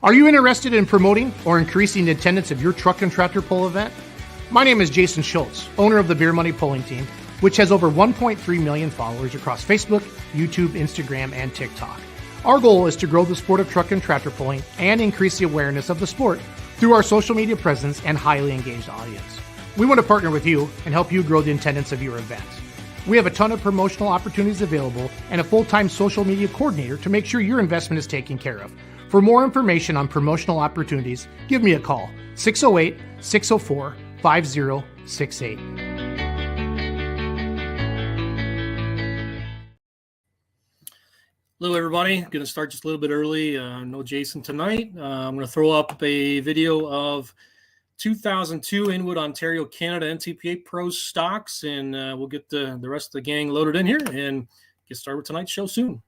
Are you interested in promoting or increasing the attendance of your truck and tractor pull event? My name is Jason Schultz, owner of the Beer Money Pulling Team, which has over 1.3 million followers across Facebook, YouTube, Instagram, and TikTok. Our goal is to grow the sport of truck and tractor pulling and increase the awareness of the sport through our social media presence and highly engaged audience. We want to partner with you and help you grow the attendance of your events. We have a ton of promotional opportunities available and a full-time social media coordinator to make sure your investment is taken care of. For more information on promotional opportunities, give me a call, 608-604-5068. Hello, everybody. Going to start just a little bit early. No Jason tonight. I'm going to throw up a video of 2002 Inwood, Ontario, Canada NTPA Pro stocks, and we'll get the rest of the gang loaded in here and get started with tonight's show soon.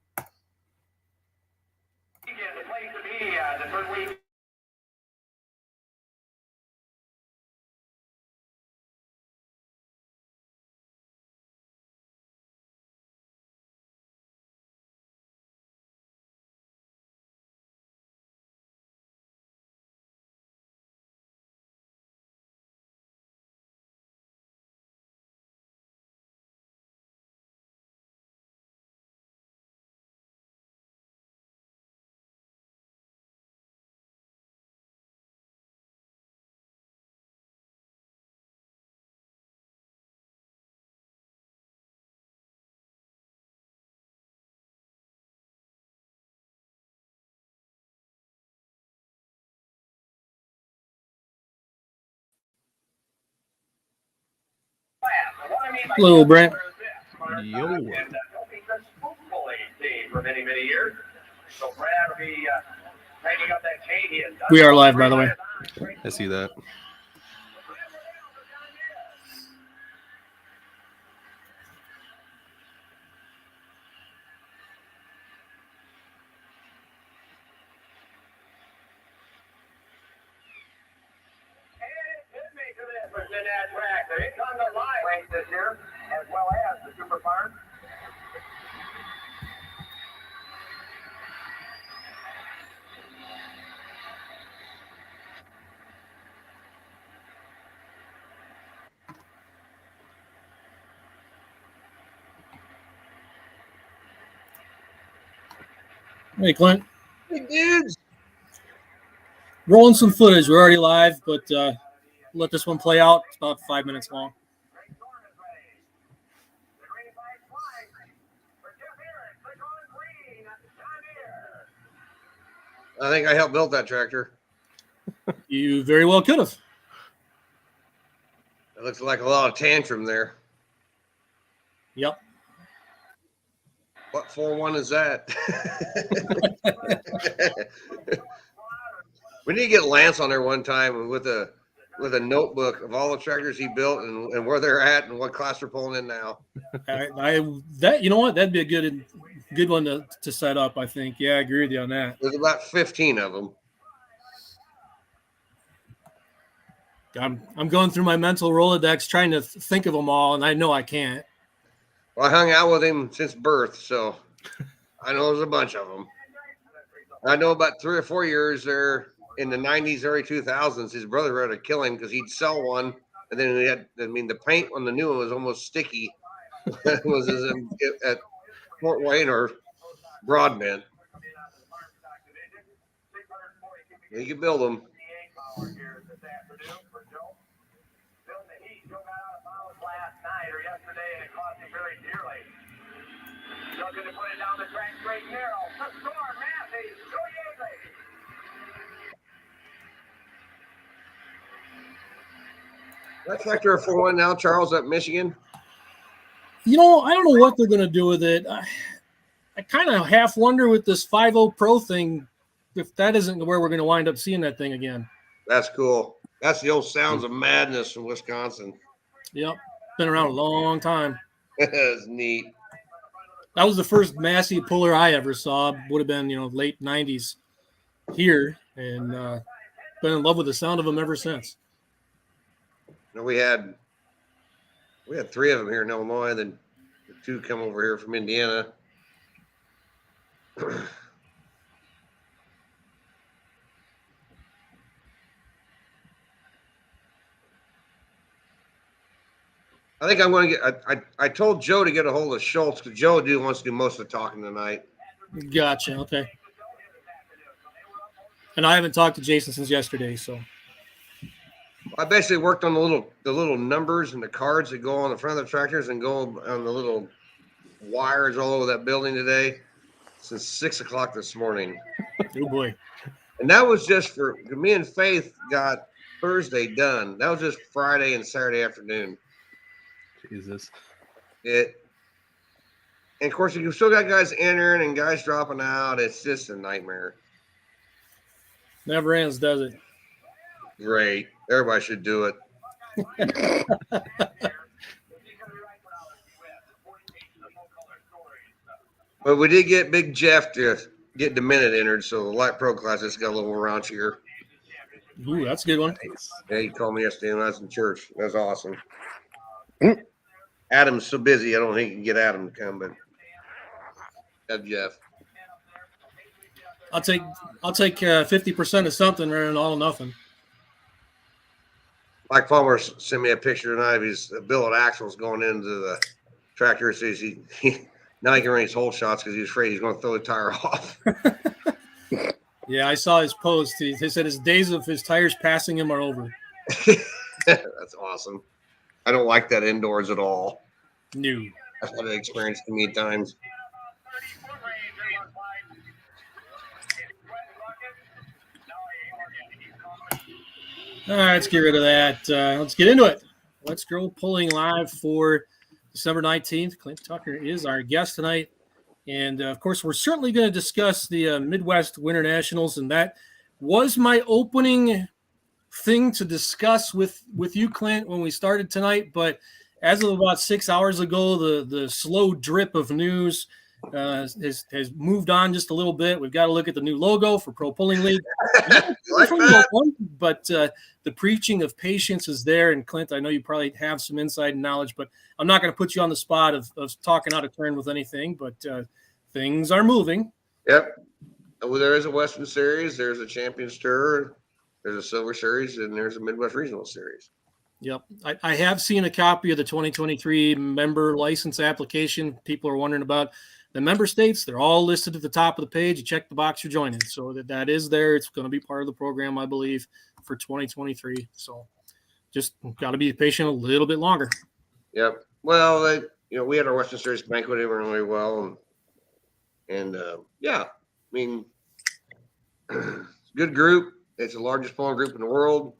Hello, Brent. Yo. We are live, by the way. I see that. This year, as well as the Super Farm. Hey, Clint. Hey, dudes. Rolling some footage. We're already live, but let this one play out. It's about 5 minutes long. I think I helped build that tractor. You very well could have. It looks like a lot of tantrum there. Yep. What 4-1 is that? We need to get Lance on there one time with a notebook of all the tractors he built and where they're at and what class they're pulling in now. That you know what? That'd be a good one to set up, I think. Yeah, I agree with you on that. There's about 15 of them. I'm going through my mental Rolodex trying to think of them all, and I know I can't. Well, I hung out with him since birth, so I know there's a bunch of them. I know about 3 or 4 years there in the 90s, early 2000s, his brother had to kill him because he'd sell one, and then the paint on the new one was almost sticky. It was at Fort Wayne or Broadbent. You can build them. That tractor for one now, Charles, up Michigan. You know, I don't know what they're going to do with it. I kind of half wonder with this 5.0 Pro thing if that isn't where we're going to wind up seeing that thing again. That's cool. That's the old Sounds of Madness from Wisconsin. Yep. Been around a long time. That's neat. That was the first Massey puller I ever saw. Would have been, late 90s here, and been in love with the sound of them ever since. We had 3 of them here in Illinois, then 2 come over here from Indiana. I think I'm going to get. I told Joe to get a hold of Schultz because Joe wants to do most of the talking tonight. Gotcha. Okay. And I haven't talked to Jason since yesterday, so. I basically worked on the little numbers and the cards that go on the front of the tractors and go on the little wires all over that building today since 6 o'clock this morning. Oh boy. And that was just for me and Faith got Thursday done. That was just Friday and Saturday afternoon. Jesus. And of course, you still got guys entering and guys dropping out. It's just a nightmare. Never ends, does it? Great. Everybody should do it. But we did get Big Jeff to get the minute entered, so the light pro class just got a little raunchier. Ooh, that's a good one. Yeah, he called me yesterday when I was in church. That's awesome. Adam's so busy, I don't think he can get Adam to come, but have Jeff. I'll take 50% of something rather than all or nothing. Mike Palmer sent me a picture tonight of his billet axles going into the tractor. It says he now he can run his whole shots because he's afraid he's going to throw the tire off. Yeah, I saw his post. He said his days of his tires passing him are over. That's awesome. I don't like that indoors at all. No. I've had that experience too many times. All right, let's get rid of that. Let's get into it. Let's go pulling live for December 19th. Klint Tucker is our guest tonight. And, of course, we're certainly going to discuss the Midwest Winter Nationals. And that was my opening thing to discuss with you, Klint, when we started tonight. But as of about 6 hours ago, the slow drip of news has moved on just a little bit. We've got to look at the new logo for Pro Pulling League. Like that? But the preaching of patience is there. And Klint, I know you probably have some inside knowledge, but I'm not going to put you on the spot of talking out of turn with anything. But things are moving. Yep. Well, there is a Western Series. There's a Champions Tour. There's a Silver Series, and there's a Midwest Regional Series. Yep. I have seen a copy of the 2023 member license application. People are wondering about the member states. They're all listed at the top of the page. You check the box you're joining. So that is there. It's going to be part of the program, I believe, for 2023. So just got to be patient a little bit longer. Yep. Well, we had our Western Series banquet. It went really well. And yeah, I mean, it's a good group. It's the largest pulling group in the world.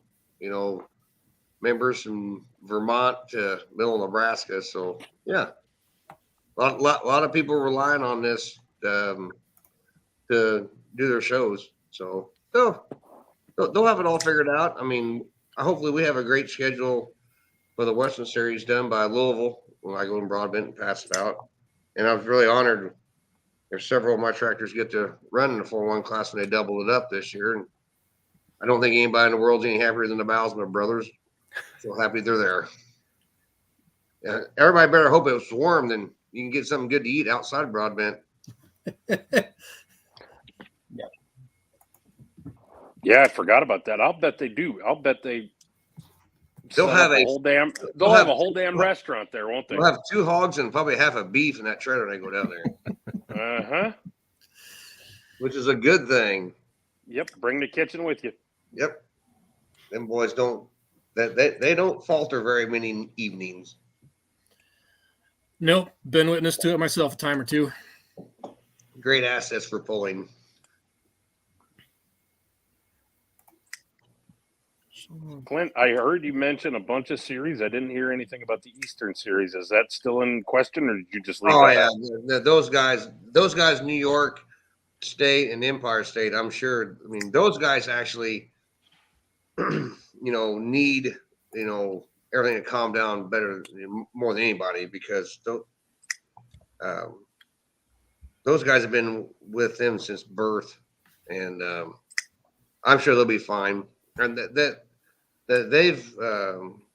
Members from Vermont to middle Nebraska. So, yeah. A lot of people relying on this to do their shows. So they'll have it all figured out. I mean, hopefully we have a great schedule for the Western Series done by Louisville when I go in Broadbent and pass it out. And I was really honored. There's several of my tractors get to run in the 4-1 class, and they doubled it up this year. And I don't think anybody in the world's any happier than the Bowsman brothers. So happy they're there. Yeah, everybody better hope it was warm, then you can get something good to eat outside Broadbent. Yeah, I forgot about that. I'll bet they do. I'll bet They'll have a whole damn restaurant there, won't they? They'll have 2 hogs and probably half a beef in that trailer when they go down there. Uh-huh. Which is a good thing. Yep, bring the kitchen with you. Yep. Them boys they don't falter very many evenings. Nope. Been witness to it myself a time or two. Great assets for pulling. Klint, I heard you mention a bunch of series. I didn't hear anything about the Eastern Series. Is that still in question, or did you just leave that out? Those guys, New York State and Empire State, I'm sure. I mean, those guys actually, need, everything to calm down better, more than anybody, because those guys have been with them since birth, and I'm sure they'll be fine. And that they've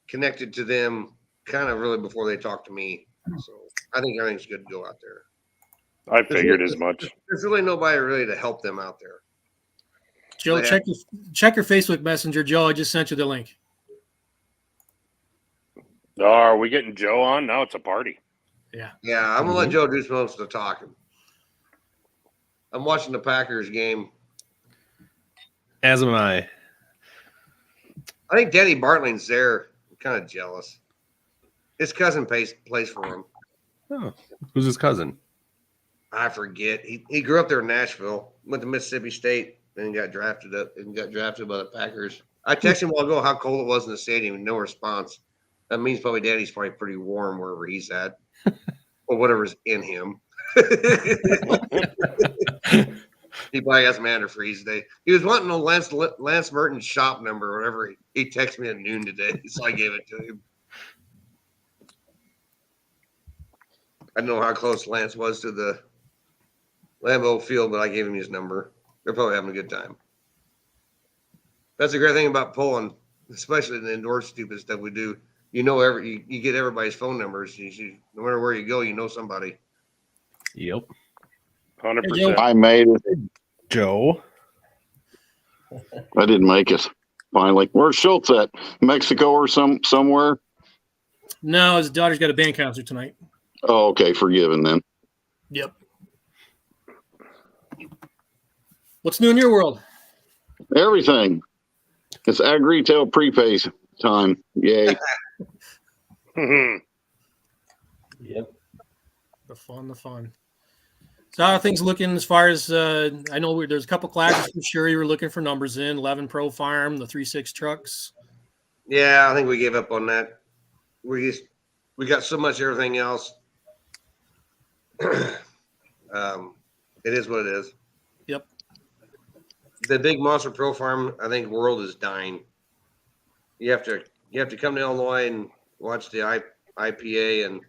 connected to them kind of really before they talk to me. So I think everything's good to go out there. I figured as much. There's really nobody really to help them out there. Joe, check your Facebook Messenger. Joe, I just sent you the link. Oh, are we getting Joe on? Now it's a party. Yeah. Yeah, I'm gonna let Joe do most of the talking. I'm watching the Packers game. As am I. I think Danny Bartling's there. I'm kind of jealous. His cousin plays for him. Oh, who's his cousin? I forget. He grew up there in Nashville, went to Mississippi State, and got drafted by the Packers. I texted him a while ago how cold it was in the stadium, no response. That means probably Daddy's probably pretty warm wherever he's at, or whatever's in him. He probably has some antifreeze today. He was wanting Lance Merton's shop number or whatever. He texted me at noon today, so I gave it to him. I don't know how close Lance was to the Lambeau Field, but I gave him his number. They're probably having a good time. That's a great thing about pulling, especially the indoor stupid stuff we do. You know, you get everybody's phone numbers. No matter where you go, you know somebody. Yep. 100%. I made it. Joe. I didn't make it. Finally, where's Schultz at? Mexico or somewhere? No, his daughter's got a band concert tonight. Oh, okay, forgiven then. Yep. What's new in your world? Everything. It's ag retail prepay time. Yay! Yep. The fun. So how are things looking as far as I know there's a couple classes for sure you were looking for numbers in 11 Pro Farm, the 3.6 trucks. Yeah, I think we gave up on that. We got so much everything else. It is what it is. Yep. The big Monster Pro Farm, I think world is dying. You have to come to Illinois and watch the IPA and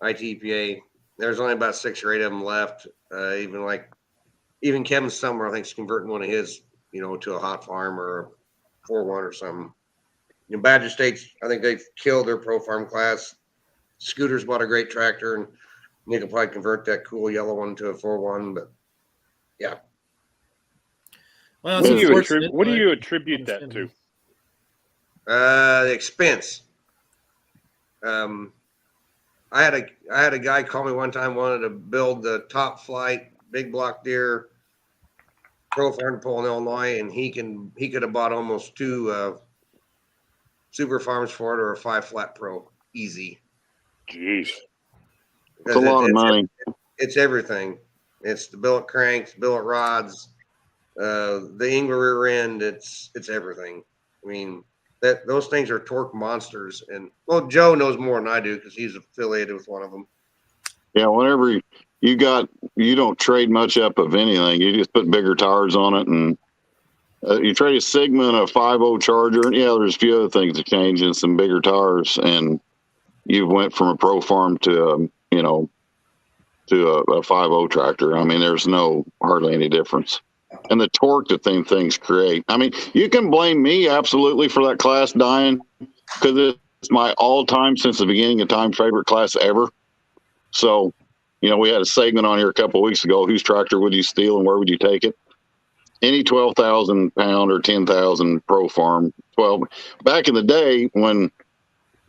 ITPA. There's only about 6 or 8 of them left. Even Kevin Summer, I think, is converting one of his, to a hot farm or a 4-1 or something. Badger State's, I think they've killed their pro farm class. Scooter's bought a great tractor, and they could probably convert that cool yellow one to a 4-1. But yeah. Well, what do you attribute that to? The expense. I had a guy call me one time, wanted to build the top flight big block deer pro farm pole in Illinois, and he could have bought almost 2 super farms for it or a 5 flat pro easy. Jeez, It's a lot of money. It's everything. It's the billet cranks, billet rods, the Ingler rear end. It's everything. I mean, those things are torque monsters. And Joe knows more than I do because he's affiliated with one of them. Yeah, whenever you don't trade much up of anything. You just put bigger tires on it, and you trade a Sigma and a 5.0 Charger. And yeah, there's a few other things that change and some bigger tires, and you went from a pro farm to a 5.0 tractor. I mean, there's hardly any difference. And the torque that things create. I mean, you can blame me absolutely for that class dying because it's my all-time, since the beginning of time, favorite class ever. So, we had a segment on here a couple of weeks ago. Whose tractor would you steal and where would you take it? Any 12,000 pound or 10,000 pro farm. 12. Back in the day when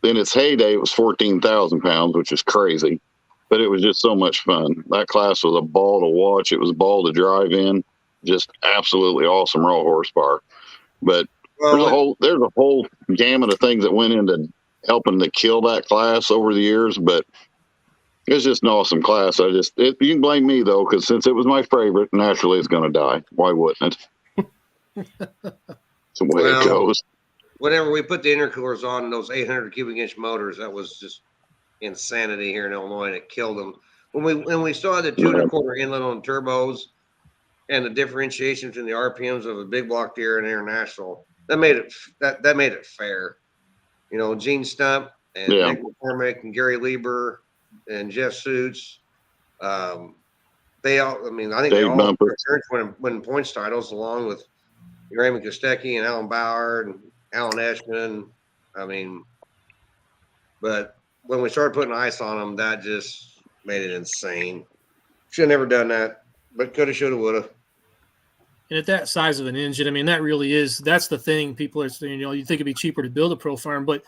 in its heyday, it was 14,000 pounds, which is crazy. But it was just so much fun. That class was a ball to watch. It was a ball to drive in. Just absolutely awesome raw horsepower. But there's a whole gamut of things that went into helping to kill that class over the years. But it's just an awesome class. You can blame me though, because since it was my favorite, naturally it's going to die. Why wouldn't it? It's the way it goes. Whenever we put the intercoolers on those 800 cubic inch motors, that was just insanity here in Illinois, and it killed them. When we saw the 2 1/4 inlet on turbos and the differentiation between the RPMs of a big block deer and international, that made it fair. Gene Stump and Nick McCormick and Gary Lieber and Jeff Suits, I think they all win points titles along with Raymond Kostecki and Alan Bauer and Alan Eshman. I mean, but when we started putting ice on them, that just made it insane. Should have never done that, but coulda, shoulda, woulda. And at that size of an engine, I mean, that's the thing. People are saying, you think it'd be cheaper to build a pro farm, but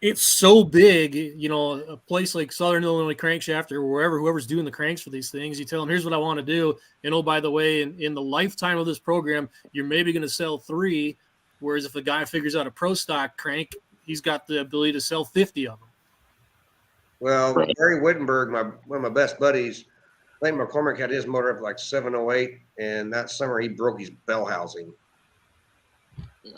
it's so big, a place like Southern Illinois Crankshaft or wherever, whoever's doing the cranks for these things, you tell them, here's what I want to do. And oh, by the way, in the lifetime of this program, you're maybe going to sell 3. Whereas if a guy figures out a pro stock crank, he's got the ability to sell 50 of them. Well, Barry Wittenberg, one of my best buddies, Lane McCormick had his motor up like 708, and that summer he broke his bell housing. Yeah.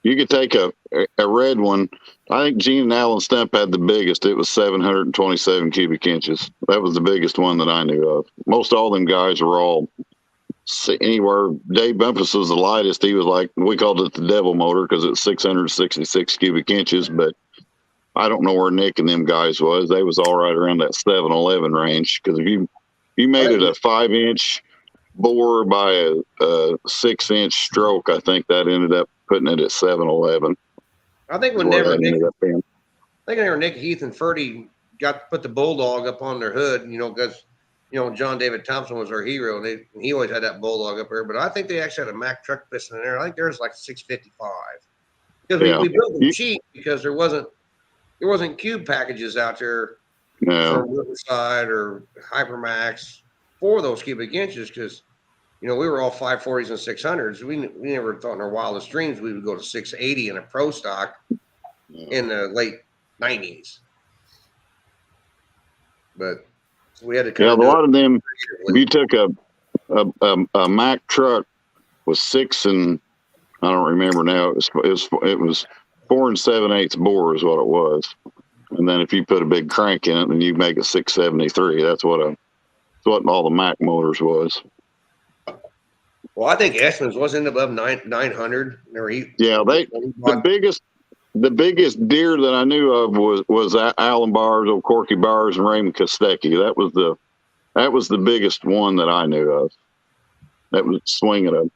You could take a red one. I think Gene and Alan Stemp had the biggest. It was 727 cubic inches. That was the biggest one that I knew of. Most all them guys were all anywhere. Dave Bumpus was the lightest. He was like, we called it the devil motor because it's 666 cubic inches, but I don't know where Nick and them guys was. They was all right around that 711 range. Because if you made it a 5-inch bore by a 6-inch stroke, I think that ended up putting it at 711. I think whenever Nick Heath and Ferdy got to put the Bulldog up on their hood, because John David Thompson was our hero, and he always had that Bulldog up there. But I think they actually had a Mack truck piston in there. I think there was like 655 because we built them cheap because there wasn't cube packages out there from Riverside or Hypermax for those cubic inches because. We were all 540s and 600s. We never thought in our wildest dreams we would go to 680 in a pro stock in the late 90s. But we had to a lot of them. If you took a Mack truck with 6 and I don't remember now. It was 4 7/8 bore is what it was, and then if you put a big crank in it, then you make it 673. That's what all the Mack motors was. Well, I think Eschman's wasn't above 900. The biggest deer that I knew of was Alan Bars, old Corky Bars, and Raymond Kostecki. That was the biggest one that I knew of. That was swinging up.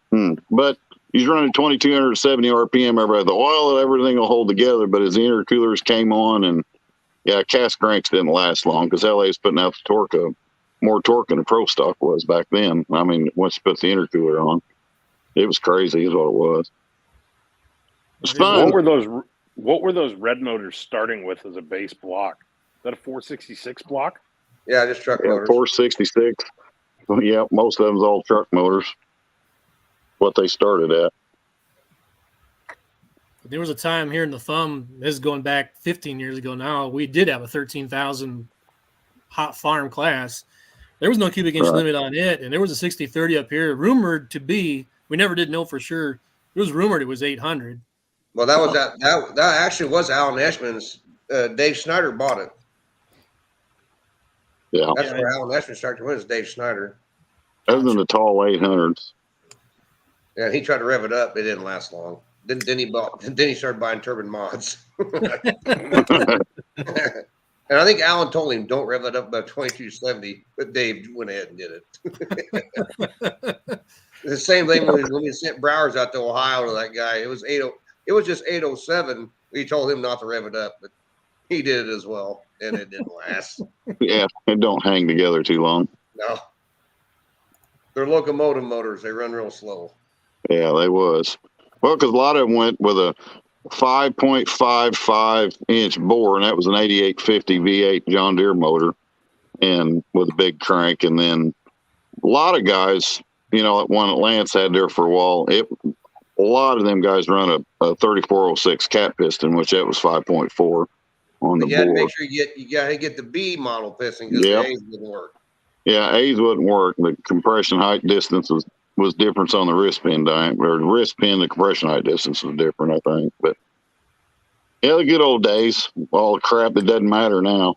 But he's running 2,270 RPM. Everybody thought, well, everything will hold together. But as the intercoolers came on, and cast cranks didn't last long because LA was putting out the torque up. More torque than a pro stock was back then. I mean, once you put the intercooler on, it was crazy is what it was. It's fun. What were those red motors starting with as a base block? Is that a 466 block? Yeah, just truck motors. 466. Yeah, most of them's all truck motors. What they started at. There was a time here in the Thumb, this is going back 15 years ago now, we did have a 13,000 hot farm class. There was no cubic inch limit on it, and there was a 60-30 up here, rumored to be. We never did know for sure. It was rumored it was 800. Well, that was that actually was Alan Eschman's. Dave Snyder bought it. Yeah, that's where Alan Eschman started with. Dave Snyder. Other than the tall 800s. Yeah, he tried to rev it up. It didn't last long. Then he started buying turbine mods. And I think Alan told him, don't rev it up about 2270, but Dave went ahead and did it. The same thing when we sent Browers out to Ohio to that guy. It was just 807. We told him not to rev it up, but he did it as well, and it didn't last. Yeah, it don't hang together too long. No. They're locomotive motors. They run real slow. Yeah, they was. Well, because a lot of them went with a 5.55 inch bore, and that was an 8850 V8 John Deere motor, and with a big crank. And then a lot of guys, one that Lance had there for a while, a lot of them guys run a 3406 cat piston, which that was 5.4 on the bore. You got to make sure you got to get the B model piston because the A's wouldn't work. Yeah, A's wouldn't work. The compression height distance was difference on the wrist pin diameter. Or the wrist pin, the compression height distance was different, I think. But yeah, the good old days, all the crap that doesn't matter now.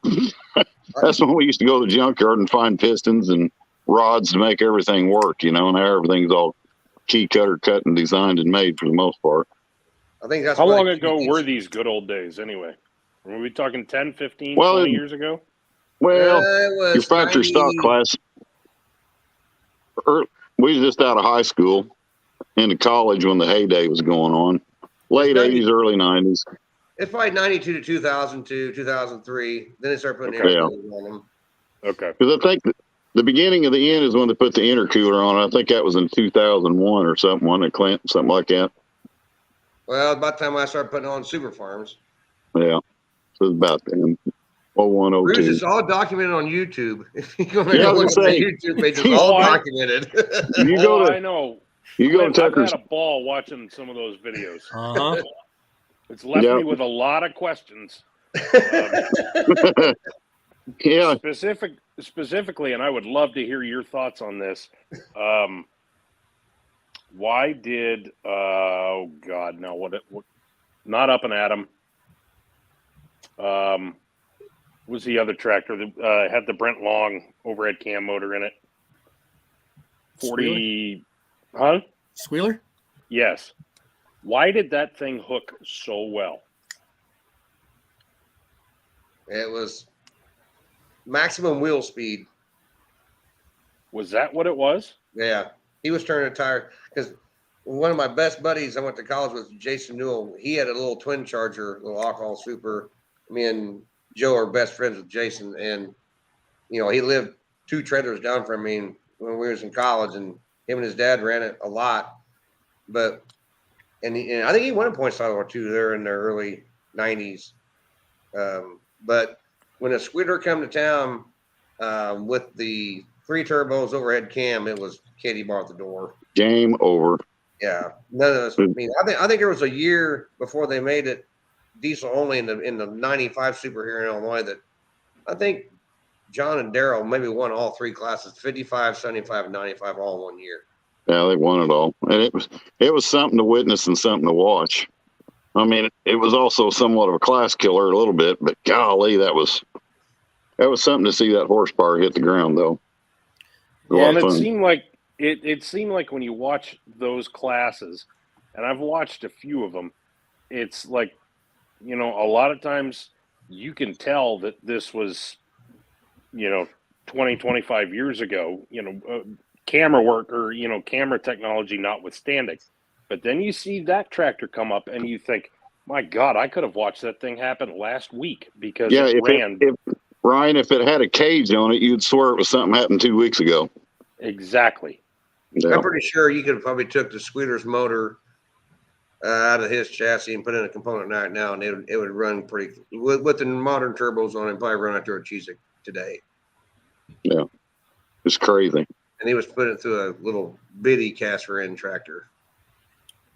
That's when we used to go to the junkyard and find pistons and rods to make everything work, and now everything's all key cutter cut and designed and made for the most part. I think that's how long ago were these good old days anyway? Were we talking 10, 15, 20 years ago? Well, your factory stock class. We was just out of high school into college when the heyday was going on. Late 80s, early 90s. It's probably 92 to 2002, 2003. Then they started putting intercoolers on them. Okay. Because I think the beginning of the end is when they put the intercooler on. I think that was in 2001 or something, wasn't it, Clint? Something like that. Well, about the time I started putting on super farms. Yeah. So it's about them. 0102. Bruce, it's all documented on YouTube. If you go Yeah, I look was at gonna the say, YouTube page, it's all documented. You go to I know. you go to Clint, I've Tucker's. had a ball watching some of those videos. Uh-huh. It's left Yep. me with a lot of questions. Yeah. Specifically, and I would love to hear your thoughts on this. Why did oh God, no, what not Up and Atom? Was the other tractor that had the Brent Long overhead cam motor in it? 40, huh? Squealer? Yes. Why did that thing hook so well? It was maximum wheel speed. Was that what it was? Yeah, he was turning a tire because one of my best buddies I went to college with, Jason Newell. He had a little twin charger, little alcohol super. Me and Joe are best friends with Jason, and he lived 2 trailers down from me when we was in college, and him and his dad ran it a lot. But and I think he won a points title or 2 there in the early '90s. But when a Squidder come to town with the 3 turbos overhead cam, it was Katie bar at the door. Game over. Yeah, none of us. I mean, I think there was a year before they made it diesel only in the '95 Super here in Illinois that I think John and Daryl maybe won all 3 classes: 55, 75, and 95, all in 1 year. Yeah, they won it all, and it was something to witness and something to watch. I mean, it was also somewhat of a class killer a little bit, but golly, that was something to see that horsepower hit the ground, though. Yeah, and it seemed like when you watch those classes, and I've watched a few of them, it's like, a lot of times you can tell that this was, 20, 25 years ago, camera work or, camera technology notwithstanding. But then you see that tractor come up and you think, my God, I could have watched that thing happen last week because it ran. Ryan, if it had a cage on it, you'd swear it was something happened 2 weeks ago. Exactly. Yeah. I'm pretty sure you could have probably took the Squealer's motor out of his chassis and put in a component right now, and it would run pretty with the modern turbos on it. Probably run out there a Cheezic today. Yeah, it's crazy. And he was putting it through a little bitty caster end tractor.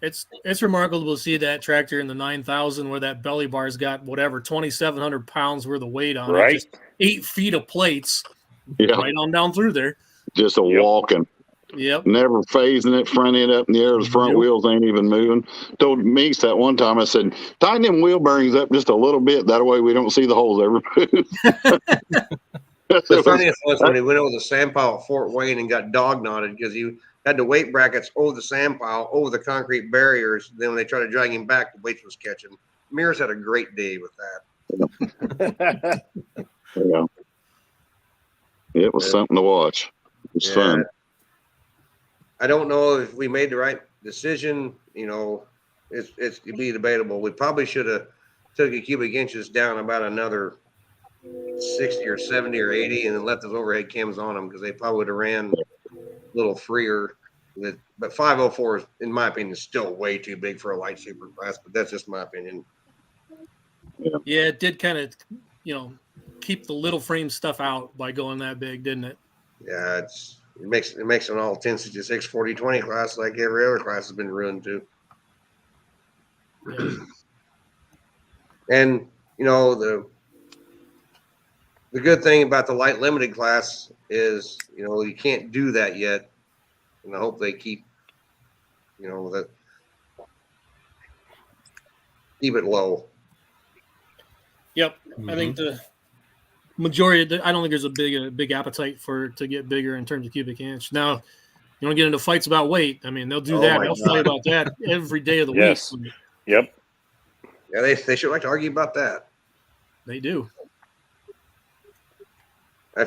It's remarkable to see that tractor in the 9,000 where that belly bar's got 2,700 pounds worth of weight on it. Just 8 feet of plates, right on down through there. Just walking. Yep. Never phasing it, front end up in the air. The front wheels ain't even moving. Told Meeks that one time, I said, tighten them wheel bearings up just a little bit. That way we don't see the holes ever move. The funniest was when he went over the sand pile at Fort Wayne and got dog knotted because he had the weight brackets over the sand pile, over the concrete barriers. Then when they tried to drag him back, the weights was catching. Mears had a great day with that. Yeah. It was something to watch. It was fun. I don't know if we made the right decision. It'd be debatable. We probably should have took the cubic inches down about another 60 or 70 or 80 and then left those overhead cams on them because they probably would have ran a little freer. But 504 is, in my opinion, is still way too big for a light super class, but that's just my opinion. Yeah, it did kind of, keep the little frame stuff out by going that big, didn't it? Yeah, it makes an all 1066 40/20 class like every other class has been ruined too. Yeah. And the good thing about the light limited class is you can't do that yet, and I hope they keep keep it low. Yep. I think the majority I don't think there's a big appetite to get bigger in terms of cubic inch. Now, you don't get into fights about weight. I mean, they'll do that. They'll fight about that every day of the week. Yep. Yeah, they should like to argue about that. They do. I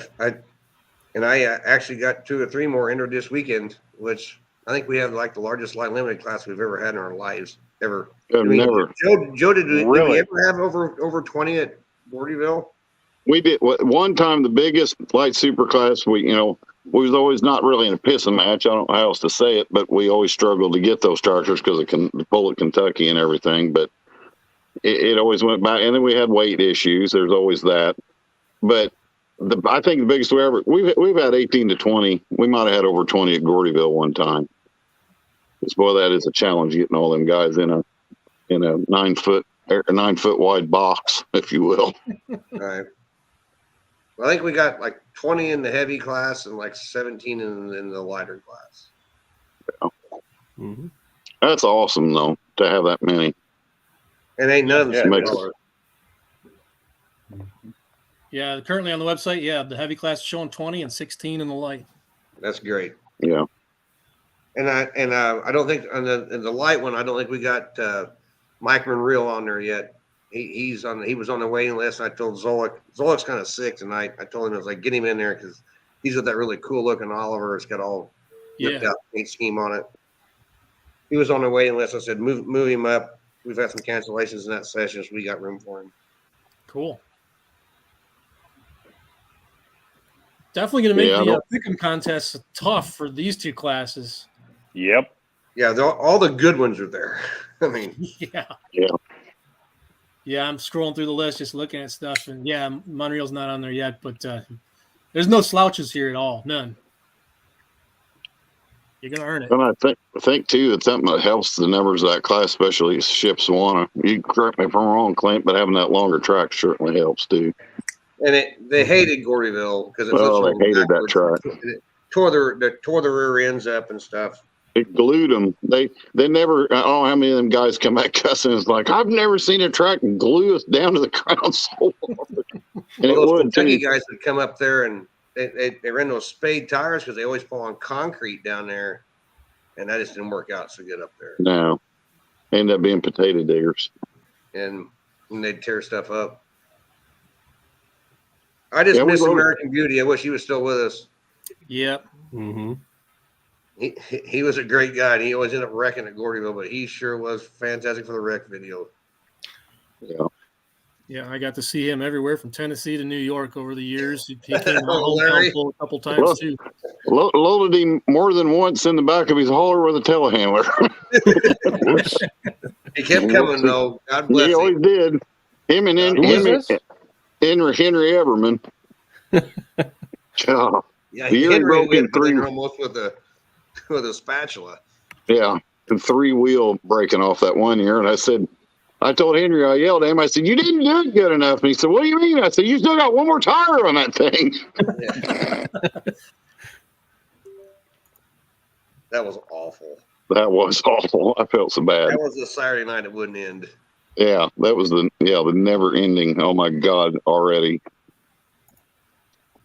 actually got 2 or 3 more entered this weekend, which I think we have like the largest light limited class we've ever had in our lives ever. Never. Did we Really? ever have over 20 at Bordyville? We did one time the biggest light super class. We was always not really in a pissing match. I don't know how else to say it, but we always struggled to get those tractors because of the Bullet Kentucky and everything. But it always went back. And then we had weight issues. There's always that. But I think the biggest we've had 18 to 20. We might have had over 20 at Gordyville one time. Because boy, that is a challenge getting all them guys in a 9 foot wide box, if you will. Right. Well, I think we got like 20 in the heavy class and like 17 in the lighter class. Yeah. Mm-hmm. That's awesome, though, to have that many. And ain't none of them makes color. Yeah, currently on the website, the heavy class is showing 20 and 16 in the light. That's great. Yeah. And I don't think in the light one, I don't think we got Mike Monreal on there yet. He was on the waiting list. And I told Zolik's kind of sick tonight. I told him I was like, get him in there because he's got that really cool looking Oliver. It's got all ripped out paint scheme on it. He was on the waiting list. I said, move him up. We've had some cancellations in that session, so we got room for him. Cool. Definitely going to make the pick'em contest tough for these two classes. Yep. Yeah, all the good ones are there. I mean, yeah. Yeah, I'm scrolling through the list, just looking at stuff, and Monreal's not on there yet, but there's no slouches here at all, none. You're gonna earn it. And I think too that something that helps the numbers of that class, especially is Shipshewana. You correct me if I'm wrong, Clint, but having that longer track certainly helps too. And they hated Gordyville because they hated that track. It tore the rear ends up and stuff. It glued them. They never. I don't know how many of them guys come back cussing. It's like I've never seen a track glue us down to the ground so hard. And those Kentucky guys would come up there and they ran those spade tires because they always pull on concrete down there, and that just didn't work out so good up there. No, they end up being potato diggers, and they'd tear stuff up. I just miss American Beauty. I wish he was still with us. Yep. Mm-hmm. He was a great guy, and he always ended up wrecking at Gordyville, but he sure was fantastic for the wreck video. Yeah, I got to see him everywhere from Tennessee to New York over the years. He came a couple times too. Loaded him more than once in the back of his hauler with a telehandler. He kept coming though. God bless him. He always did. Him and Henry Everman. Yeah, Henry broke in three almost with a spatula. Yeah, the 3-wheel breaking off that one year, and I told Henry, I yelled at him. I said, "You didn't do it good enough." And he said, "What do you mean?" I said, "You still got one more tire on that thing." Yeah. That was awful. That was awful. I felt so bad. That was a Saturday night that wouldn't end. Yeah, that was the never ending. Oh my God, already.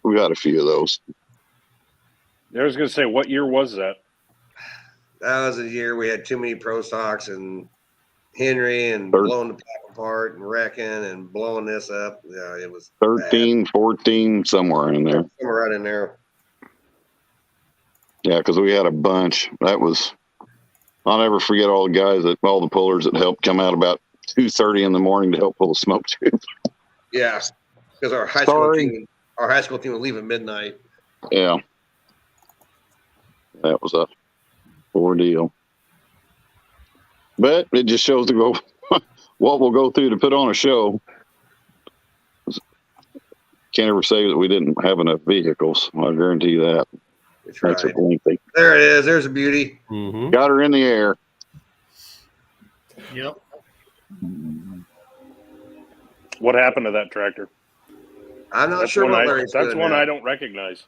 We got a few of those. I was going to say, what year was that? That was a year we had too many pro stocks and Henry and blowing the pack apart and wrecking and blowing this up. Yeah, it was 13, bad. 14, somewhere in there. Somewhere right in there. Yeah, because we had a bunch. I'll never forget all the pullers that helped come out about 2:30 in the morning to help pull the smoke tube. Yeah, because our high school team would leave at midnight. Yeah. That was a ordeal. But it just shows what we'll go through to put on a show. Can't ever say that we didn't have enough vehicles. I guarantee you that. That's right. There it is. There's a beauty. Mm-hmm. Got her in the air. Yep. What happened to that tractor? I'm not sure what Larry's doing. That's one I don't recognize.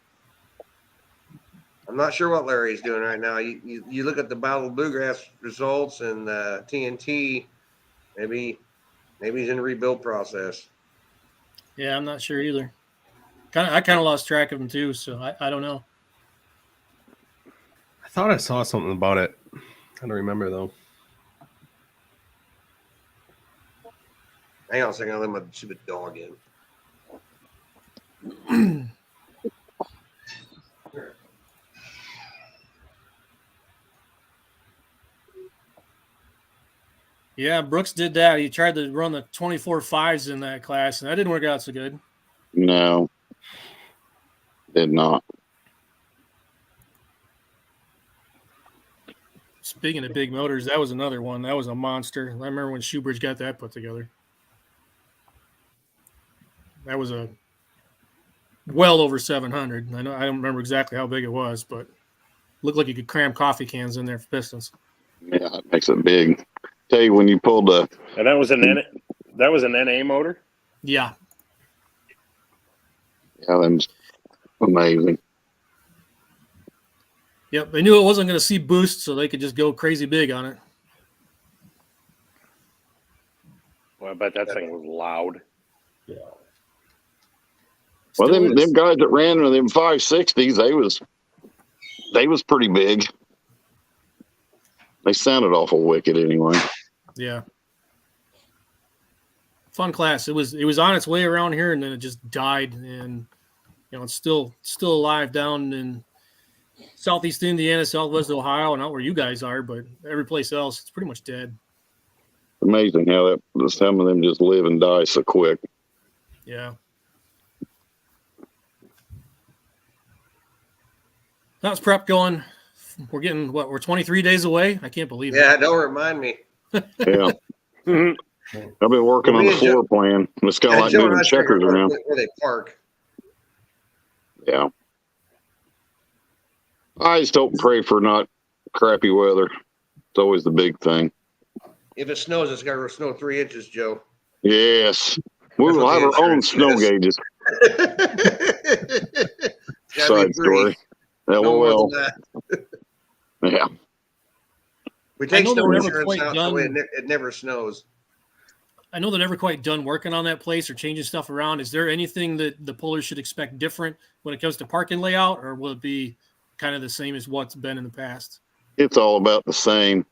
I'm not sure what Larry's doing right now. You look at the Battle of Bluegrass results and TNT, maybe he's in the rebuild process. Yeah, I'm not sure either. I kind of lost track of him too, so I don't know. I thought I saw something about it. I don't remember though. Hang on a second, I'll let my stupid dog in. Yeah, Brooks did that. He tried to run the 24.5s in that class, and that didn't work out so good. No, did not. Speaking of big motors, that was another one. That was a monster. I remember when Shoebridge got that put together. That was a well over 700. I don't remember exactly how big it was, but looked like you could cram coffee cans in there for pistons. Yeah, it makes it big. Tell you when you pulled the And that was an NA motor? Yeah. Yeah, that's amazing. Yep. They knew it wasn't going to see boost, so they could just go crazy big on it. Well, I bet that thing was loud. Well, Still them is. guys that ran with them 560s, they was pretty big. They sounded awful wicked anyway. Yeah. Fun class. It was on its way around here, and then it just died. And it's still alive down in Southeast Indiana, Southwest Ohio, and not where you guys are, but every place else, it's pretty much dead. Amazing how some of them just live and die so quick. Yeah. How's prep going? We're getting we're 23 days away. I can't believe it. Yeah, don't remind me. Yeah. I've been working on the floor plan. It's kind of like Joe and moving I figured checkers around. where they park. Yeah. I just hope and pray for not crappy weather. It's always the big thing. If it snows, it's got to snow 3 inches, Joe. Yes. We That's will what have the our own insurance snow says. gauges. It's gotta Side be 3. story. No more LOL. than that. Yeah. We take know they're snow never insurance quite out, done. that way it never snows. I know they're never quite done working on that place or changing stuff around. Is there anything that the pullers should expect different when it comes to parking layout, or will it be kind of the same as what's been in the past? It's all about the same.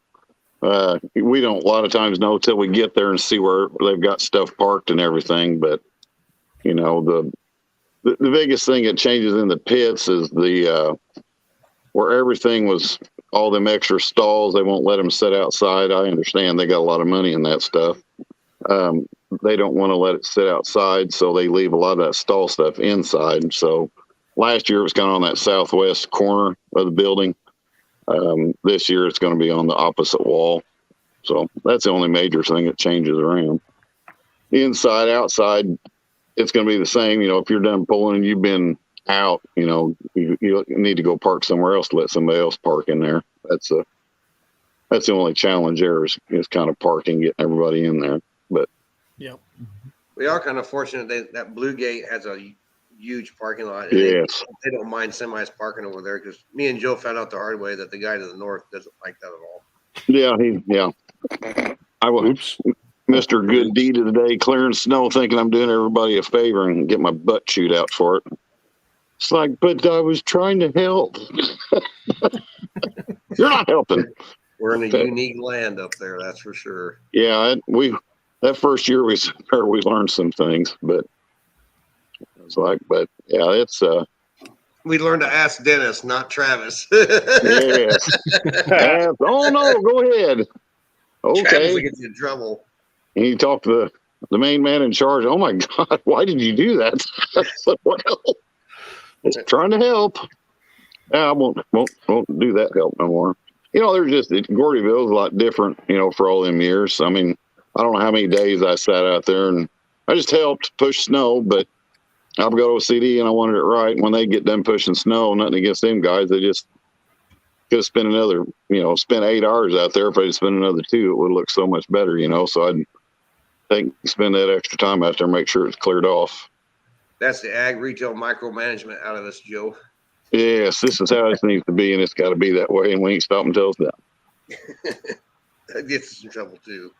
We don't a lot of times know till we get there and see where they've got stuff parked and everything. But the biggest thing that changes in the pits is where everything was all them extra stalls. They won't let them sit outside. I understand they got a lot of money in that stuff. They don't want to let it sit outside, so they leave a lot of that stall stuff inside. So last year it was kind of on that southwest corner of the building. This year it's going to be on the opposite wall. So that's the only major thing that changes around. Inside, outside, it's going to be the same. If you're done pulling and you've been out, you need to go park somewhere else to let somebody else park in there. That's the only challenge there is kind of parking, getting everybody in there. But yeah, we are kind of fortunate that Blue Gate has a huge parking lot. Yes. They don't mind semis parking over there, because me and Joe found out the hard way that the guy to the north doesn't like that at all. Yeah, I will. Oops. Mr. Good Deed of the Day, clearing snow, thinking I'm doing everybody a favor and get my butt chewed out for it. It's like, but I was trying to help. You're not helping. We're in a unique land up there, that's for sure. Yeah, that first year we learned some things, but it's like, but yeah, it's We learned to ask Dennis, not Travis. yes. Oh no, go ahead. Travis Okay. will get you in trouble. And you talk to the main man in charge. Oh my God, why did you do that? Well, it's trying to help. I won't do that help no more. There's just Gordyville is a lot different, for all them years. I mean, I don't know how many days I sat out there and I just helped push snow, but I'll go to a CD and I wanted it right. When they get done pushing snow, nothing against them guys, they just could have spent another, spent 8 hours out there. If they'd spent another 2, it would look so much better, So I'd spend that extra time out there, make sure it's cleared off. That's the ag retail micromanagement out of us, Joe. Yes, this is how it needs to be, and it's got to be that way, and we ain't stop until it's done. That gets us in trouble too.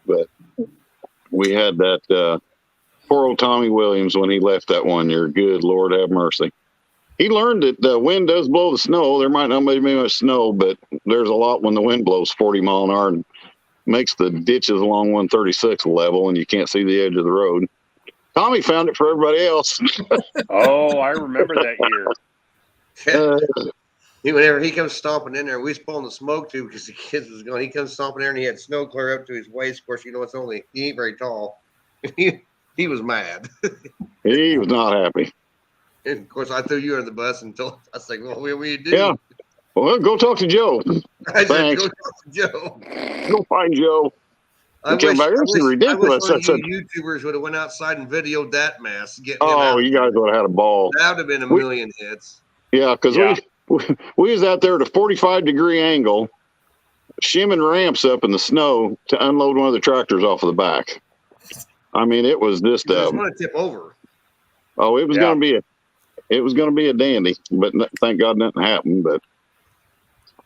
But we had that poor old Tommy Williams when he left that one year. Good Lord have mercy. He learned that the wind does blow the snow. There might not be much snow, but there's a lot when the wind blows 40 mile an hour and makes the ditches along 136 level, and you can't see the edge of the road. Tommy found it for everybody else. Oh, I remember that year. Whenever he comes stomping in there, we was pulling the smoke tube because the kids was going. He comes stomping there and he had snow clear up to his waist. Of course, he ain't very tall. He was mad. He was not happy. And of course, I threw you under the bus and told. I was like, "Well, what do you do?" Yeah. Well, go talk to Joe. I said, Thanks. go talk to Joe. Go find Joe. I Came wish, back. I This is wish, I ridiculous. wish one I of said, you YouTubers would have went outside and videoed that mess. Getting him oh, out. you guys would have had a ball. That would have been a million hits. Yeah, because Yeah. we was out there at a 45-degree angle, shimming ramps up in the snow to unload one of the tractors off of the back. I mean, it was just It was going to tip over. oh, it was Yeah. going to be a dandy, but thank God nothing happened. But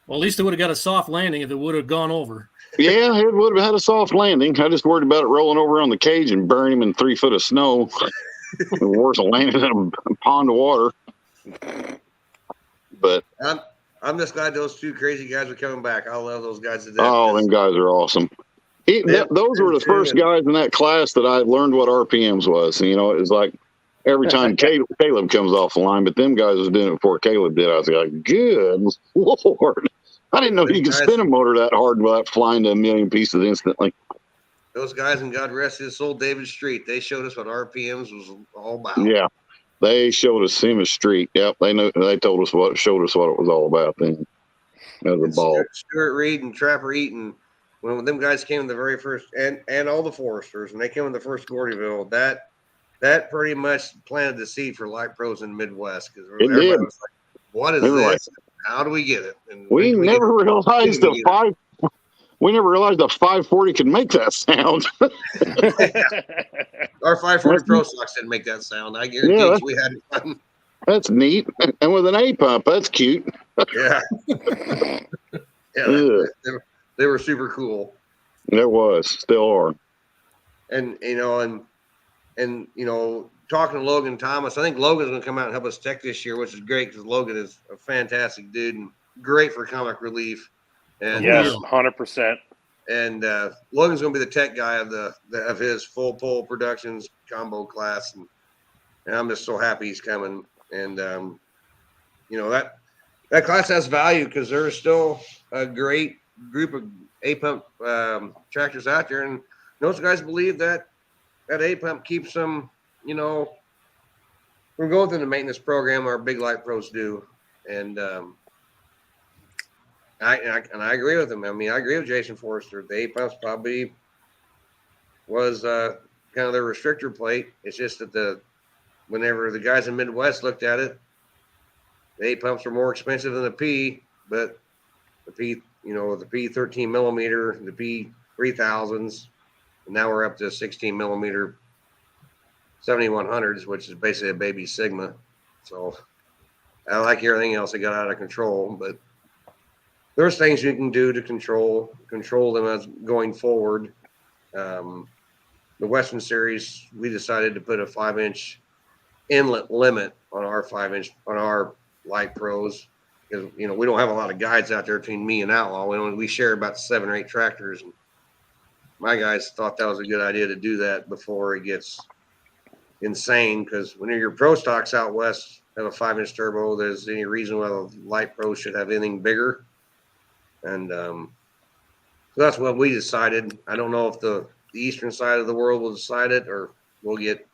Well, at least it would have got a soft landing if it would have gone over. yeah, it would have had a soft landing. I just worried about it rolling over on the cage and burying him in 3 foot of snow. Worse than landing in a pond of water. But I'm just glad those two crazy guys are coming back. I love those guys to death. oh, them guys are awesome. Those were the first guys in that class that I learned what RPMs was. And, you know, it was like every time Caleb comes off the line, but them guys was doing it before Caleb did. I was like, good Lord. I didn't know you could spin a motor that hard without flying to a million pieces instantly. Those guys, and God rest his soul, David Street, they showed us what RPMs was all about. Yeah. They showed us Simmons Street. Yep. They told us showed us what it was all about then. That was a ball. Stuart Reed and Trapper Eaton, when them guys came in the very first, and all the Foresters, and they came in the first Gordyville, that pretty much planted the seed for light pros in the Midwest. Because everybody did. was like, what is this? How do we get it? And We never realized the 540 could make that sound. Our 540 Pro Stocks didn't make that sound. I guarantee we had fun. That's neat. And with an A pump, that's cute. Yeah. They were super cool. It was, still are. And talking to Logan Thomas, I think Logan's going to come out and help us tech this year, which is great because Logan is a fantastic dude and great for comic relief. And yes, 100%. And Logan's going to be the tech guy of his Full Pole Productions combo class, and I'm just so happy he's coming. And that class has value because there's still a great group of A-pump tractors out there, and those guys believe that A-pump keeps them, from going through the maintenance program our big light pros do. And I agree with him. I mean, I agree with Jason Forrester. The A-pumps probably was kind of their restrictor plate. It's just that whenever the guys in Midwest looked at it, the A-pumps were more expensive than the P, but the P, the P 13 millimeter, the P 3000s, and now we're up to 16 millimeter 7100s, which is basically a baby Sigma. So I like everything else that got out of control, but there's things you can do to control them as going forward. The Western Series, we decided to put a 5-inch inlet limit on our 5-inch on our light pros because we don't have a lot of guides out there between me and Outlaw. We share about 7 or 8 tractors, and my guys thought that was a good idea to do that before it gets insane. Because when your pro stocks out west have a 5-inch turbo, there's any reason why the light pros should have anything bigger. And so that's what we decided. I don't know if the eastern side of the world will decide it or we'll get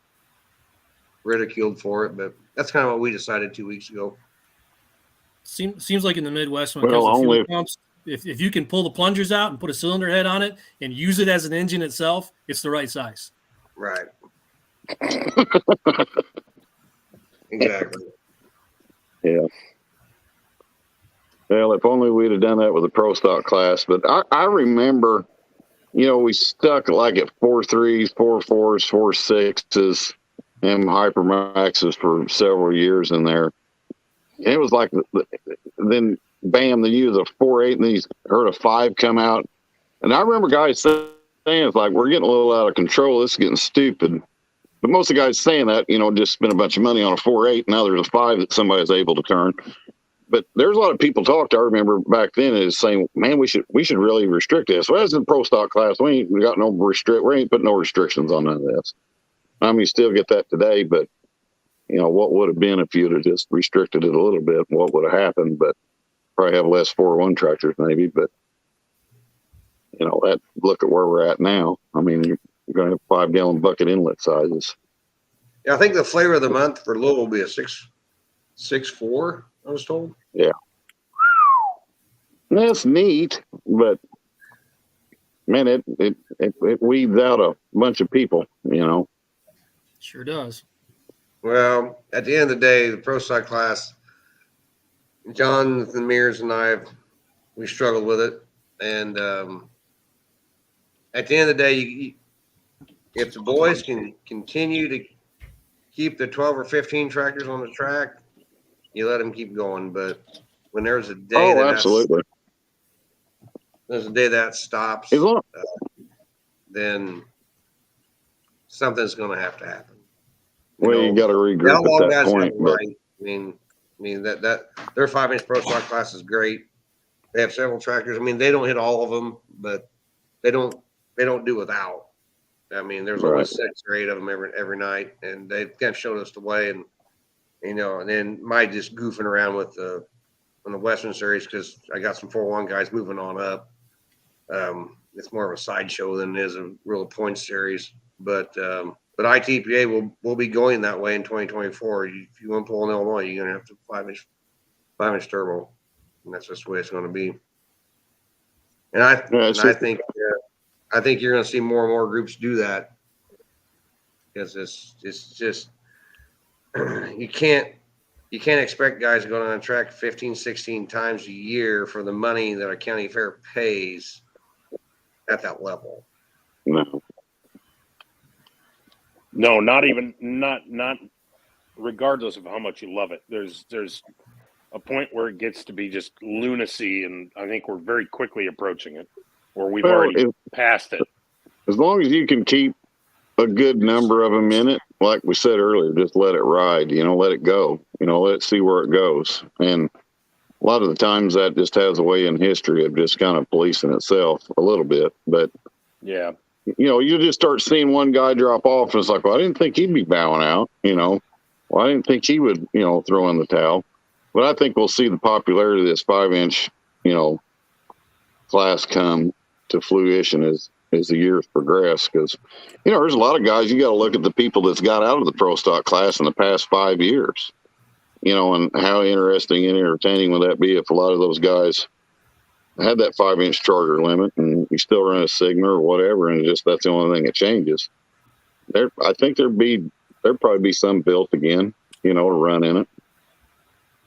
ridiculed for it, but that's kind of what we decided 2 weeks ago. Seems like in the Midwest when it comes to fuel pumps, if you can pull the plungers out and put a cylinder head on it and use it as an engine itself, it's the right size. Right. Exactly. Yeah. Well, if only we'd have done that with the pro stock class. But I remember, we stuck like at 4.3s, 4.4s, 4.6s, and Hypermaxes for several years in there. And it was like, then bam, they use a 4.8 and then heard a 5 come out. And I remember guys saying, it's like, we're getting a little out of control. This is getting stupid. But most of the guys saying that, just spend a bunch of money on a 4.8. Now there's a 5 that somebody's able to turn. But there's a lot of people talked. I remember back then is saying, man, we should really restrict this. Well, as in pro stock class, we ain't putting no restrictions on none of this. I mean, you still get that today, but what would have been if you'd have just restricted it a little bit? What would have happened? But probably have less 401 tractors maybe. But look at where we're at now. I mean, you're going to have 5-gallon bucket inlet sizes. Yeah, I think the flavor of the month for Louisville will be a 6.4. I was told. Yeah. That's neat, but man, it weeds out a bunch of people, Sure does. Well, at the end of the day, the pro stock class, Jonathan Mears and we struggled with it. And at the end of the day, if the boys can continue to keep the 12 or 15 tractors on the track, you let them keep going. But when there's a day absolutely. There's a day that stops, then something's going to have to happen. You got to regroup at that point. Right. I mean that their 5-inch pro stock class is great. They have several tractors. I mean, they don't hit all of them, but they don't do without. I mean, there's always 6 or 8 of them every night, and they kind of showed us the way. And and then my just goofing around with on the Western Series because I got some 4-1 guys moving on up. It's more of a sideshow than it is a real point series, but ITPA will be going that way in 2024. If you want to pull in Illinois, you're going to have to 5-inch turbo, and that's just the way it's going to be. And I think you're going to see more and more groups do that because it's just you can't expect guys to go on a track 15, 16 times a year for the money that a county fair pays at that level. No, not regardless of how much you love it. There's a point where it gets to be just lunacy, and I think we're very quickly approaching it, or we've already passed it. As long as you can keep a good number of them in it, like we said earlier, just let it ride, let it go, let it see where it goes. And a lot of the times that just has a way in history of just kind of policing itself a little bit. But yeah, you just start seeing one guy drop off and it's like, well, I didn't think he'd be bowing out, well, I didn't think he would, throw in the towel. But I think we'll see the popularity of this 5-inch, class come to fruition as the years progress. Because, there's a lot of guys, you got to look at the people that's got out of the pro stock class in the past 5 years, and how interesting and entertaining would that be if a lot of those guys had that 5-inch charter limit and you still run a Sigma or whatever, and that's the only thing that changes. I think there'd probably be some built again, to run in it,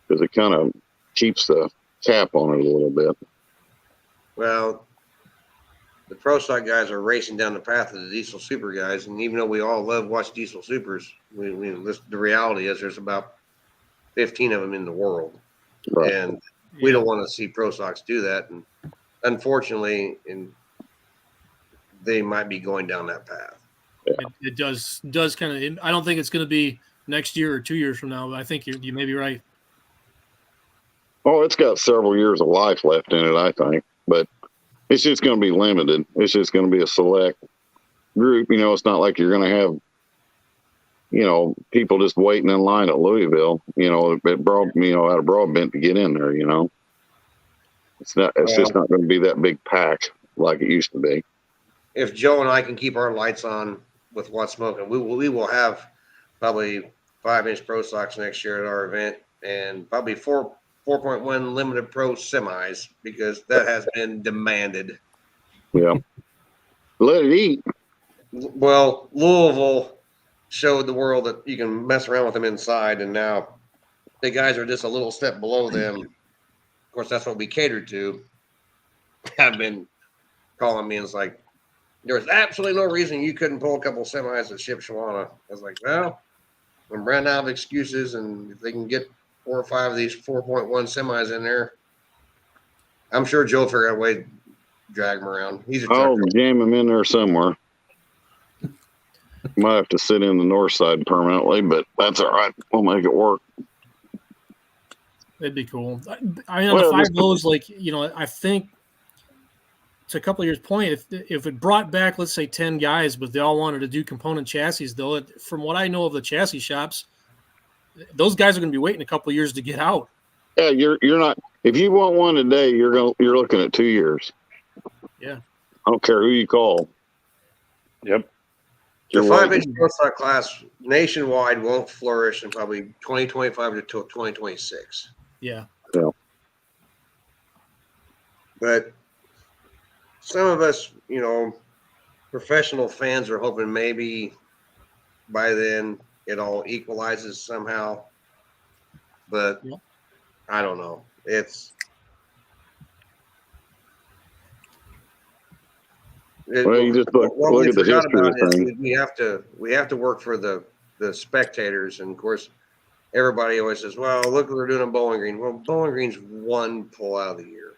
because it kind of keeps the cap on it a little bit. Well, the pro stock guys are racing down the path of the diesel super guys, and even though we all love watch diesel supers, the reality is there's about 15 of them in the world, right. And we don't want to see pro stocks do that. And unfortunately, they might be going down that path. Yeah. It does kind of. I don't think it's going to be next year or 2 years from now, but I think you may be right. Oh, it's got several years of life left in it, I think, but it's just going to be limited. It's just going to be a select group. It's not like you're going to have, people just waiting in line at Louisville, at out of Broadbent to get in there, It's just not going to be that big pack like it used to be. If Joe and I can keep our lights on with what's smoking, we will have probably 5-inch pro stocks next year at our event, and probably 4.1 limited pro semis, because that has been demanded. Yeah. Let it eat. Well, Louisville showed the world that you can mess around with them inside, and now the guys are just a little step below them. Of course, that's what we catered to. Have been calling me and it's like, there's absolutely no reason you couldn't pull a couple semis at Shipshewana. I was like, well, I'm running out of excuses, and if they can get 4 or 5 of these 4.1 semis in there, I'm sure Joe figured out a way to drag them around. I'll jam him in there somewhere. Might have to sit in the north side permanently, but that's all right. We'll make it work. It'd be cool. I mean, on the 5 lows, I think to a couple of years' point, if it brought back, let's say 10 guys, but they all wanted to do component chassis, though, from what I know of the chassis shops, those guys are going to be waiting a couple of years to get out. Yeah, you're not. If you want one today, you're looking at 2 years. Yeah. I don't care who you call. Yep. The 5-inch pro stock class nationwide won't flourish in probably 2025 to 2026. Yeah. Yeah. But some of us, professional fans are hoping maybe by then it all equalizes somehow. But I don't know. Well, you just look at the history of things. We have to work for the spectators, and of course, everybody always says, "Well, look what they're doing in Bowling Green." Well, Bowling Green's one pull out of the year.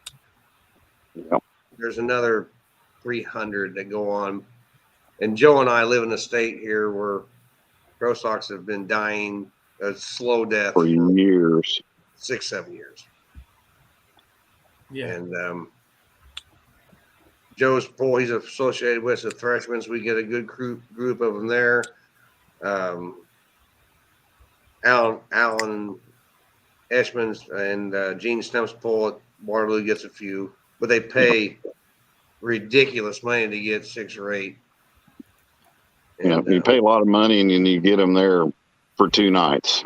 Yep. There's another 300 that go on, and Joe and I live in a state here where pro stocks have been dying a slow death for years, 6-7 years. Yeah. And Joe's pool he's associated with the Freshmen. We get a good group of them there. Alan Eschman's and Gene Stump's pool at Waterloo gets a few, but they pay ridiculous money to get 6 or 8. And, you pay a lot of money and you get them there for 2 nights.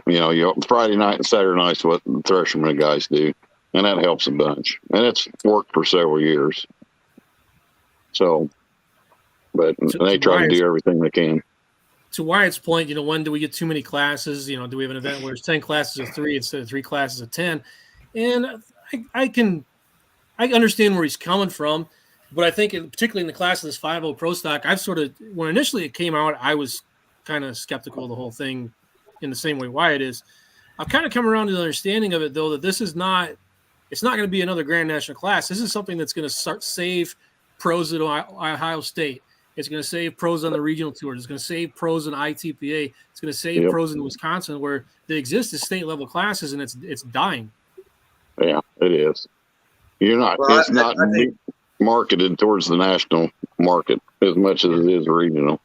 Friday night and Saturday night's what the Thresherman guys do, and that helps a bunch. And it's worked for several years. So, but they try to do everything they can. To Wyatt's point, when do we get too many classes? Do we have an event where it's 10 classes of 3 instead of 3 classes of 10? And I understand where he's coming from, but I think particularly in the class of this 5.0 Pro Stock, when initially it came out, I was kind of skeptical of the whole thing in the same way Wyatt is. I've kind of come around to the understanding of it, though, that it's not going to be another Grand National class. This is something that's going to save pros at Ohio State. It's going to save pros on the regional tours. It's going to save pros in ITPA. It's going to save pros in Wisconsin, where they exist as state level classes, and it's dying. Yeah, it is. It's not marketed towards the national market as much as it is regional.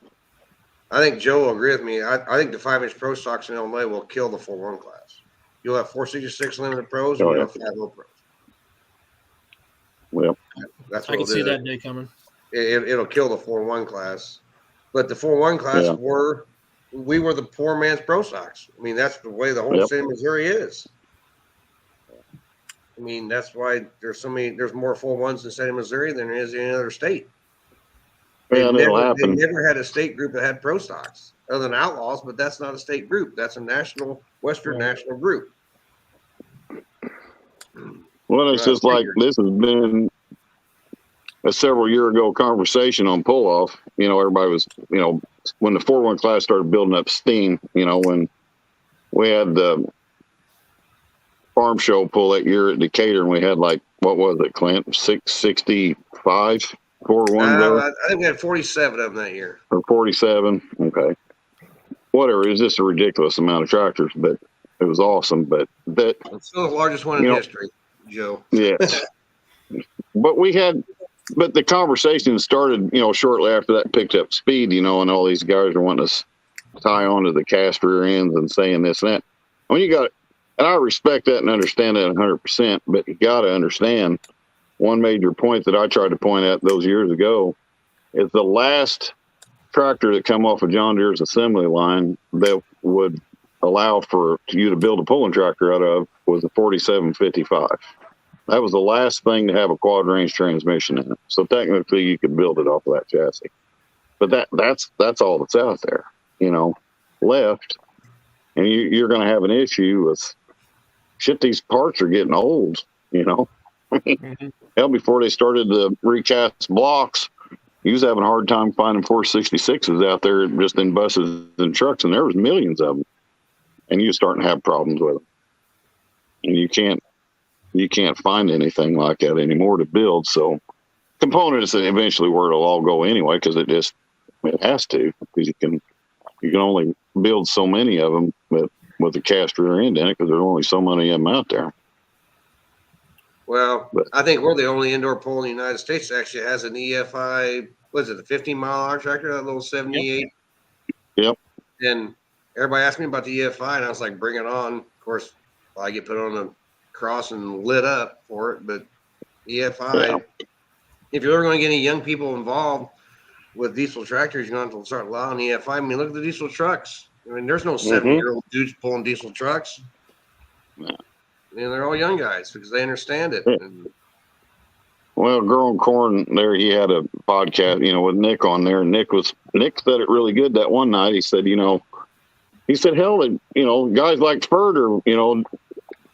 I think Joe will agree with me. I think the 5-inch pro stocks in Illinois will kill the 4-1 class. You'll have 466 limited pros, and you'll have 5.0 pros. Well, that's what I can see that day coming. It'll kill the 4-1 class, but the 4-1 class we were the poor man's pro stocks. I mean, that's the way the whole state of Missouri is. I mean, that's why there's more 4-1s in the state of Missouri than there is in any other state. They never had a state group that had pro stocks other than Outlaws, but that's not a state group. That's a Western national group. Well, it's just like this has been a several year ago conversation on pull off. Everybody was, when the 4-1 class started building up steam, when we had the farm show pull that year at Decatur, and we had what was it, Clint? 665 4-1 there? I think we had 47 of them that year. Or 47. Okay. Whatever. It was just a ridiculous amount of tractors, but it was awesome. But it's still the largest one in history, Joe. Yeah. But the conversation started, shortly after that picked up speed, and all these guys are wanting to tie onto the cast rear ends and saying this and that. And I respect that and understand that 100%, but you got to understand one major point that I tried to point out those years ago is the last tractor that come off of John Deere's assembly line that would allow for you to build a pulling tractor out of was a 4755. That was the last thing to have a quad range transmission in it. So technically you could build it off of that chassis. But that's all that's out there, left. And you're going to have an issue with these parts are getting old, Hell, before they started to recast blocks, you was having a hard time finding 466s out there just in buses and trucks, and there was millions of them. And you're starting to have problems with them. And you can't find anything like that anymore to build. So components eventually where it'll all go anyway, because it has to, because you can only build so many of them with a cast rear end in it, because there's only so many of them out there. Well, I think we're the only indoor pole in the United States that actually has an EFI. What is it, the 15-mile-an-hour tractor, that little 78? Yep. And everybody asked me about the EFI, and I was like, bring it on. Of course, I get put on a cross and lit up for it, but EFI, if you're ever going to get any young people involved with diesel tractors, you're going to have to start allowing EFI. I mean, look at the diesel trucks. I mean, there's no 70-year-old dudes pulling diesel trucks. No. They're all young guys because they understand it. Yeah. Well, Growing Corn there, he had a podcast, with Nick on there, and Nick said it really good that one night. He said, hell, guys like Ferd are,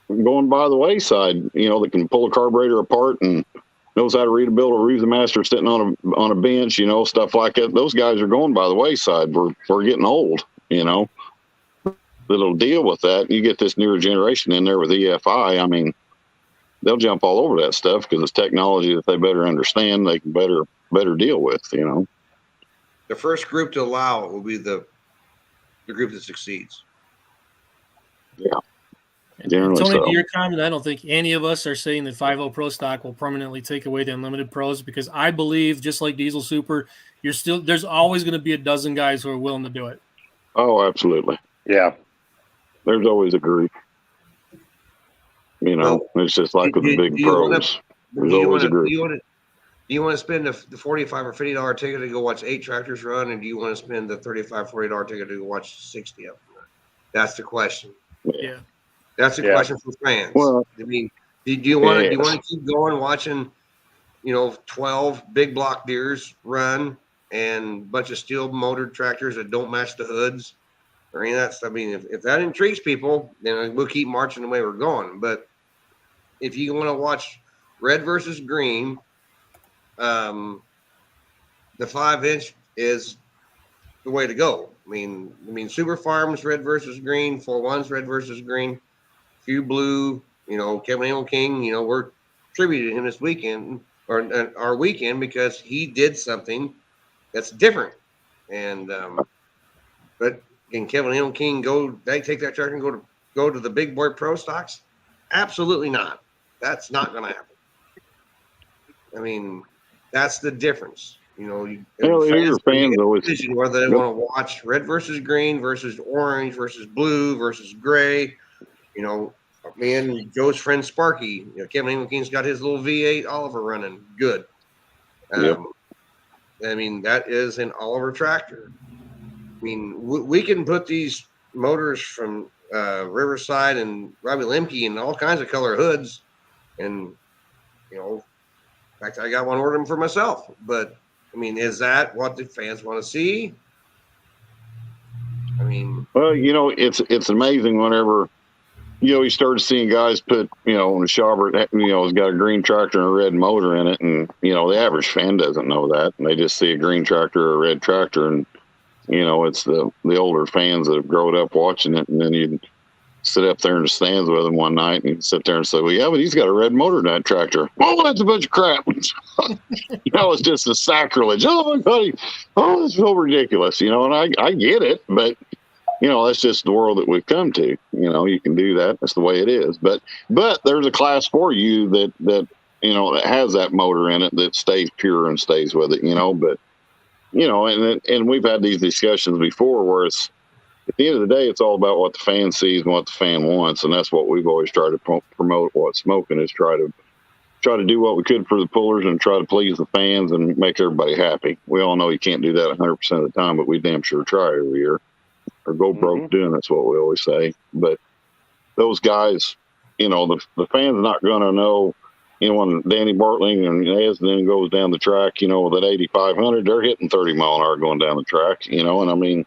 going by the wayside, that can pull a carburetor apart and knows how to read a bill of Ruth Master sitting on a bench, stuff like that. Those guys are going by the wayside. We're getting old, that'll deal with that. You get this newer generation in there with EFI. I mean, they'll jump all over that stuff because it's technology that they better understand. They can better deal with, The first group to allow it will be the group that succeeds. Yeah. Tony, so. to your comment, I don't think any of us are saying that 5.0 Pro Stock will permanently take away the Unlimited Pros, because I believe, just like Diesel Super, there's always going to be a dozen guys who are willing to do it. Oh, absolutely. Yeah. There's always a group. It's just like with the big pros. There's always a group. Do you want to spend the $45 or $50 ticket to go watch 8 tractors run, and do you want to spend the $35, $40 ticket to go watch 60 of them run? That's the question. Yeah. That's a question for fans. Well, I mean, do you want to keep going watching, 12 big block deers run and a bunch of steel motored tractors that don't match the hoods or any of that stuff? I mean, if that intrigues people, then we'll keep marching the way we're going. But if you want to watch red versus green, the 5-inch is the way to go. I mean, Super Farms red versus green, 4-1s red versus green. Few blue, Kevin Hamel King, we're tributing him this weekend or our weekend because he did something that's different. And but can Kevin Hamel King take that tractor and go to the big boy pro stocks? Absolutely not. That's not going to happen. I mean, that's the difference. Fans always decision whether they want to watch red versus green versus orange versus blue versus gray. Me and Joe's friend Sparky, Kevin Hamel King's got his little V8 Oliver running good. Yep. I mean, that is an Oliver tractor. I mean, we can put these motors from Riverside and Robbie Lemke and all kinds of color hoods. And, in fact, I got one ordered for myself. But, I mean, is that what the fans want to see? I mean. Well, it's amazing whenever – you started seeing guys put, on a Schaubert, has got a green tractor and a red motor in it. And, the average fan doesn't know that. And they just see a green tractor or a red tractor. And, it's the older fans that have grown up watching it. And then you'd sit up there in the stands with them one night and you'd sit there and say, well, yeah, but he's got a red motor in that tractor. Well, that's a bunch of crap. It's just a sacrilege. Oh, my God. Oh, it's so ridiculous, and I get it, but that's just the world that we've come to. You can do that. That's the way it is. But there's a class for you that has that motor in it that stays pure and stays with it. But and we've had these discussions before where it's at the end of the day, it's all about what the fan sees and what the fan wants, and that's what we've always tried to promote. What Smoking is try to do what we could for the pullers and try to please the fans and make everybody happy. We all know you can't do that 100% of the time, but we damn sure try every year. Or go broke doing, that's what we always say. But those guys, the fans not going to know, when Danny Bartling and Esden goes down the track, with that 8500, they're hitting 30 mile an hour going down the track, and I mean,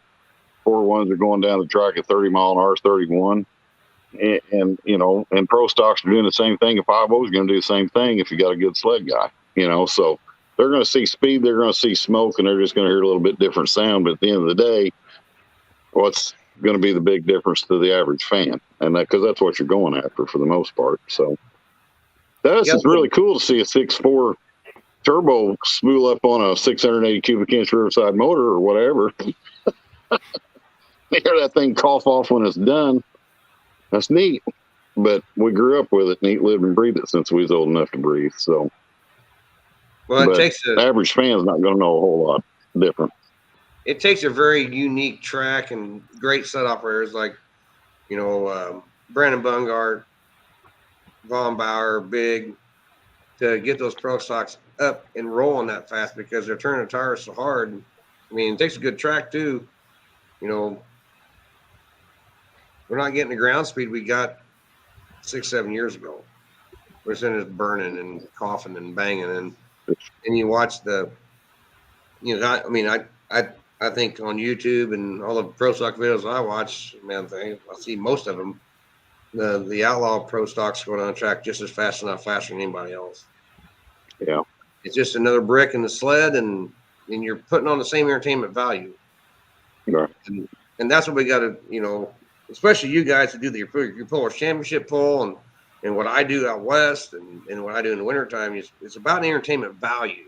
4-1s are going down the track at 30 mile an hour, 31. And pro stocks are doing the same thing. If 5.0 is going to do the same thing if you got a good sled guy, so they're going to see speed, they're going to see smoke, and they're just going to hear a little bit different sound. But at the end of the day, what's going to be the big difference to the average fan? And because that's what you're going after for the most part. So that's just really cool to see a 6.4 turbo spool up on a 680 cubic inch Riverside motor or whatever. Hear that thing cough off when it's done. That's neat. But we grew up with it and lived and breathed it since we was old enough to breathe. So, well, the average fan's not going to know a whole lot different. It takes a very unique track and great set operators like, Brandon Bungard, Von Bauer, Big, to get those pro stocks up and rolling that fast because they're turning the tires so hard. I mean, it takes a good track too. We're not getting the ground speed we got 6-7 years ago. we're sitting there burning and coughing and banging, and you watch the, I think on YouTube and all the pro stock videos I watch, man, I see most of them. The outlaw pro stocks going on a track just as fast, and not faster than anybody else. Yeah, it's just another brick in the sled, and you're putting on the same entertainment value. right. And that's what we got to, especially you guys who do your Pullers Championship pull, and what I do out west, and what I do in the wintertime, it's about entertainment value.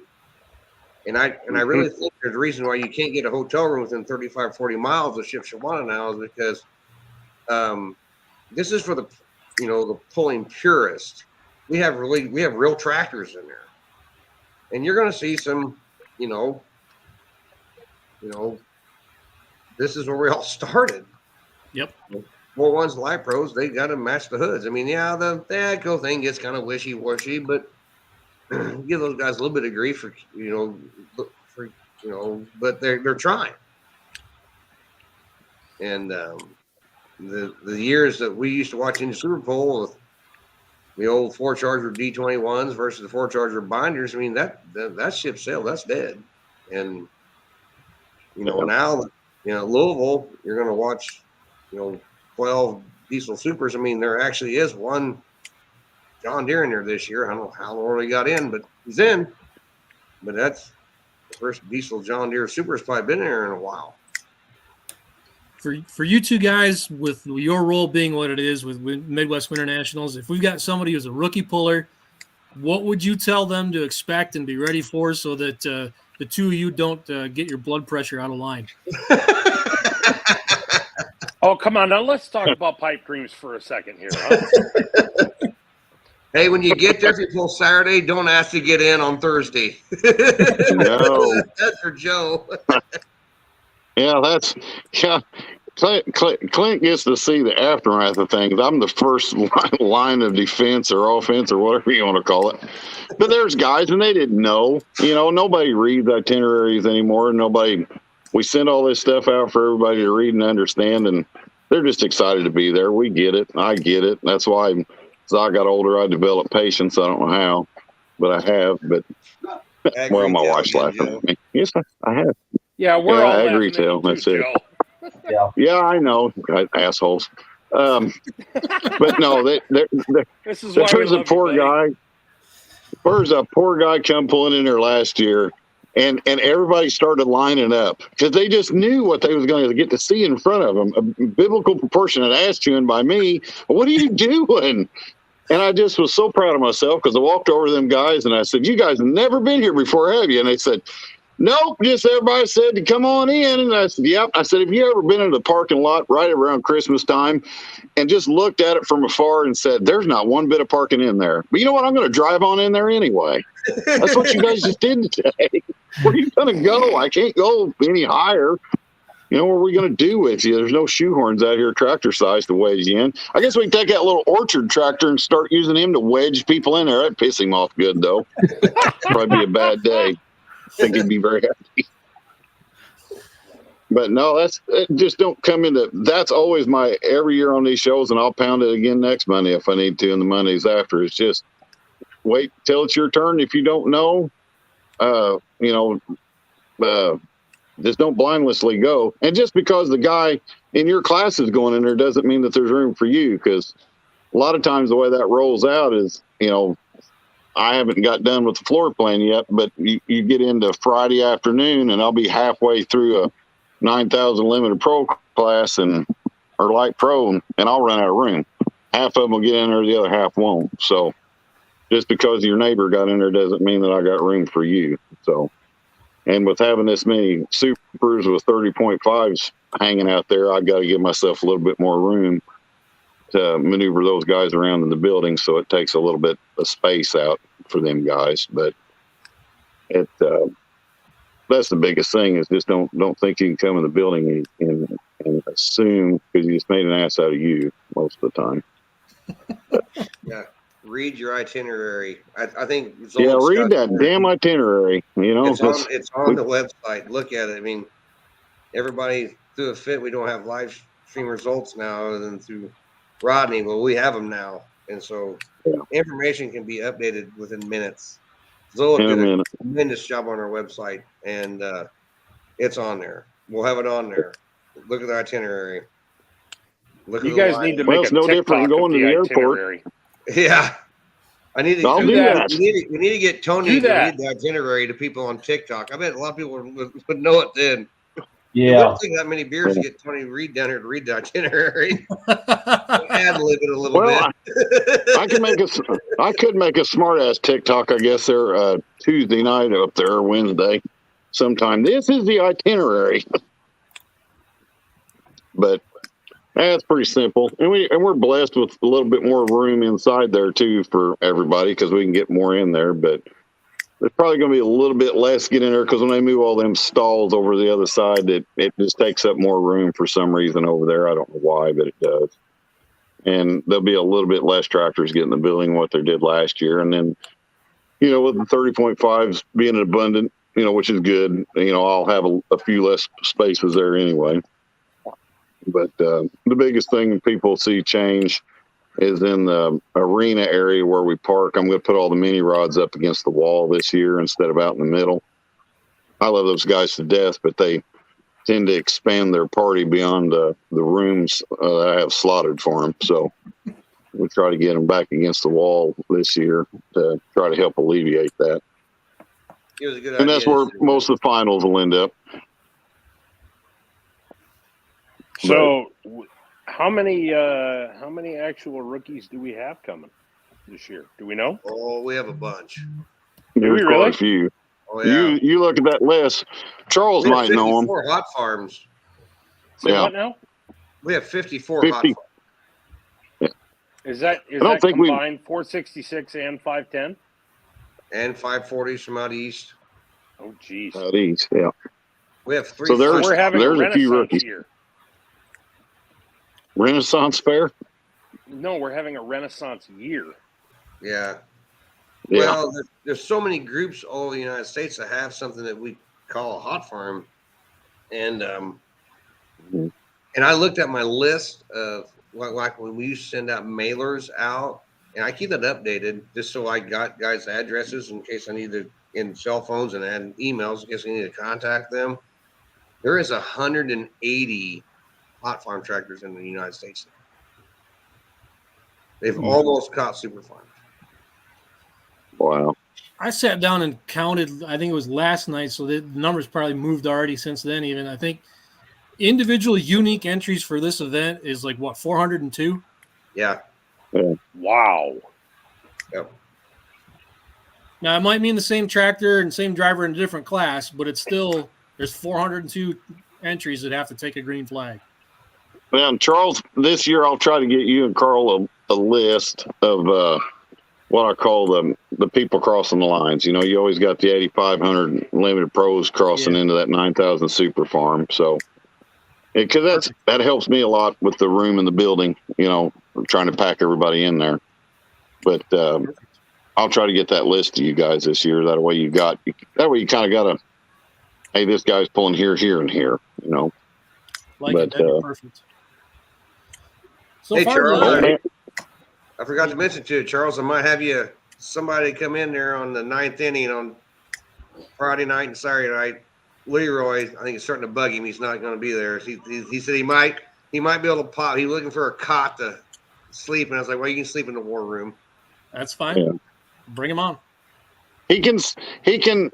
And I really think there's a reason why you can't get a hotel room within 35, 40 miles of Shipshewana now, is because this is for the pulling purist. We have real tractors in there, and you're going to see some, this is where we all started. Yep. 4-1s live pros, they got to match the hoods. I mean, yeah, the AGCO thing gets kind of wishy-washy, but give those guys a little bit of grief for but they're trying. And the years that we used to watch in the Super Bowl with the old 4-Charger D21s versus the 4-Charger binders, I mean, that ship sailed, that's dead. And now, Louisville, you're going to watch 12 diesel supers. I mean, there actually is one John Deere in there this year. I don't know how long he got in, but he's in. But that's the first diesel John Deere super has probably been there in a while. For you two guys, with your role being what it is with Midwest Winter Nationals, if we've got somebody who's a rookie puller, what would you tell them to expect and be ready for, so that the two of you don't get your blood pressure out of line? Oh, come on. Now let's talk about pipe dreams for a second here. Huh? Hey, when you get there, if you pull Saturday, don't ask to get in on Thursday. No. That's for Joe. Clint gets to see the aftermath of things. I'm the first line of defense or offense or whatever you want to call it. But there's guys, and they didn't know. Nobody reads itineraries anymore. We send all this stuff out for everybody to read and understand, and they're just excited to be there. We get it. I get it. That's why, as I got older, I developed patience. I don't know how, but I have. But well, my wife's laughing at me. Yes, I have. Yeah, we're all ag laughing retail. at you That's too, it. Joe. Yeah, I know, assholes. But no, This is why there's a poor guy. There's a poor guy come pulling in there last year, and everybody started lining up because they just knew what they was going to get to see in front of them. A biblical proportionate ass chewing by me. What are you doing? And I just was so proud of myself, because I walked over to them guys and I said, "You guys have never been here before, have you?" And they said, "Nope, just everybody said to come on in." And I said, "Yep." I said, "Have you ever been in the parking lot right around Christmas time and just looked at it from afar and said, there's not one bit of parking in there? But you know what? I'm going to drive on in there anyway." That's what you guys just did today. Where are you going to go? I can't go any higher. What are we going to do with you? There's no shoehorns out here tractor size to wedge you in. I guess we can take that little orchard tractor and start using him to wedge people in there. That'd piss him off good, though. Probably be a bad day. I think he'd be very happy. But no, just don't come into. That's always my every year on these shows, and I'll pound it again next Monday if I need to, and the Mondays after. It's just wait till it's your turn. If you don't know, just don't blindlessly go. And just because the guy in your class is going in there doesn't mean that there's room for you, because a lot of times the way that rolls out is, I haven't got done with the floor plan yet, but you get into Friday afternoon and I'll be halfway through a 9,000 limited pro class or light pro, and I'll run out of room. Half of them will get in there, the other half won't. So just because your neighbor got in there doesn't mean that I got room for you. So, and with having this many supers with 30.5s hanging out there, I've got to give myself a little bit more room to maneuver those guys around in the building, so it takes a little bit of space out for them guys. But that's the biggest thing, is just don't think you can come in the building and assume, because you just made an ass out of you most of the time. Yeah, read your itinerary. I think read that damn itinerary. It's on the website. Look at it. I mean, everybody through a fit. We don't have live stream results now other than through Rodney. Well, we have them now, And so Yeah. information can be updated within minutes. Zola In a did a minute. tremendous job on our website, and it's on there. We'll have it on there. Look at the itinerary. Look You at guys the need to Well, make it's a no different TikTok than going of to the the airport. itinerary. Yeah. I need to I'll do do that. that. We need to get Tony Do to that. read the itinerary to people on TikTok. I bet a lot of people would know it then. It Yeah. wouldn't take that many beers to get Tony Reed down here to read the itinerary. Ad lib it a little Well, bit. I could make a smart ass TikTok, I guess, there Tuesday night up there, or Wednesday sometime. This is the itinerary. But that's pretty simple. And we're blessed with a little bit more room inside there too for everybody, because we can get more in there. But there's probably going to be a little bit less get in there, because when they move all them stalls over the other side, it just takes up more room for some reason over there. I don't know why, but it does. And there'll be a little bit less tractors getting the building what they did last year. And then, with the 30.5s being abundant, which is good, I'll have a few less spaces there anyway. But the biggest thing people see change is in the arena area where we park. I'm going to put all the mini rods up against the wall this year instead of out in the middle. I love those guys to death, but they tend to expand their party beyond the rooms that I have slotted for them. So we try to get them back against the wall this year to try to help alleviate that. It was a good and idea. that's where most of the finals will end up. So, how many actual rookies do we have coming this year? Do we know? Oh, we have a bunch. There's quite really? a few. Oh, yeah. You look at that list. Charles We have might know them. 54 hot farms. Say Yeah. what now? We have 54 hot 50. farms. Is that don't think we- combined 466 and 510? And 540s from out east. Oh, geez. Out east, yeah. We have three. So there's- We're having a there's a few renaissance rookies. year. Renaissance Fair? No, we're having a renaissance year. Yeah. Yeah. Well, there's so many groups all over the United States that have something that we call a hot farm, and Mhm. and I looked at my list of like when we used to send out mailers out, and I keep that updated just so I got guys' addresses in case I need to, in cell phones, and add emails in case I need to contact them. There is 180 hot farm tractors in the United States. They've almost caught super farms. Wow. I sat down and counted. I think it was last night, so the numbers probably moved already since then. Even I think individual unique entries for this event is like what 402. Yeah. Wow. Yep. Now it might mean the same tractor and same driver in a different class, but it's still there's 402 entries that have to take a green flag. Well, and Charles, this year I'll try to get you and Carl a list of what I call the people crossing the lines. You always got the 8,500 limited pros crossing into that 9,000 super farm. So, because that helps me a lot with the room in the building. Trying to pack everybody in there. But I'll try to get that list to you guys this year. That way you kind of got a, hey, this guy's pulling here, and here. Like But, it, that'd be perfect. So Hey, far, Charles, I forgot to mention to you, Charles, I might have somebody come in there on the 9th inning on Friday night and Saturday night. Leroy, I think it's starting to bug him. He's not going to be there. He said he might be able to pop. He's looking for a cot to sleep, and I was like, well, you can sleep in the war room. that's fine. Yeah. Bring him on. He can,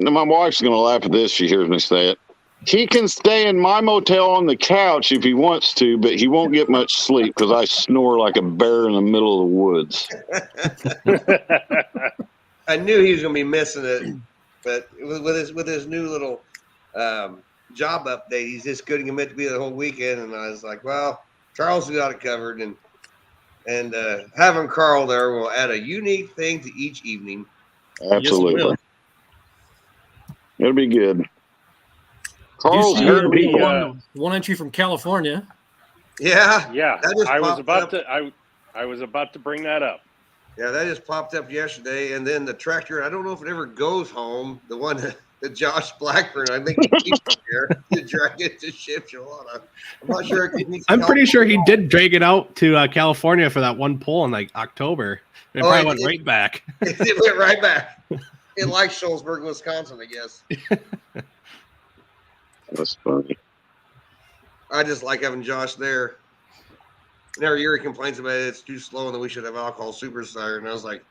my wife's going to laugh at this. She hears me say it. He can stay in my motel on the couch if he wants to, but he won't get much sleep because I snore like a bear in the middle of the woods. I knew he was going to be missing it, but with his new little job update, he's just couldn't commit to be the whole weekend. And I was like, well, Charles got it covered, and having Carl there will add a unique thing to each evening. Absolutely. Yes, it will. It'll be good. Carl's You see heard the people. one entry from California. Yeah. Yeah, That just I was popped about up. to. I was about to bring that up. Yeah, that just popped up yesterday. And then the tractor, I don't know if it ever goes home. The one to Josh Blackburn. I think he keeps it here to drag it to Shipshewana. I'm not sure. I'm pretty sure he did drag it out to California for that one pull in like October. It probably went right back. It went right back. It likes Shullsburg, Wisconsin, I guess. That's funny. I just like having Josh there. And every year he complains about it. It's too slow and that we should have alcohol superstar. And I was like,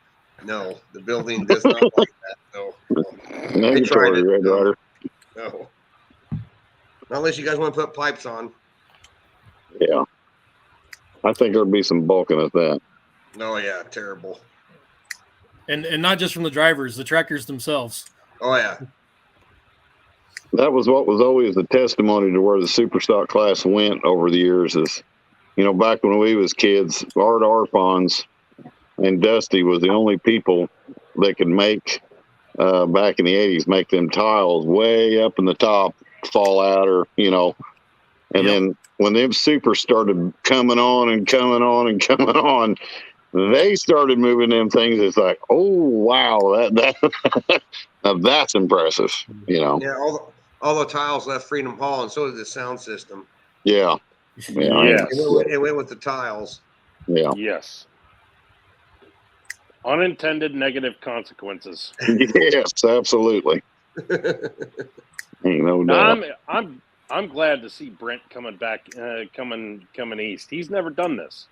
no, the building does not like that. No. They tried it. No. Not unless you guys want to put pipes on. Yeah. I think there'll be some bulking at that. No, yeah, terrible. And not just from the drivers, the trackers themselves. Oh, yeah. That was what was always the testimony to where the super stock class went over the years is, back when we was kids, Art Arpons and Dusty was the only people that could make, back in the 80s, make them tiles way up in the top fall out and then when them supers started coming on, they started moving them things. It's like, oh, wow, that now that's impressive, Yeah, all the tiles left Freedom Hall, and so did the sound system. Yeah. Yes. It went with the tiles. Yeah. Yes. Unintended negative consequences. Yes, absolutely. Ain't no doubt. I'm glad to see Brent coming back, coming east. He's never done this.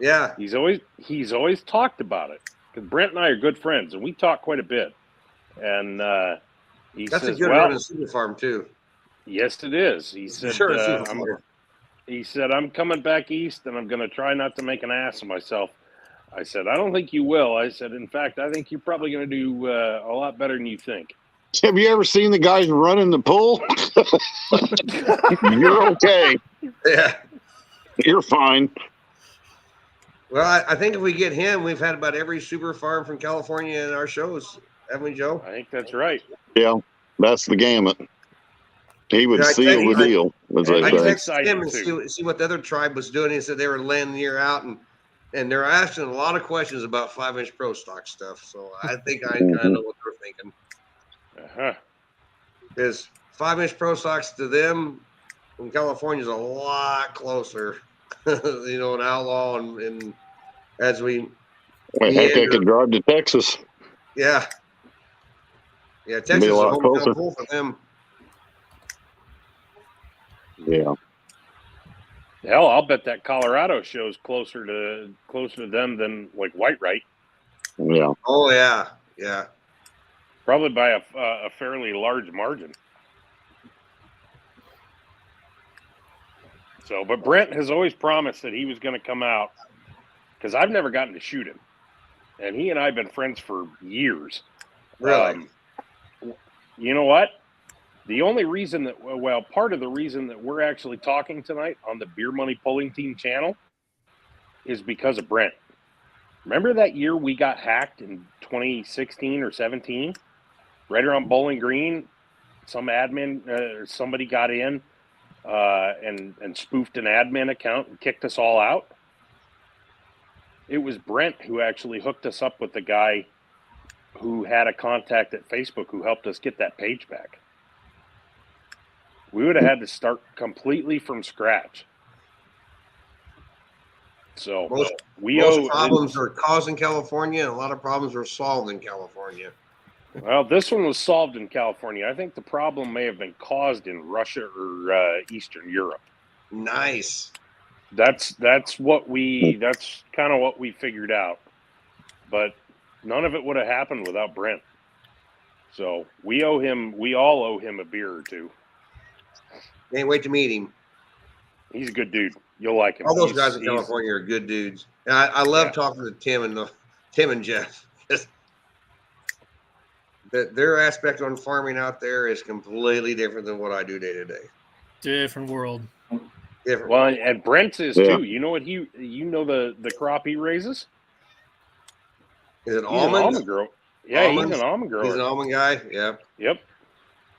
Yeah. He's always talked about it. Because Brent and I are good friends, and we talk quite a bit. And he That's says, a good run in Super Farm too. Yes, it is. He said, he said, I'm coming back east, and I'm going to try not to make an ass of myself. I said, I don't think you will. I said, in fact, I think you're probably going to do a lot better than you think. Have you ever seen the guys running the pool? You're okay. Yeah. You're fine. Well, I think if we get him, we've had about every super farm from California in our shows, haven't we, Joe? I think that's right. Yeah, that's the gamut. He would seal the deal. I texted him and see what the other tribe was doing. He said they were laying the year out, and they're asking a lot of questions about 5-inch pro stock stuff. So I think I kind of know what they're thinking. Because 5-inch pro stocks to them in California is a lot closer, an outlaw, and as we. Heck, they could drive to Texas. Yeah. Yeah, Texas is a hometown pool for them. Yeah. Hell, I'll bet that Colorado show's closer to them than like Whitewright. Yeah. Oh yeah, yeah. Probably by a fairly large margin. So, but Brent has always promised that he was going to come out because I've never gotten to shoot him, and he and I have been friends for years. Really? You know what? The only reason that, part of the reason that we're actually talking tonight on the Beer Money Pulling Team channel is because of Brent. Remember that year we got hacked in 2016 or 17? Right around Bowling Green, some admin, somebody got in and spoofed an admin account and kicked us all out. It was Brent who actually hooked us up with the guy who had a contact at Facebook who helped us get that page back. We would have had to start completely from scratch. So most problems are caused in California, and a lot of problems are solved in California. Well, this one was solved in California. I think the problem may have been caused in Russia or Eastern Europe. Nice. That's kind of what we figured out. But none of it would have happened without Brent. So we all owe him a beer or two. Can't wait to meet him. He's a good dude. You'll like him. All those guys in California are good dudes. And I love talking to Tim and Jeff. Their aspect on farming out there is completely different than what I do day to day. Different world. Different. Well, and Brent is too. You know what the crop he raises? Is it He's almond? An almond grower. Yeah, almonds? He's an almond grower. He's an almond guy. Yeah. Yep.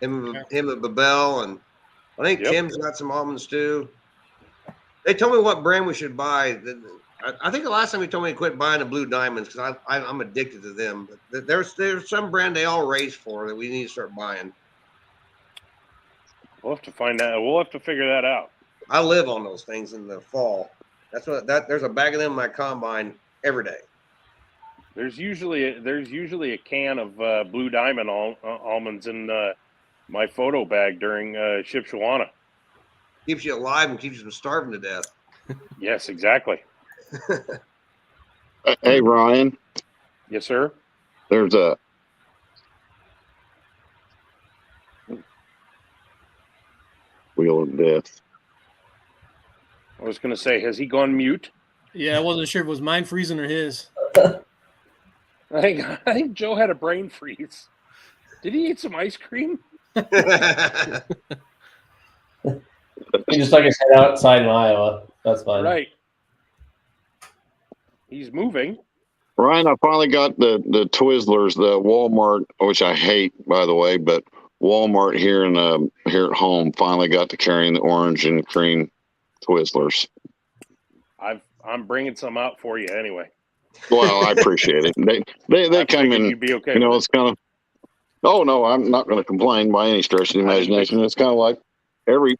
Him and Babel, and I think Tim's got some almonds too. They told me what brand we should buy. I think the last time he told me to quit buying the blue diamonds because I'm addicted to them. But there's some brand they all race for that we need to start buying. We'll have to find out. We'll have to figure that out. I live on those things in the fall. There's a bag of them in my combine every day. There's usually a can of blue diamond almonds in my photo bag during Shipshewana. Keeps you alive and keeps you from starving to death. Yes, exactly. Hey, Ryan. Yes, sir. There's a wheel of death. I was going to say, has he gone mute? Yeah, I wasn't sure if it was mine freezing or his. I think Joe had a brain freeze. Did he eat some ice cream? He just stuck his head outside in Iowa. That's fine. Right. He's moving. Ryan, I finally got the Twizzlers, the Walmart, which I hate, by the way, but Walmart here at home finally got to carrying the orange and cream Twizzlers. I'm bringing some out for you anyway. Well, I appreciate it. They come in. You'd be okay. You know, it's kind of. Oh no, I'm not going to complain by any stretch of the imagination. It's kind of like every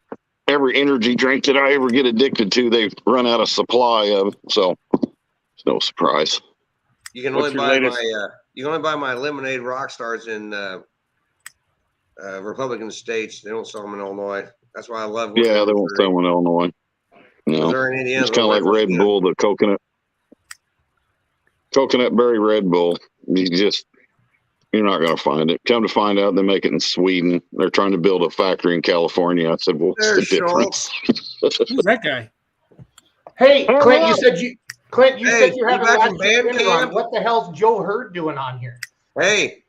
energy drink that I ever get addicted to, they've run out of supply of. So it's no surprise. You can only buy my lemonade rock stars in Republican states. They don't sell them in Illinois. That's why I love. Yeah, they won't sell them in Illinois. No, it's kind of like Red Bull, the coconut berry Red Bull. You're not going to find it. Come to find out, they make it in Sweden. They're trying to build a factory in California. I said, well, what's the difference? Who's that guy? Hey, Clint, you said you're having last dinner on. What the hell's Joe Hurd doing on here? Hey,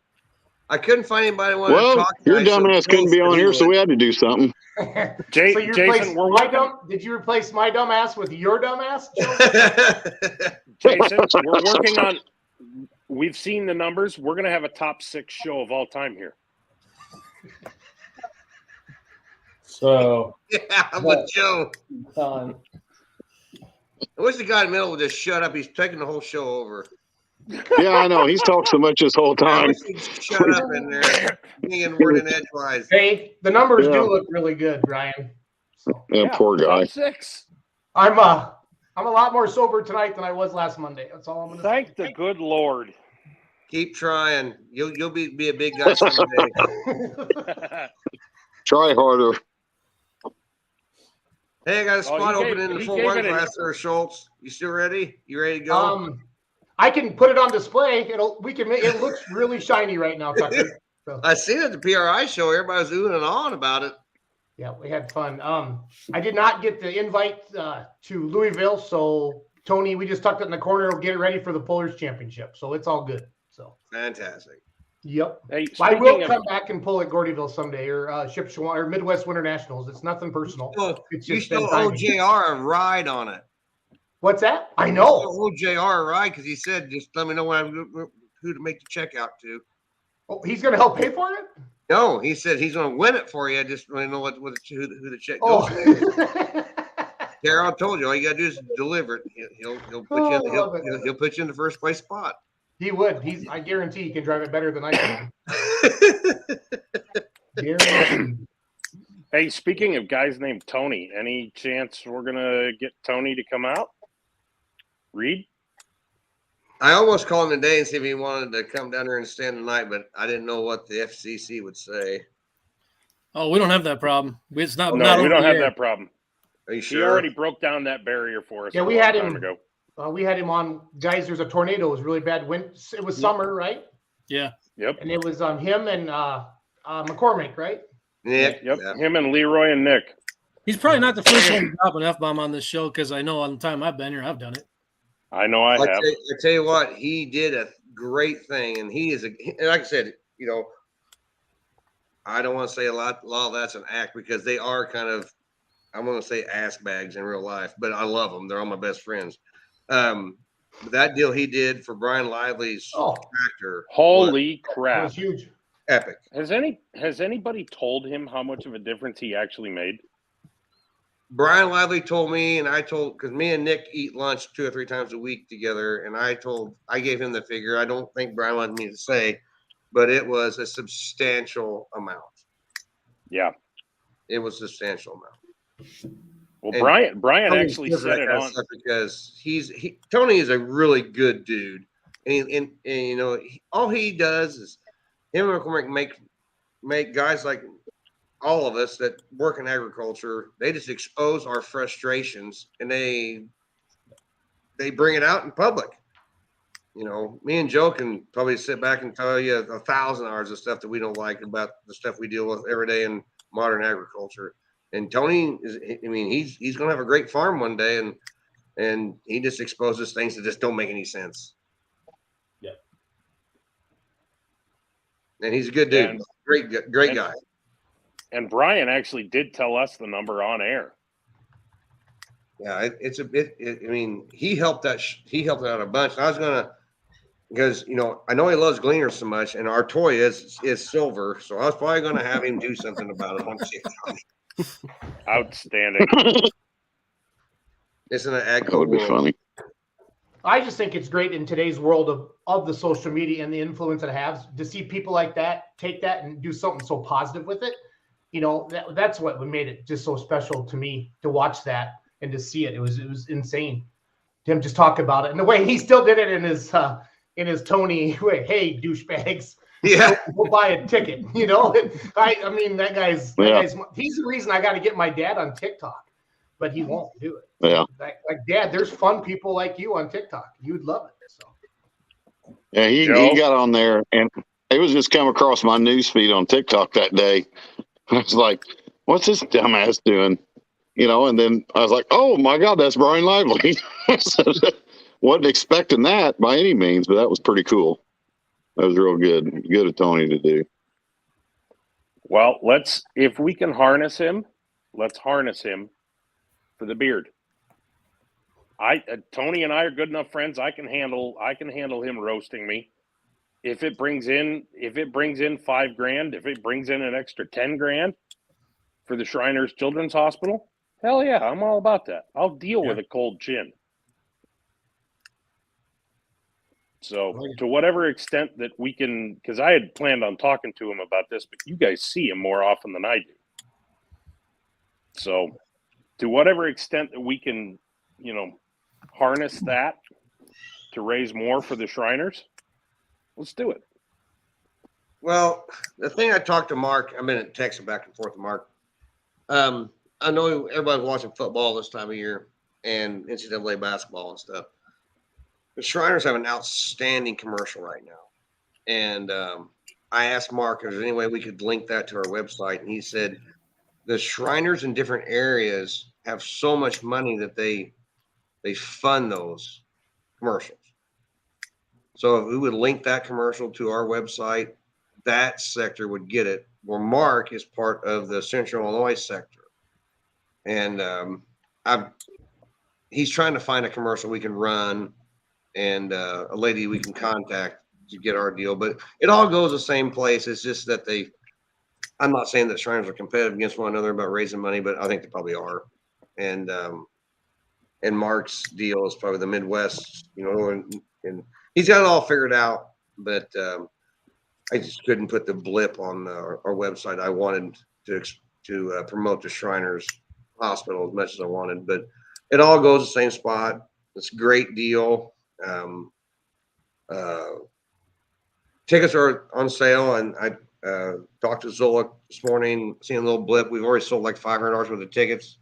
I couldn't find anybody who wanted to talk. Your dumbass couldn't be on here, so we had to do something. So did you replace my dumbass with your dumbass, Joe? Jason, we're working on. We've seen the numbers. We're going to have a top 6 show of all time here. So yeah, with Joe. I wish the guy in the middle would just shut up. He's taking the whole show over. Yeah, I know. He's talked so much this whole time. Shut up in there. Being word and edgewise. Hey, the numbers do look really good, Ryan. So, poor guy. Top 6. I'm a lot more sober tonight than I was last Monday. That's all I'm going to say. Thank the good Lord. Keep trying. You'll be a big guy someday. Try harder. Hey, I got a spot open in the 4-1 class there, Schultz. You still ready? You ready to go? I can put it on display. It looks really shiny right now, Tucker. So. I seen it at the PRI show. Everybody was oohing and awing about it. Yeah, we had fun. I did not get the invite to Louisville, so Tony, we just tucked it in the corner. We'll get it ready for the Pullers Championship, so it's all good. So fantastic. Yep. Hey, I will come back and pull at Gordyville someday or Shipshewana or Midwest Winter Nationals. It's nothing personal. It's you still owe JR a ride on it. What's that? I know. You owe JR a ride because he said just let me know who to make the check out to. Oh, he's going to help pay for it? No, he said he's going to win it for you. I just want to know who the check goes to. Darryl told you all you got to do is deliver it. He'll put you in the first place spot. He would. I guarantee he can drive it better than I can. Hey, speaking of guys named Tony, any chance we're gonna get Tony to come out? Reed? I almost called him today and see if he wanted to come down here and stand the night, but I didn't know what the FCC would say. Oh, we don't have that problem. It's not. No, we don't have that problem. Are you sure? He already broke down that barrier for us. Yeah, we had him. We had him on. Guys, there's a tornado. It was really bad wind. It was summer, right? Yeah. Yep. And it was him and McCormick, right? Nick. Yep. Him and Leroy and Nick. He's probably not the first one to drop an F-bomb on this show because I know on the time I've been here, I've done it. I know I have. I tell you what, he did a great thing, and he is like I said, I don't want to say a lot of that's an act because they are kind of, I'm going to say ass bags in real life, but I love them. They're all my best friends. That deal he did for Brian Lively's tractor. Holy crap. It was huge. Epic. Has anybody told him how much of a difference he actually made? Brian Lively told me, and I told, because me and Nick eat lunch 2 or 3 times a week together, and I gave him the figure. I don't think Brian wanted me to say, but it was a substantial amount. Yeah, it was a substantial amount. Well, And Brian Tony actually does said that it kind of on. stuff because Tony is a really good dude, and you know, all he does is him and McCormick make guys like all of us that work in agriculture. They just expose our frustrations, and they bring it out in public. You know, me and Joe can probably sit back and tell you 1,000 hours of stuff that we don't like about the stuff we deal with every day in modern agriculture. And Tony he's going to have a great farm one day, and he just exposes things that just don't make any sense. Yeah. And he's a good dude. And, great guy. And Brian actually did tell us the number on air. Yeah, he helped that. He helped out a bunch. I was gonna, because I know he loves Gleaners so much, and our toy is silver, so I was probably gonna have him do something about it on TikTok. Outstanding. Isn't it ag? That would be funny. I just think it's great in today's world of the social media and the influence it has to see people like that take that and do something so positive with it. That's what made it just so special to me to watch that and to see it. It was insane. Him just talk about it and the way he still did it in his Tony way. Hey, douchebags. Yeah. We'll buy a ticket. I mean, that guy's he's the reason I got to get my dad on TikTok, but he won't do it. Yeah. Like Dad, there's fun people like you on TikTok. You'd love it. So. Yeah, he got on there, and it was just come across my news feed on TikTok that day. I was like, what's this dumbass doing? And then I was like, oh my God, that's Brian Lively. Wasn't expecting that by any means, but that was pretty cool. That was real good. Good of Tony to do. Well, if we can harness him, let's harness him for the beard. Tony and I are good enough friends. I can handle him roasting me. If it brings in $5,000, if it brings in an extra $10,000 for the Shriners Children's Hospital, hell yeah, I'm all about that. I'll deal with a cold chin. So to whatever extent that we can, because I had planned on talking to him about this, but you guys see him more often than I do. So to whatever extent that we can, harness that to raise more for the Shriners, let's do it. Well, the thing I talked to Mark, I've been texting back and forth with Mark. I know everybody's watching football this time of year and NCAA basketball and stuff. The Shriners have an outstanding commercial right now. And I asked Mark if there's any way we could link that to our website. And he said the Shriners in different areas have so much money that they fund those commercials. So if we would link that commercial to our website, that sector would get it. Where Mark is part of the Central Illinois sector. And he's trying to find a commercial we can run and a lady we can contact to get our deal. But it all goes the same place. It's just that I'm not saying that Shriners are competitive against one another about raising money, but I think they probably are. And Mark's deal is probably the Midwest, and he's got it all figured out. But I just couldn't put the blip on our website. I wanted to promote the Shriners Hospital as much as I wanted, but it all goes the same spot. It's a great deal. Tickets are on sale, and I talked to Zola this morning, seen a little blip. We've already sold like $500 worth of tickets.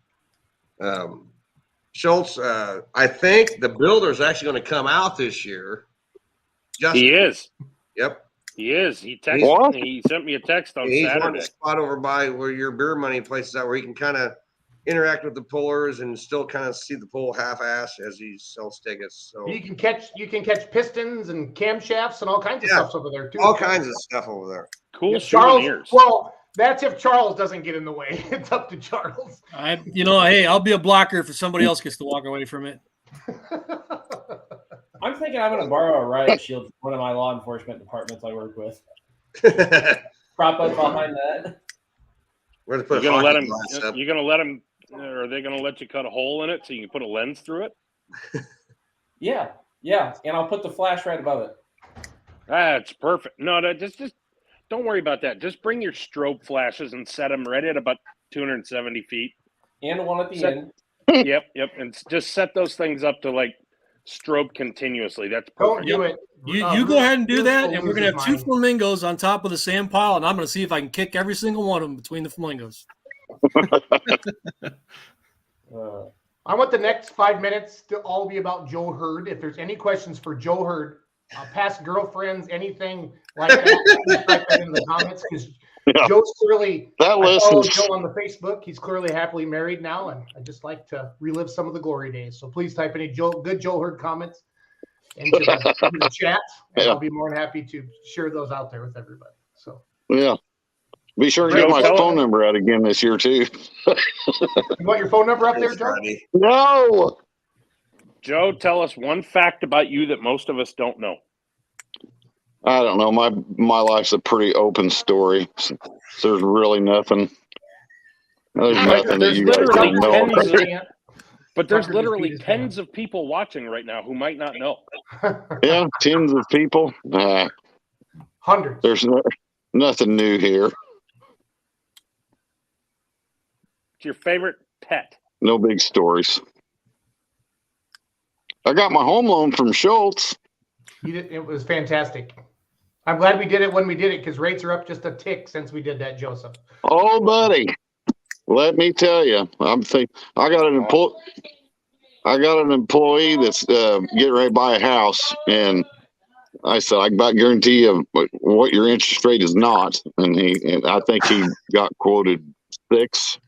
Schultz, I think the builder is actually going to come out this year. He is. Yep. He is. He texted me. He sent me a text on He's Saturday. on a spot over by where your beer money place is at, where he can kind of interact with the pullers and still kind of see the pull half-ass as he sells tickets. So you can catch pistons and camshafts and all kinds of stuff over there too. All kinds of stuff over there. Cool souvenirs. Well, that's if Charles doesn't get in the way. It's up to Charles. Hey, I'll be a blocker if somebody else gets to walk away from it. I'm thinking I'm going to borrow a riot shield from one of my law enforcement departments I work with. Prop up behind that. We're going to put you're going to let him Are they going to let you cut a hole in it so you can put a lens through it? Yeah, and I'll put the flash right above it. That's perfect. No, just don't worry about that. Just bring your strobe flashes and set them right at about 270 feet. And one at the end. Yep. And just set those things up to like strobe continuously. That's perfect. Don't do it. You go ahead and do that, and we're going to have 2 flamingos on top of the sand pile, and I'm going to see if I can kick every single one of them between the flamingos. I want the next 5 minutes to all be about Joe Hurd. If there's any questions for Joe Hurd, past girlfriends, anything like that, please type that in the comments, because Joe's clearly, I follow Joe on the Facebook. He's clearly happily married now, and I just like to relive some of the glory days. So please type any good Joe Hurd comments into the chat, and I'll be more than happy to share those out there with everybody. So be sure to get my phone number out again this year too. You want your phone number up there, Joe? No. Joe, tell us one fact about you that most of us don't know. I don't know. My life's a pretty open story. There's really nothing. There's nothing that you guys don't know. But there's literally tens of people watching right now who might not know. Yeah, tens of people. Hundreds. There's nothing new here. What's your favorite pet? No big stories. I got my home loan from Schultz. It was fantastic. I'm glad we did it when we did it, because rates are up just a tick since we did that, Joseph. Oh, buddy. Let me tell you, I got an employee that's getting ready to buy a house, and I said, I about guarantee you what your interest rate is not. And I think he got quoted 6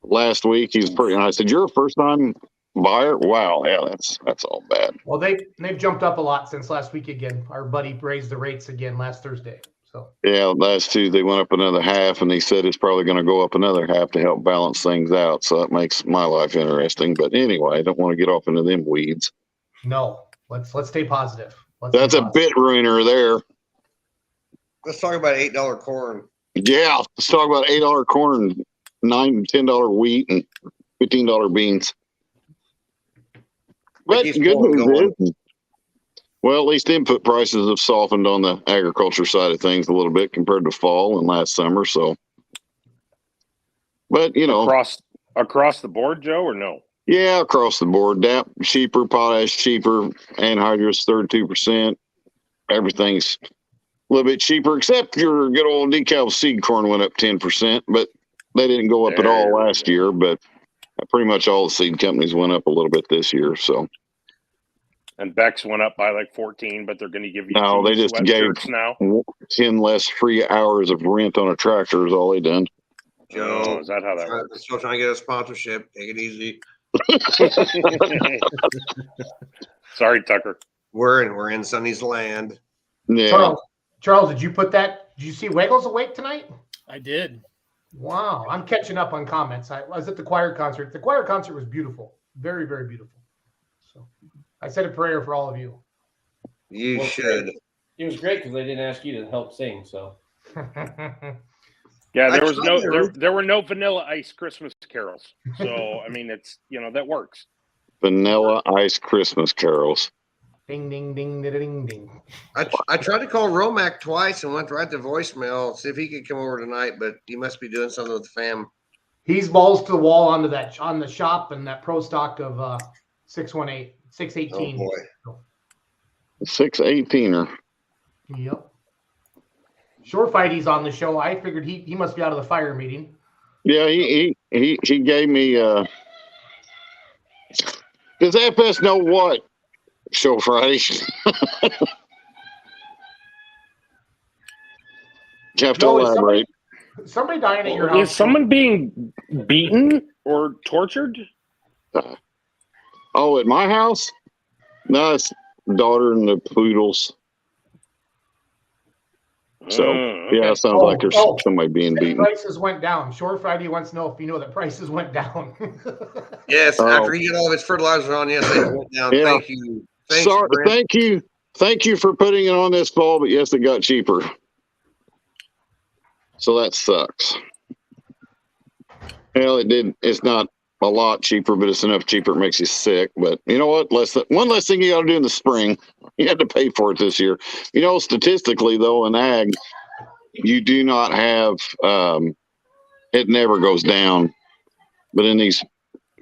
last week. And I said, you're a first time buyer? Wow. Yeah, that's all bad. Well, they've jumped up a lot since last week again. Our buddy raised the rates again last Thursday. So yeah, last Tuesday went up another half, and he said it's probably going to go up another half to help balance things out. So that makes my life interesting. But anyway, I don't want to get off into them weeds. No, let's stay positive. That's a bit ruiner there. Let's talk about $8 corn. Yeah, let's talk about $8 corn, $9, $10 wheat, and $15 beans. But good news is, well, at least input prices have softened on the agriculture side of things a little bit compared to fall and last summer. So, but across the board, Joe, or no? Yeah, across the board. DAP cheaper, potash cheaper, anhydrous 32%. Everything's a little bit cheaper, except your good old decal seed corn went up 10%, but they didn't go up at all last year. But pretty much all the seed companies went up a little bit this year. So. And Beck's went up by like 14, but they're going to give you. No, they just gave now 10 less free hours of rent on a tractor is all they done. Joe, is that how that works? Still trying to get a sponsorship. Take it easy. Sorry, Tucker. We're in Sonny's land. Yeah. Charles, did you see Wiggles awake tonight? I did. Wow, I'm catching up on comments. I was at the choir concert. The choir concert was beautiful. Very, very beautiful. So I said a prayer for all of you. You should. It was great because they didn't ask you to help sing. So. Yeah, there were no Vanilla Ice Christmas carols. So I mean, it's that works. Vanilla Ice Christmas carols. Ding ding ding ding ding ding. I tried to call Romac twice and went right to voicemail, see if he could come over tonight, but he must be doing something with the fam. He's balls to the wall on the shop and that pro stock of 618. Oh boy. 618er. Yep. Sure fight he's on the show. I figured he must be out of the fire meeting. Yeah, he gave me does FS know what? Show Friday. You have to elaborate. Somebody dying at your house. Is someone being beaten or tortured? At my house? No, it's daughter and the poodles. So, yeah, it sounds like there's somebody being beaten. Prices went down. Shore Friday wants to know if you know that prices went down. Yes, after he got all of his fertilizer on, yes, they went down. Yeah. Thank you. Thank you for putting it on this fall, but yes, it got cheaper. So that sucks. Well, it did. It's not a lot cheaper, but it's enough cheaper. It makes you sick. But you know what? One less thing you got to do in the spring. You had to pay for it this year. You know, statistically though, in ag, you do not have. It never goes down. But in these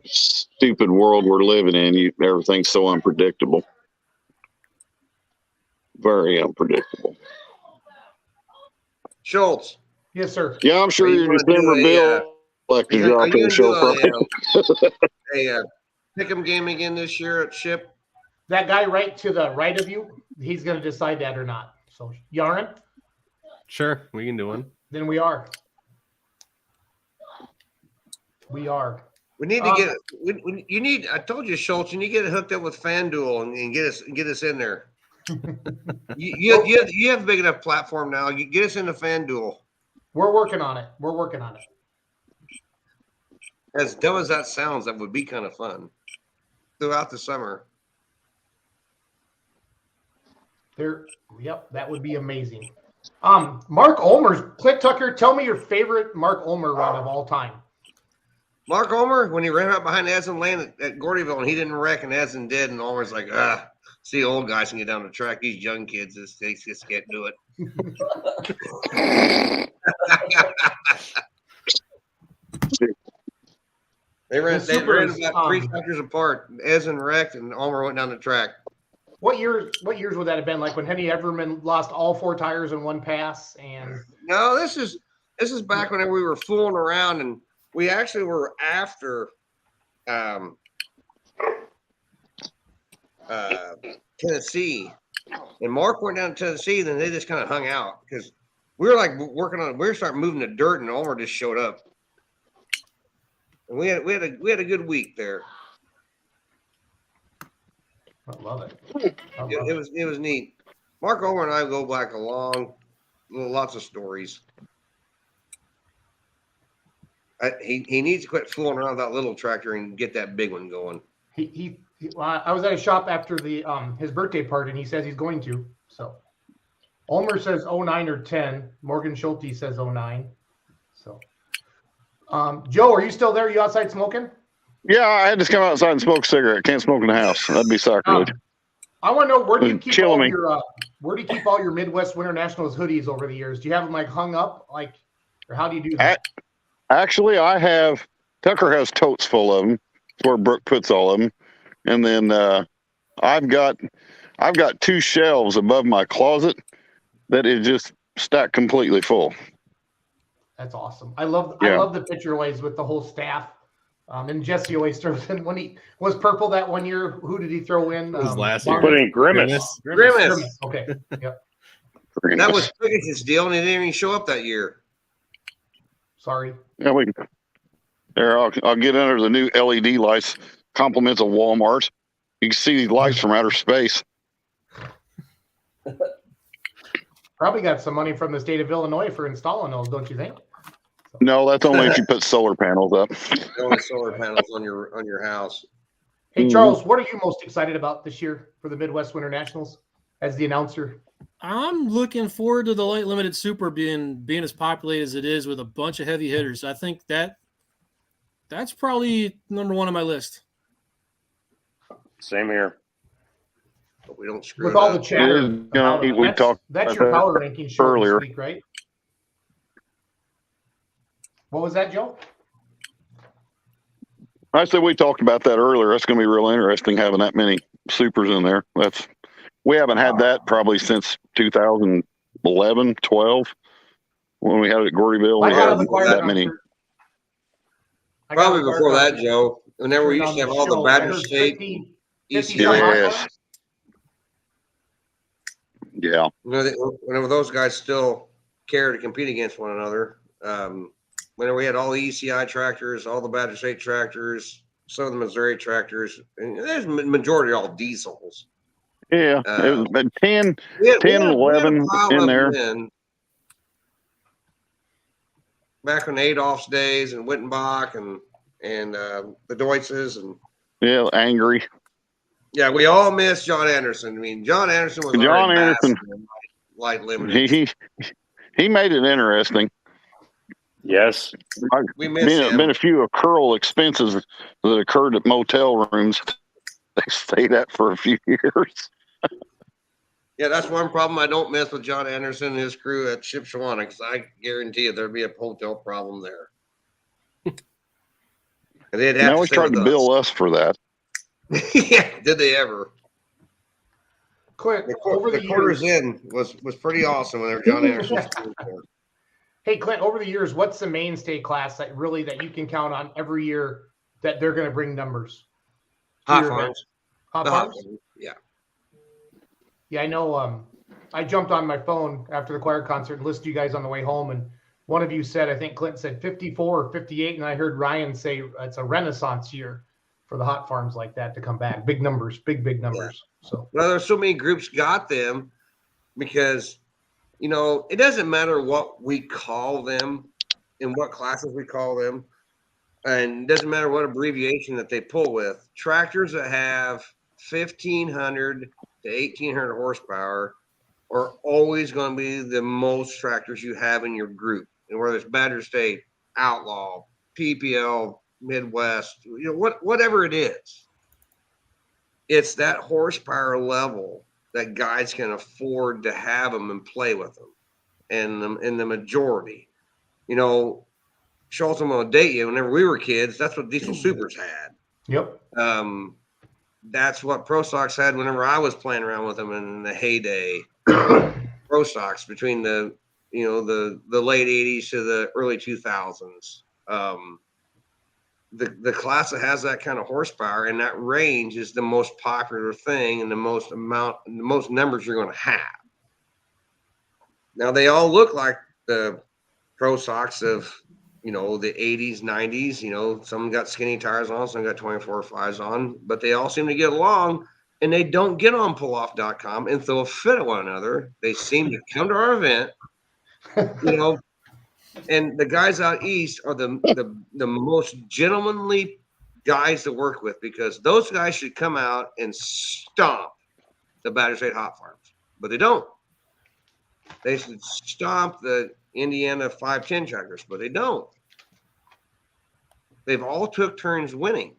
stupid world we're living in, everything's so unpredictable. Very unpredictable. Schultz. Yes, sir. Yeah, I'm sure Are you your gonna do December bill collectors are out there to show for a pick'em game again this year at Ship? That guy right to the right of you, he's going to decide that or not. So, Yarn, Sure, we can do one. then we are. We are. We need to get. You need. I told you, Schultz. You need to get it hooked up with FanDuel and get us in there. you have a big enough platform now. You get us into FanDuel. We're working on it. We're working on it. As dumb as that sounds, that would be kind of fun throughout the summer. Yep, that would be amazing. Mark Ulmer's Klint Tucker. Tell me your favorite Mark Ulmer run of all time. Mark Ulmer, when he ran out behind Essen Lane at Gordyville and he didn't wreck and Essen did, and Ulmer's like, see, old guys can get down the track. These young kids just can't do it. They ran about 3 sectors apart. Essen wrecked and Ulmer went down the track. What years would that have been? Like when Henny Everman lost all 4 tires in one pass? And no, this is back when we were fooling around, and we actually were after Tennessee, and Mark went down to Tennessee. Then they just kind of hung out because we were like working on. We were starting moving the dirt, and Ulmer just showed up. And we had a good week there. I love it. It was neat. Mark Ulmer and I go back lots of stories. He needs to quit fooling around with that little tractor and get that big one going. I was at a shop after his birthday party, and he says he's going to. So, Ulmer says 09 or 10. Morgan Schulte says 09. So, Joe, are you still there? Are you outside smoking? Yeah, I had to come outside and smoke a cigarette. Can't smoke in the house. That'd be sacrilege. I want to know where do you keep all your Midwest Winter Nationals hoodies over the years? Do you have them like hung up, or how do you do that? Actually, Tucker has totes full of them. It's where Brooke puts all of them, and then I've got 2 shelves above my closet that is just stacked completely full. That's awesome. I love the picture always with the whole staff. And Jesse always throws in when he was purple that one year. Who did he throw in? It was last year. Put in Grimace. Okay. Yep. That was Figgis's deal, and he didn't even show up that year. Sorry. Yeah, I'll get under the new LED lights. Compliments of Walmart. You can see these lights from outer space. Probably got some money from the state of Illinois for installing those, don't you think? No, that's only if you put solar panels up. Only solar panels on your house. Hey, Charles, what are you most excited about this year for the Midwest Winter Nationals as the announcer? I'm looking forward to the light limited super being as populated as it is with a bunch of heavy hitters. I think that's probably number 1 on my list. Same here. But we don't screw with it all up. the chatter. That's your power ranking show earlier. this week, right? What was that, Joe? I said we talked about that earlier. That's going to be real interesting having that many supers in there. We haven't had that probably since 2011, 12 when we had it at Gordyville. We had that many. Probably before that, Joe. Whenever we used to have all the Badger State. Yes. Yeah. Whenever those guys still care to compete against one another. Whenever we had all the ECI tractors, all the Badger State tractors, some of the Missouri tractors, and there's majority all diesels. Yeah, it was about 10 and 11 in there. Back in Adolph's days and Wittenbach and the Deutzes and angry. Yeah, we all miss John Anderson. I mean, John Anderson was John Anderson light limited. He made it interesting. Yes. We miss him. Been a few accrual expenses that occurred at motel rooms. They stayed at for a few years. Yeah, that's one problem I don't miss with John Anderson and his crew at Shipshewana, because I guarantee you there'd be a hotel problem there. And they'd have Now to we stay tried with to bill us for that. Yeah, did they ever? Clint, The over the quarters years, in was pretty awesome whenever John Anderson was there. hey Clint, over the years, what's the mainstay class that you can count on every year that they're going to bring numbers? Hot Farms. Hot The Farms? Hot Farms, yeah. Yeah, I know. I jumped on my phone after the choir concert and listened to you guys on the way home, and one of you said, I think Clint said 54 or 58, and I heard Ryan say it's a renaissance year for the Hot Farms like that to come back. Big numbers, big numbers. Yeah. So well, there's so many groups got them because, you know, it doesn't matter what we call them and what classes we call them, and it doesn't matter what abbreviation that they pull with. Tractors that have 1,500 to 1,800 horsepower are always going to be the most tractors you have in your group. And whether it's Badger State, Outlaw, PPL, Midwest, you know, whatever it is, it's that horsepower level that guys can afford to have them and play with them. And in the majority, you know, Schultz, I'm going to date you. Whenever we were kids, that's what Diesel Supers had. Yep. That's what Pro Stocks had whenever I was playing around with them in the heyday. Pro Stocks between the late 80s to the early 2000s. The class that has that kind of horsepower and that range is the most popular thing and the most numbers you're going to have. Now they all look like the Pro Stocks of, you know, the 80s, 90s. You know, some got skinny tires on, some got 24/5s on, but they all seem to get along, and they don't get on pulloff.com and throw a fit at one another. They seem to come to our event, you know, and the guys out east are the most gentlemanly guys to work with, because those guys should come out and stomp the Badger State Hot Farms, but they don't. They should stomp the Indiana 510 tractors, but they don't. They've all took turns winning.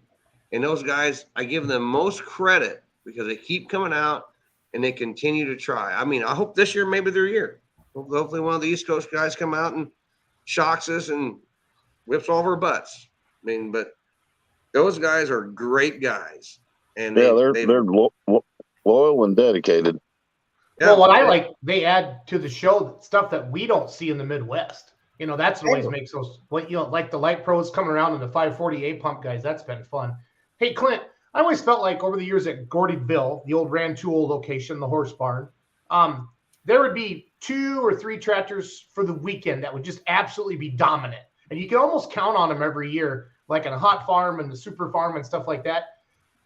And those guys, I give them most credit because they keep coming out and they continue to try. I mean, I hope this year, maybe their year. Hopefully one of the East Coast guys come out and shocks us and whips all of our butts. I mean, but those guys are great guys. And they're loyal and dedicated. Yeah. Well, what I like, they add to the show stuff that we don't see in the Midwest. You know, that's what always makes those, like the light pros coming around and the 540A pump guys. That's been fun. Hey, Clint, I always felt like over the years at Gordyville, the old Rantoul location, the horse barn, there would be 2 or 3 tractors for the weekend that would just absolutely be dominant. And you can almost count on them every year, like in a Hot Farm and the Super Farm and stuff like that.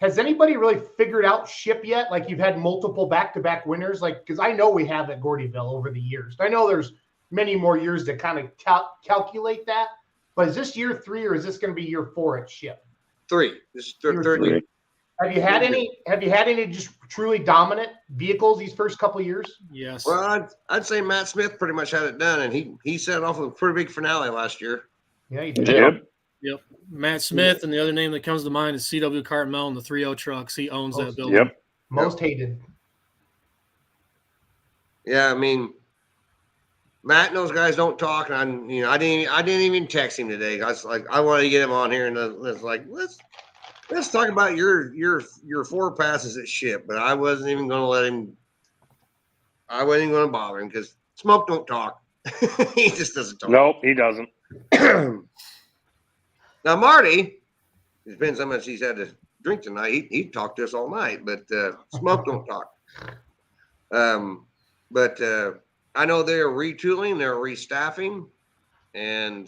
Has anybody really figured out Ship yet? Like you've had multiple back-to-back winners? Like, because I know we have at Gordyville over the years. I know there's many more years to kind of calculate that. But is this year 3 or is this going to be year 4 at Ship? 3. This is third year. Have you had any just truly dominant vehicles these first couple of years? Yes. Well, I'd say Matt Smith pretty much had it done, and he set off with a pretty big finale last year. Yeah, he did. Yep. Matt Smith, and the other name that comes to mind is CW Cartmel and the 3.0 trucks. He owns that building. Yep. Most hated. Yeah, I mean, Matt and those guys don't talk, and I didn't even text him today. I was like, I wanted to get him on here, and it's like let's talk about your 4 passes at Ship, but I wasn't even going to let him. I wasn't even going to bother him because Smoke don't talk. He just doesn't talk. Nope, he doesn't. Now Marty, it depends how much he's had to drink tonight. He talked to us all night, but Smoke don't talk. But I know they are retooling, they're restaffing, and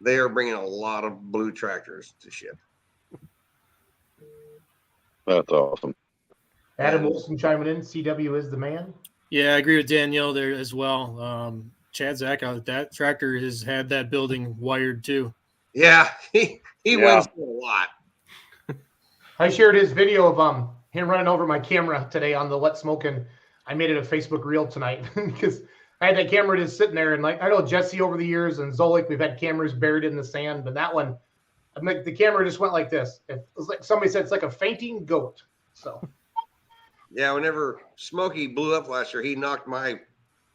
they are bringing a lot of blue tractors to Ship. That's awesome. Adam Wilson chiming in. CW is the man. Yeah, I agree with Danielle there as well. Chad Zakow, that tractor has had that building wired too. Yeah, he wins a lot. I shared his video of him running over my camera today on the Let Smoke, and I made it a Facebook reel tonight because I had that camera just sitting there, and like I know Jesse over the years and Zolik, we've had cameras buried in the sand, but that one, I mean, the camera just went like this. It was like somebody said it's like a fainting goat. So Yeah, whenever Smokey blew up last year, he knocked my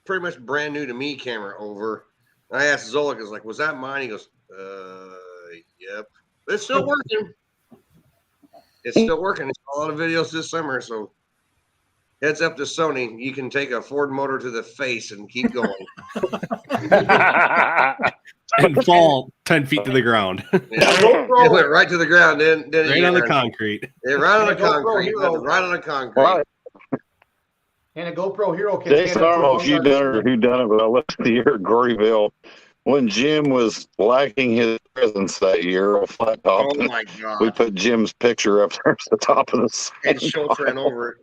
pretty much brand new to me camera over. And I asked Zolik, I was like, was that mine? He goes, yep. But it's still working. It's still working. It's a lot of videos this summer, so heads up to Sony. You can take a Ford motor to the face and keep going. And fall 10 feet to the ground. It went right to the ground. Then Right on the concrete. Yeah, right on the concrete. Right on the concrete. And a GoPro Hero kit. Jason, I don't know if you've done it or who done it, but I looked at the year at Goryville when Jim was lacking his presence that year on flat top. Oh my God. We put Jim's picture up there at the top of the sign. And Schultz ran over it.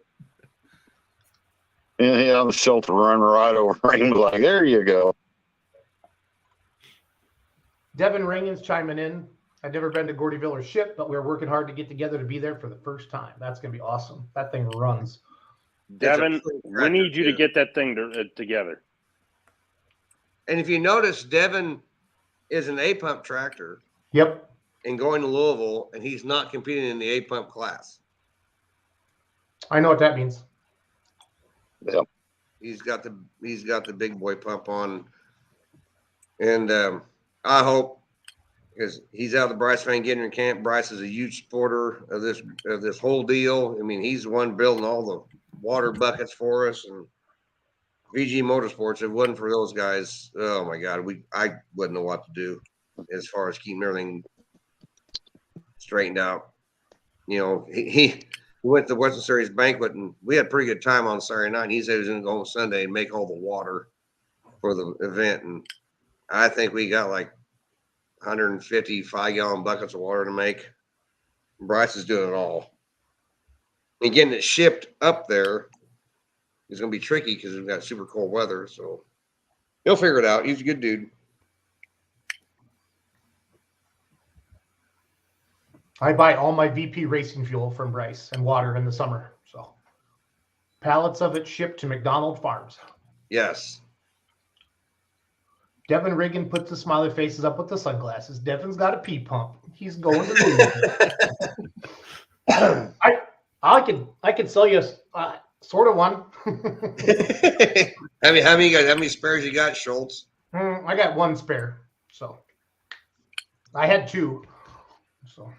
And he on the Schultz run right over him. Like, there you go. Devin Ringens chiming in. I've never been to Gordyville or Ship, but we're working hard to get together to be there for the first time. That's going to be awesome. That thing runs. Devin, we need you to get that thing together. And if you notice, Devin is an A-pump tractor. Yep. And going to Louisville, and he's not competing in the A-pump class. I know what that means. Yep. He's got the big boy pump on, and I hope, because he's out of the Bryce Van Genderen camp. Bryce is a huge supporter of this whole deal. I mean, he's the one building all the water buckets for us, and VG Motorsports. If it wasn't for those guys, oh my God, I wouldn't know what to do as far as keeping everything straightened out. You know, he went to the Western Series banquet, and we had a pretty good time on Saturday night. He said he was going to go on Sunday and make all the water for the event, and I think we got like 150 5-gallon buckets of water to make. Bryce is doing it all. And getting it shipped up there is going to be tricky because we've got super cold weather. So he'll figure it out. He's a good dude. I buy all my VP racing fuel from Bryce and water in the summer. So pallets of it shipped to McDonald Farms. Yes. Devin Riggin puts the smiley faces up with the sunglasses. Devin's got a pee pump. He's going to lose. I could sell you sort of one. How many spares you got, Schultz? I got one spare. So I had two. So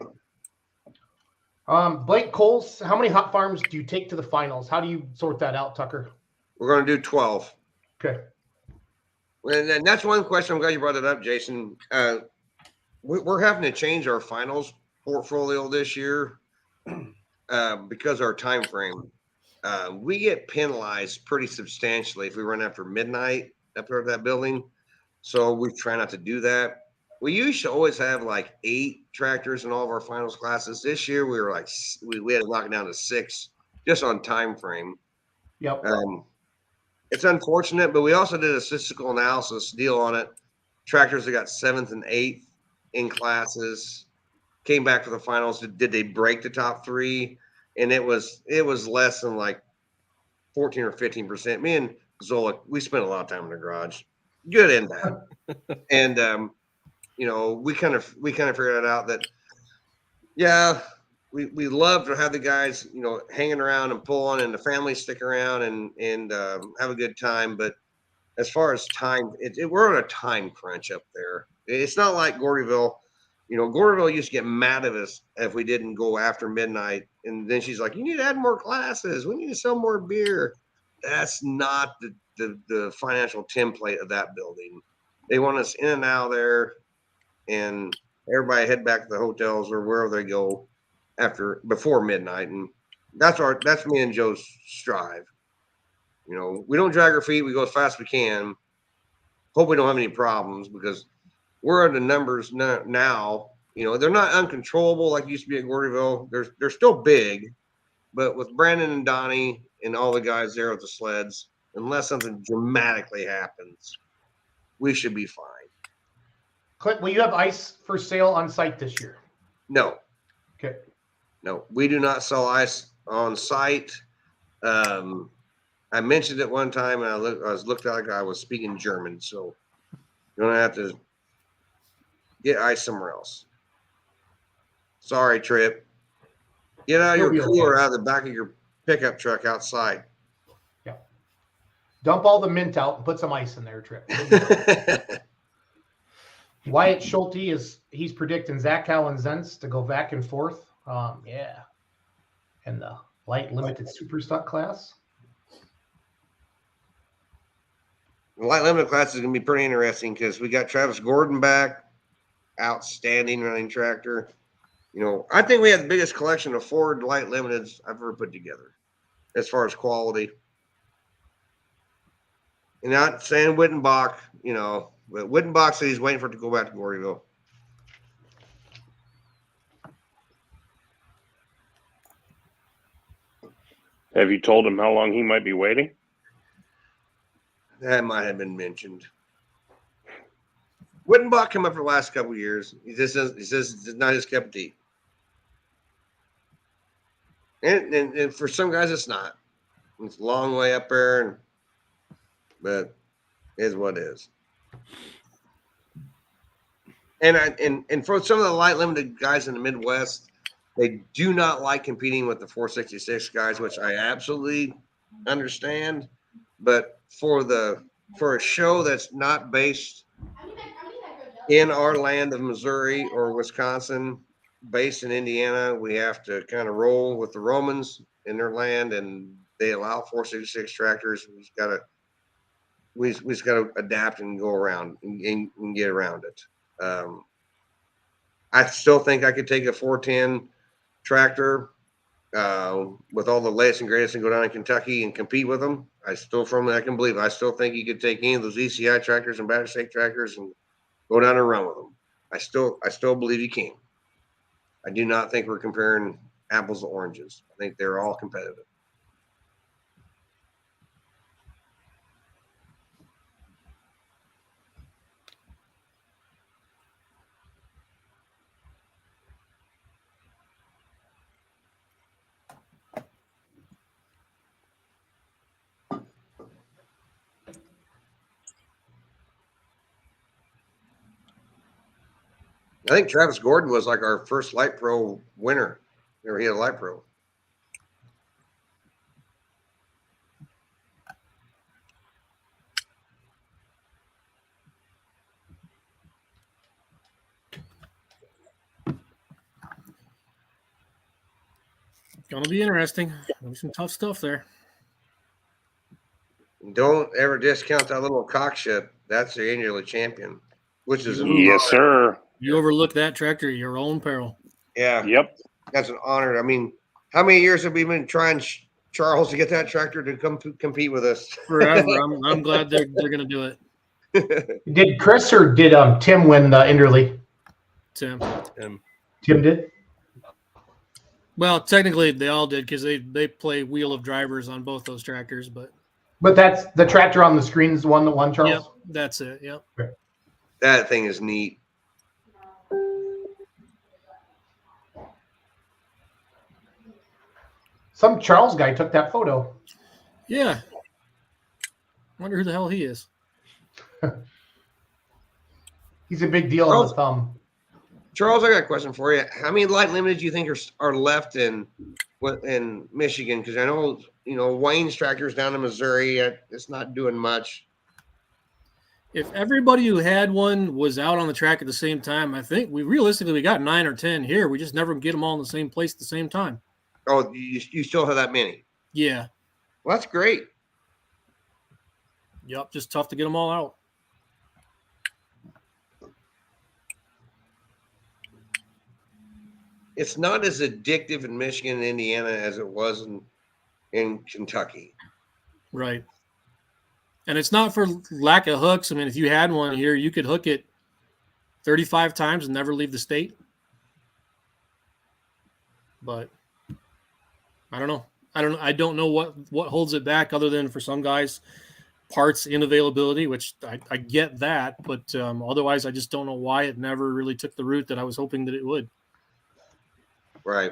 Blake Coles, how many hot farms do you take to the finals? How do you sort that out, Tucker? We're going to do 12. Okay. And that's one question. I'm glad you brought it up, Jason. We're having to change our finals portfolio this year because our time frame. We get penalized pretty substantially if we run after midnight up there at that building. So we try not to do that. We used to always have like 8 tractors in all of our finals classes. This year we were like we had to knock it down to 6 just on time frame. Yep. It's unfortunate, but we also did a statistical analysis deal on it. Tractors that got 7th and 8th in classes came back for the finals. Did they break the top 3? And it was less than like 14 or 15%. Me and Zola, we spent a lot of time in the garage, good and bad. And you know, we kind of figured it out that we love to have the guys, you know, hanging around and pulling, and the families stick around and have a good time. But as far as time, we're on a time crunch up there. It's not like Gordyville. You know, Gordyville used to get mad at us if we didn't go after midnight. And then she's like, you need to add more classes. We need to sell more beer. That's not the financial template of that building. They want us in and out of there, and everybody head back to the hotels or wherever they go before midnight. And that's me and Joe's strive. You know, we don't drag our feet. We go as fast as we can. Hope we don't have any problems, because we're at the numbers now. You know, they're not uncontrollable like it used to be at Gordyville. They're still big, but with Brandon and Donnie and all the guys there with the sleds, unless something dramatically happens, we should be fine. Clint, will you have ice for sale on site this year? No. Okay. No, we do not sell ice on site. I mentioned it one time, and I was looked like I was speaking German. So you're gonna have to get ice somewhere else. Sorry, Trip. Get out of your cooler out of the back of your pickup truck outside. Yeah. Dump all the mint out and put some ice in there, Trip. Wyatt Schulte he's predicting Zach Allen Zentz to go back and forth. Yeah. And the light limited super stock class. The light limited class is going to be pretty interesting because we got Travis Gordon back, outstanding running tractor. I think we have the biggest collection of Ford light limiteds I've ever put together as far as quality. And not saying Wittenbach, but Wittenbach said he's waiting for it to go back to Gordyville. Have you told him how long he might be waiting? That might have been mentioned. Wittenbach came up for the last couple of years. He says it's not his cup of tea. And for some guys, it's not. It's a long way up there, but it is what it is. And for some of the light limited guys in the Midwest, they do not like competing with the 466 guys, which I absolutely understand. But for a show that's not based in our land of Missouri or Wisconsin, based in Indiana, we have to kind of roll with the Romans in their land, and they allow 466 tractors. We just got to adapt and go around and get around it. I still think I could take a 410 tractor with all the latest and greatest and go down in Kentucky and compete with them. I still can believe it. I still think you could take any of those ECI tractors and battery stake tractors and go down and run with them. I still believe you can. I do not think we're comparing apples to oranges. I think they're all competitive. I think Travis Gordon was like our first Light Pro winner. Never hit a Light Pro. Gonna be interesting. There's some tough stuff there. Don't ever discount that little cockship. That's the annual champion, which is yes, sir. You overlook that tractor at your own peril. Yeah. Yep. That's an honor. I mean, how many years have we been trying, Charles, to get that tractor to come compete with us? Forever. I'm glad they're going to do it. Did Chris or did Tim win the Inderley? Tim did. Well, technically they all did because they play wheel of drivers on both those tractors, but that's the tractor on the screen is the one that won, Charles. Yep, that's it. Yep. Okay. That thing is neat. Some Charles guy took that photo. Yeah. Wonder who the hell he is. He's a big deal on the thumb. Charles, I got a question for you. How many light limited do you think are left in Michigan? Because I know Wayne's tractor's down in Missouri. It's not doing much. If everybody who had one was out on the track at the same time, I think we got 9 or 10 here. We just never get them all in the same place at the same time. Oh, you still have that many? Yeah. Well, that's great. Yep, just tough to get them all out. It's not as addictive in Michigan and Indiana as it was in Kentucky. Right. And it's not for lack of hooks. I mean, if you had one here, you could hook it 35 times and never leave the state. But I don't know. I don't know what holds it back other than for some guys, parts unavailability, which I get that. But otherwise, I just don't know why it never really took the route that I was hoping that it would. Right.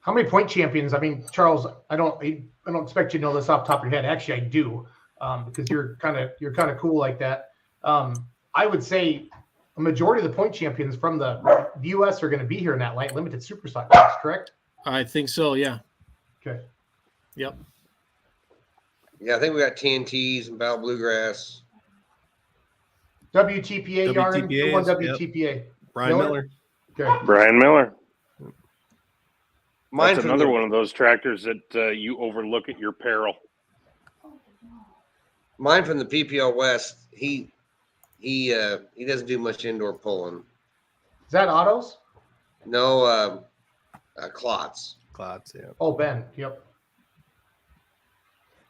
How many point champions? I mean, Charles, I don't expect you to know this off the top of your head. Actually, I do, because you're kind of cool like that. I would say a majority of the point champions from the U.S. are going to be here in that light limited super stock class, correct? I think so. Yeah. Okay. Yep. Yeah, I think we got TNTs and Battle Bluegrass. WTPA, Yarn. Who won WTPA? Yep. Brian Miller. Okay. Brian Miller. Mine's That's another one of those tractors that you overlook at your peril. Mine from the PPL West. He doesn't do much indoor pulling. Is that autos? No, clots. Clots, yeah. Oh, Ben. Yep.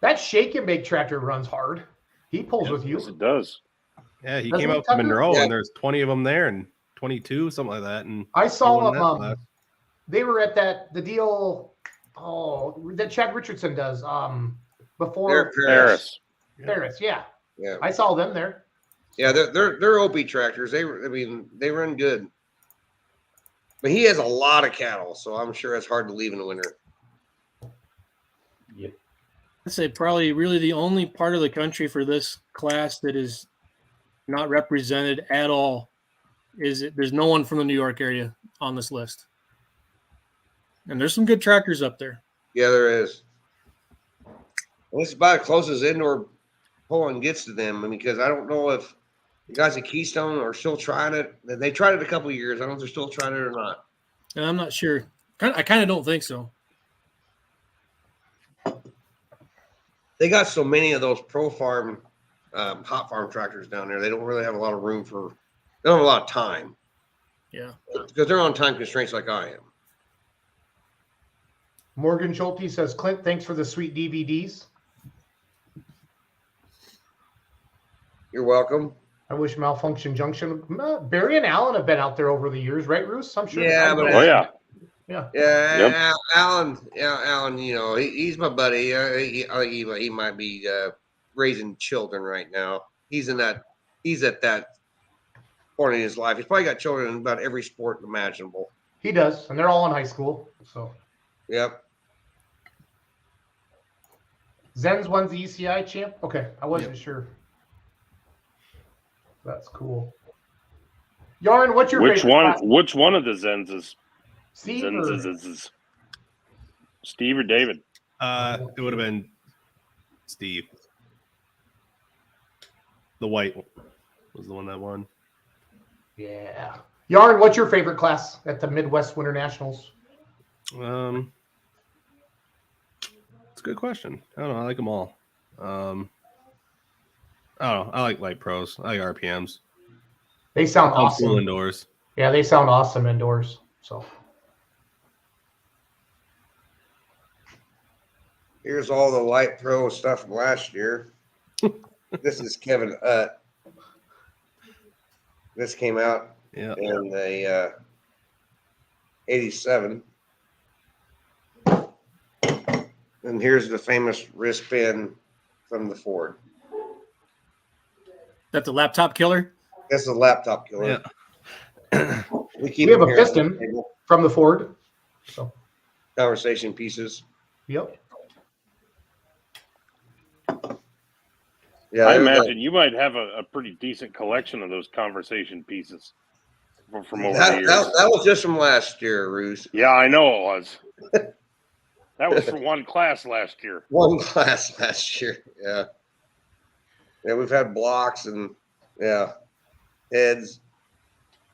That shake and bake tractor runs hard. He pulls with you. Yes, it does. Yeah, he Doesn't came he, out to Tucker? Monroe, Yeah. and there's 20 of them there, and 22, something like that. And I saw won them. that class. They were at the deal. Oh, that Chad Richardson does. Before Paris. Paris. Yeah, Yeah, I saw them there. yeah, they're OP tractors. They run good. But he has a lot of cattle, so I'm sure it's hard to leave in the winter. Yep. I'd say probably really the only part of the country for this class that is not represented at all is there's no one from the New York area on this list. And there's some good tractors up there. Yeah, there is. And it's about as close as indoor pulling gets to them. I mean, because I don't know if the guys at Keystone are still trying it. They tried it a couple of years. I don't know if they're still trying it or not. And I'm not sure. I kind of don't think so. They got so many of those pro farm, hot farm tractors down there. They don't really have a lot of room for. They don't have a lot of time. Yeah. Because they're on time constraints like I am. Morgan Schulte says, Clint, thanks for the sweet DVDs. You're welcome. I wish Malfunction Junction. Barry and Alan have been out there over the years, right, Roos? I'm sure. Yeah, but Oh, yeah. Yeah. Yeah, Yep. Alan. You know, he's my buddy. He might be raising children right now. He's at that point in his life. He's probably got children in about every sport imaginable. He does, and they're all in high school. So Yep. Zen's won the ECI champ. Okay, I wasn't sure. That's cool. Yarn, what's your Which favorite one? class? Which one of the Zens is? Steve Zens or- is Steve or David? It would have been Steve. The white was the one that won. Yeah. Yarn, what's your favorite class at the Midwest Winter Nationals? It's a good question. I don't know. I like them all. I don't know. I like light pros. I like RPMs. They sound I'm awesome. cool indoors. Yeah, they sound awesome indoors. So Here's all the light pro stuff from last year. This is Kevin Utt. This came out Yeah. in the 87. And here's the famous wrist pin from the Ford. That's a laptop killer. This is a laptop killer. Yeah. We keep we have them a here on the piston table. from the Ford. So Conversation pieces. yep. Yeah, I there's imagine you might have a pretty decent collection of those conversation pieces from over the that, years. that was just from last year, Ruse. Yeah, I know it was. That was for one class last year. One class last year. Yeah. Yeah, we've had blocks and heads.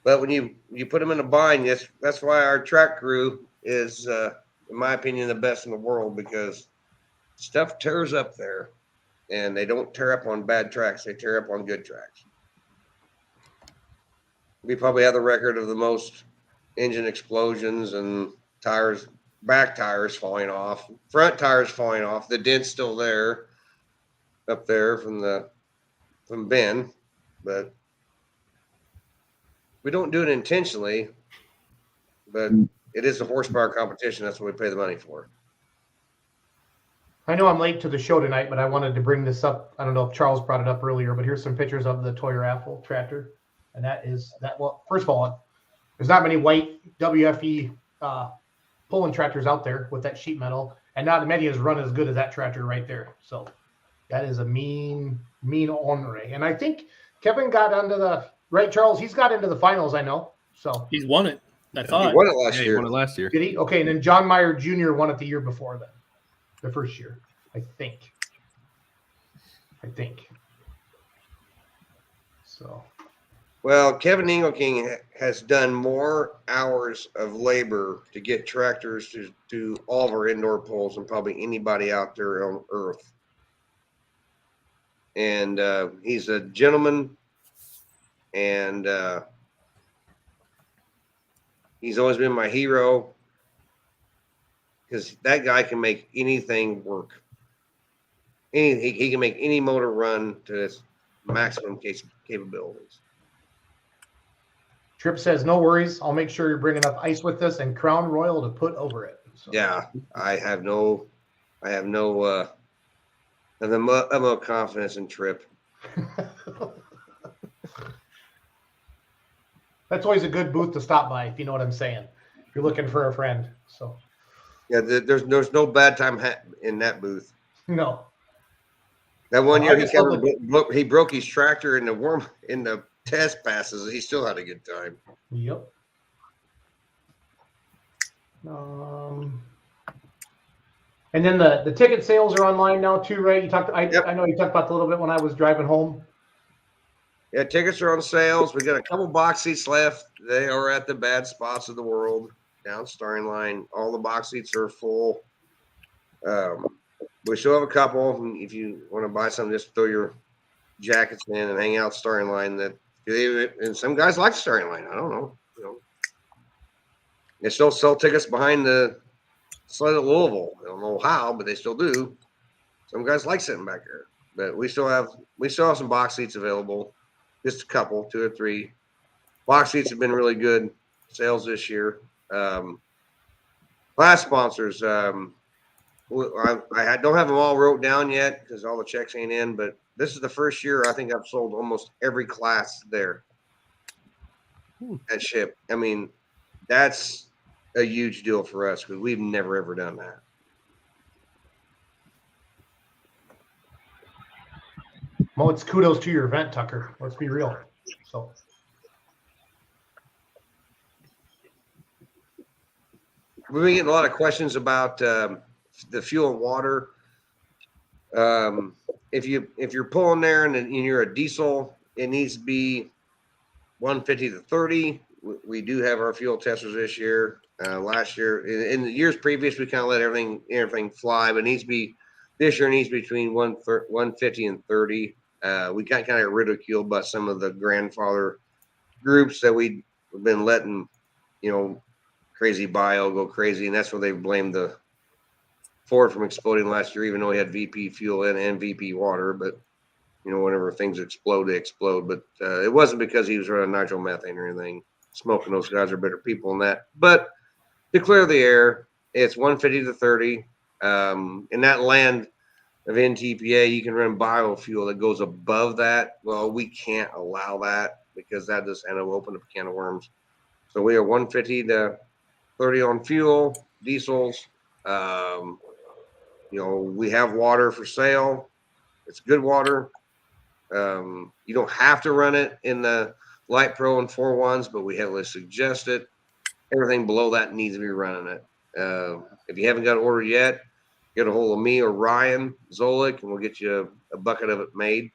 But when you put them in a bind, that's why our track crew is, in my opinion, the best in the world, because stuff tears up there, and they don't tear up on bad tracks. They tear up on good tracks. We probably have the record of the most engine explosions and tires, back tires falling off, front tires falling off. The dent's still there up there from Ben, but we don't do it intentionally, but it is a horsepower competition. That's what we pay the money for. I know I'm late to the show tonight, but I wanted to bring this up. I don't know if Charles brought it up earlier, but here's some pictures of the Toy Raffle tractor. And well, first of all, there's not many white WFE pulling tractors out there with that sheet metal, and not many has run as good as that tractor right there. So that is a mean ornery. And I think Kevin got into the right, Charles. He's got into the finals, I know. So He's won it. I He thought. won it last Yeah, he year. won it last year. did he? Okay, and then John Meyer Jr. won it the year before then, the first year, I think. So. Well, Kevin Engelking has done more hours of labor to get tractors to do all of our indoor polls than probably anybody out there on earth. And he's a gentleman, and he's always been my hero because that guy can make anything work. He can make any motor run to its maximum capabilities. Tripp says, no worries. I'll make sure you bring enough ice with us and Crown Royal to put over it. So. Yeah, I have no confidence in Tripp. That's always a good booth to stop by, if you know what I'm saying. If you're looking for a friend. So. Yeah, there's no bad time in that booth. No. That one year he broke his tractor in the test passes. He still had a good time. Yep. And then the ticket sales are online now too, right? You talked. I know you talked about a little bit when I was driving home. Yeah, tickets are on sales. We got a couple box seats left. They are at the bad spots of the world down starting line. All the box seats are full. We still have a couple. If you want to buy some, just throw your jackets in and hang out starting line. And some guys like starting line. I don't know. They still sell tickets behind the sled at Louisville. I don't know how, but they still do. Some guys like sitting back there. But we still have some box seats available. Just a couple, 2 or 3. Box seats have been really good sales this year. Class sponsors. I don't have them all wrote down yet because all the checks ain't in. But this is the first year I think I've sold almost every class there at Ship. I mean, that's a huge deal for us because we've never ever done that. Well, it's kudos to your event, Tucker. Let's be real. So. We've been getting a lot of questions about the fuel and water. If you're pulling there and you're a diesel, it needs to be 150 to 30. We do have our fuel testers this year. Last year, in the years previous, we kind of let everything fly, but this year it needs between 150 and 30. We got kind of ridiculed by some of the grandfather groups that we've been letting, crazy bio go crazy, and that's where they blamed the Ford from exploding last year, even though we had VP fuel and VP water. But whenever things explode, they explode. But it wasn't because he was running nitromethane or anything. Smoking, those guys are better people than that. But to clear the air, it's 150 to 30. In that land of NTPA, you can run biofuel that goes above that. Well, we can't allow that because that just end up opening up a can of worms. So we are 150 to 30 on fuel, diesels. We have water for sale. It's good water. You don't have to run it in the Light Pro and 4.1s, but we heavily suggest it. Everything below that needs to be running it. If you haven't got it ordered yet, get a hold of me or Ryan Zolik, and we'll get you a bucket of it made.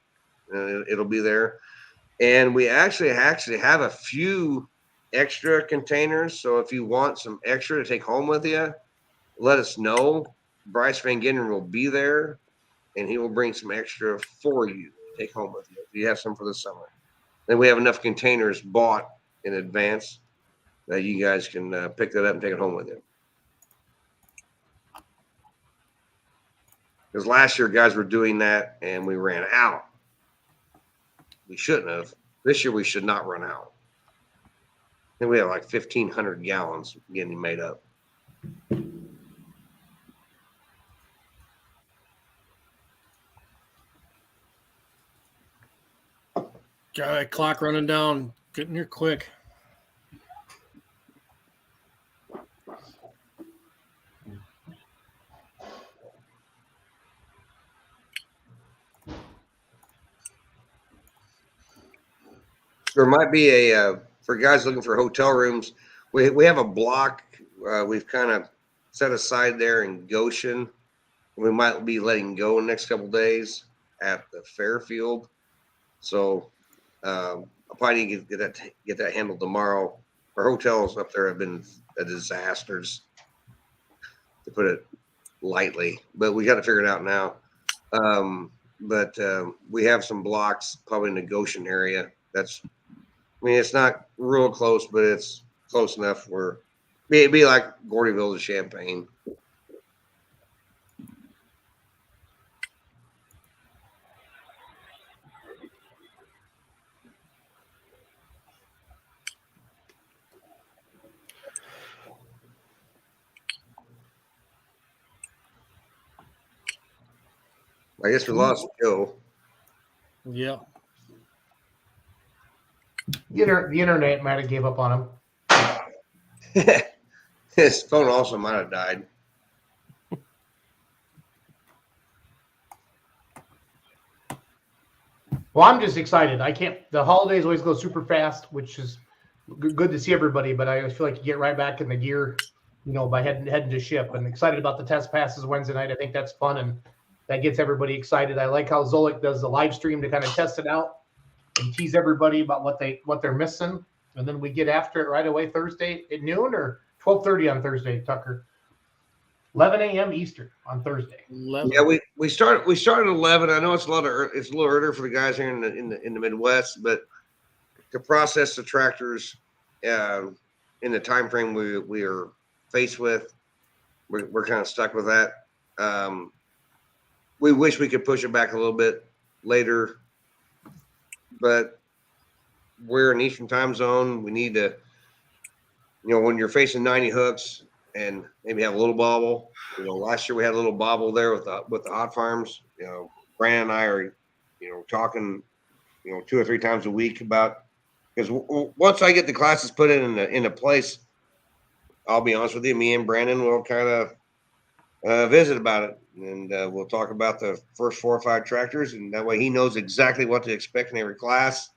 It'll be there. And we actually have a few extra containers. So if you want some extra to take home with you, let us know. Bryce Van Genderen will be there, and he will bring some extra for you to take home with you if you have some for the summer. Then we have enough containers bought in advance that you guys can pick that up and take it home with you. Because last year, guys were doing that, and we ran out. We shouldn't have. This year, we should not run out. I think we have like 1,500 gallons getting made up. Got that clock running down. Getting here quick. there might be a for guys looking for hotel rooms. We have a block we've kind of set aside there in Goshen. We might be letting go in the next couple of days at the Fairfield. So I'll probably need to get that handled tomorrow. Our hotels up there have been a disasters, to put it lightly, but we got to figure it out now. But we have some blocks probably in the Goshen area. It's not real close, but it's close enough where it'd be like Gordyville to Champaign. I guess we lost Joe. Yeah. The internet might have gave up on him. His phone also might have died. Well, I'm just excited. The holidays always go super fast, which is good to see everybody, but I feel like you get right back in the gear, by heading to ship. And excited about the test passes Wednesday night. I think that's fun, and that gets everybody excited. I like how Zolik does the live stream to kind of test it out and tease everybody about what they're missing, and then we get after it right away Thursday at noon or 12:30 on Thursday, Tucker. 11 a.m. Eastern on Thursday. 11. Yeah, we started at 11. I know it's a little earlier for the guys here in the Midwest, but to process the tractors in the time frame we are faced with, we're kind of stuck with that. We wish we could push it back a little bit later, but we're in Eastern time zone. We need to, when you're facing 90 hooks and maybe have a little bobble. Last year we had a little bobble there with the hot farms. Brandon and I are, talking, 2 or 3 times a week about, because once I get the classes put into place, I'll be honest with you, me and Brandon will kind of visit about it. And we'll talk about the first 4 or 5 tractors, and that way he knows exactly what to expect in every class.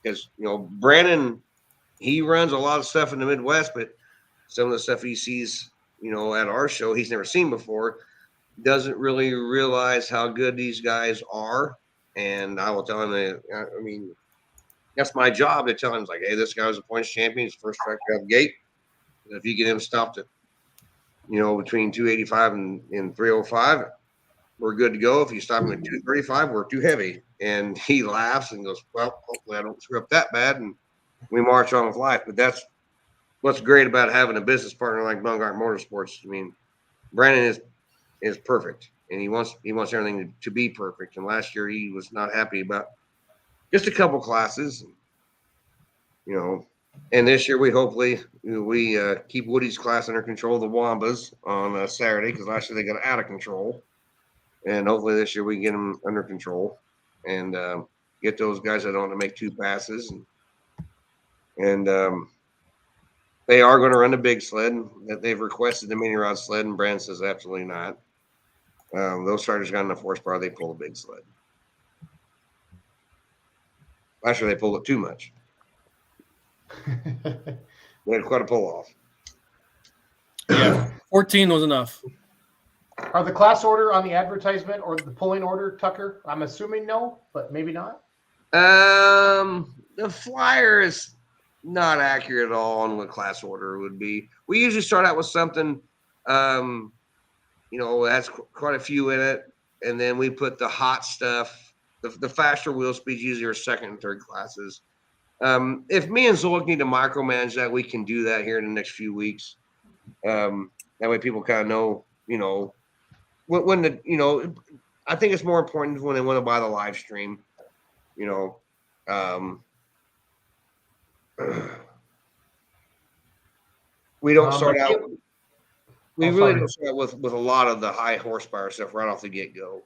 Because, Brandon, he runs a lot of stuff in the Midwest, but some of the stuff he sees, at our show, he's never seen before, doesn't really realize how good these guys are. And I will tell him that, that's my job to tell him, like, hey, this guy was a points champion, his first tractor out of the gate. And if you get him stopped at, between 285 and 305, we're good to go. If you stop him at 235, we're too heavy. And he laughs and goes, well, hopefully I don't screw up that bad. And we march on with life. But that's what's great about having a business partner like Bungart Motorsports. Brandon is perfect, and he wants everything to be perfect. And last year he was not happy about just a couple classes, and this year we hopefully keep Woody's class under control of the Wambas on Saturday, because last year they got out of control, and hopefully this year we get them under control and get those guys that don't want to make 2 passes, and they are going to run the big sled that they've requested, the mini rod sled, and Brand says absolutely not. Those starters got enough horsepower, they pull a big sled. Last year they pulled it too much. We had quite a pull off. Yeah, 14 was enough. Are the class order on the advertisement or the pulling order, Tucker? I'm assuming no, but maybe not. The flyer is not accurate at all on what class order would be. We usually start out with something, has quite a few in it, and then we put the hot stuff. The faster wheel speeds usually are 2nd and 3rd classes. If me and Zolik need to micromanage that, we can do that here in the next few weeks. That way people kind of know, when I think it's more important when they want to buy the live stream, we don't start out. We really don't start with a lot of the high horsepower stuff right off the get go.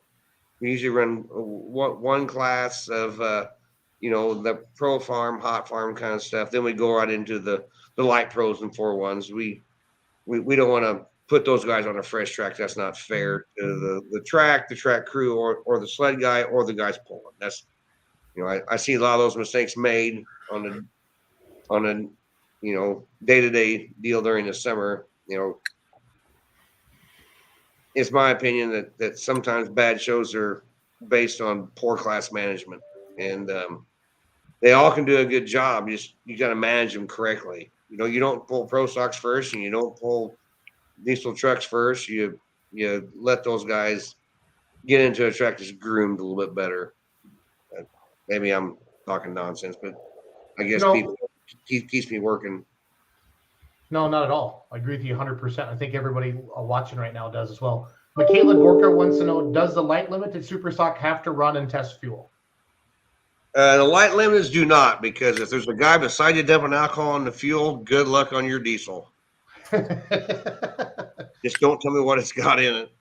We usually run one class of, the pro farm, hot farm kind of stuff. Then we go right into the light pros and 4-1s. We don't want to put those guys on a fresh track. That's not fair to the track crew, or the sled guy, or the guys pulling. I see a lot of those mistakes made on a day-to-day deal during the summer. It's my opinion that sometimes bad shows are based on poor class management, and they all can do a good job. You got to manage them correctly. You don't pull pro stocks first, and you don't pull diesel trucks first. You let those guys get into a track that's groomed a little bit better. Maybe I'm talking nonsense, but I guess people keeps me working. No, not at all. I agree with you 100%. I think everybody watching right now does as well. Michaela Dorka wants to know, does the light limited super stock have to run and test fuel? The light limiteds do not, because if there's a guy beside you dumping alcohol in the fuel, good luck on your diesel. Just don't tell me what it's got in it.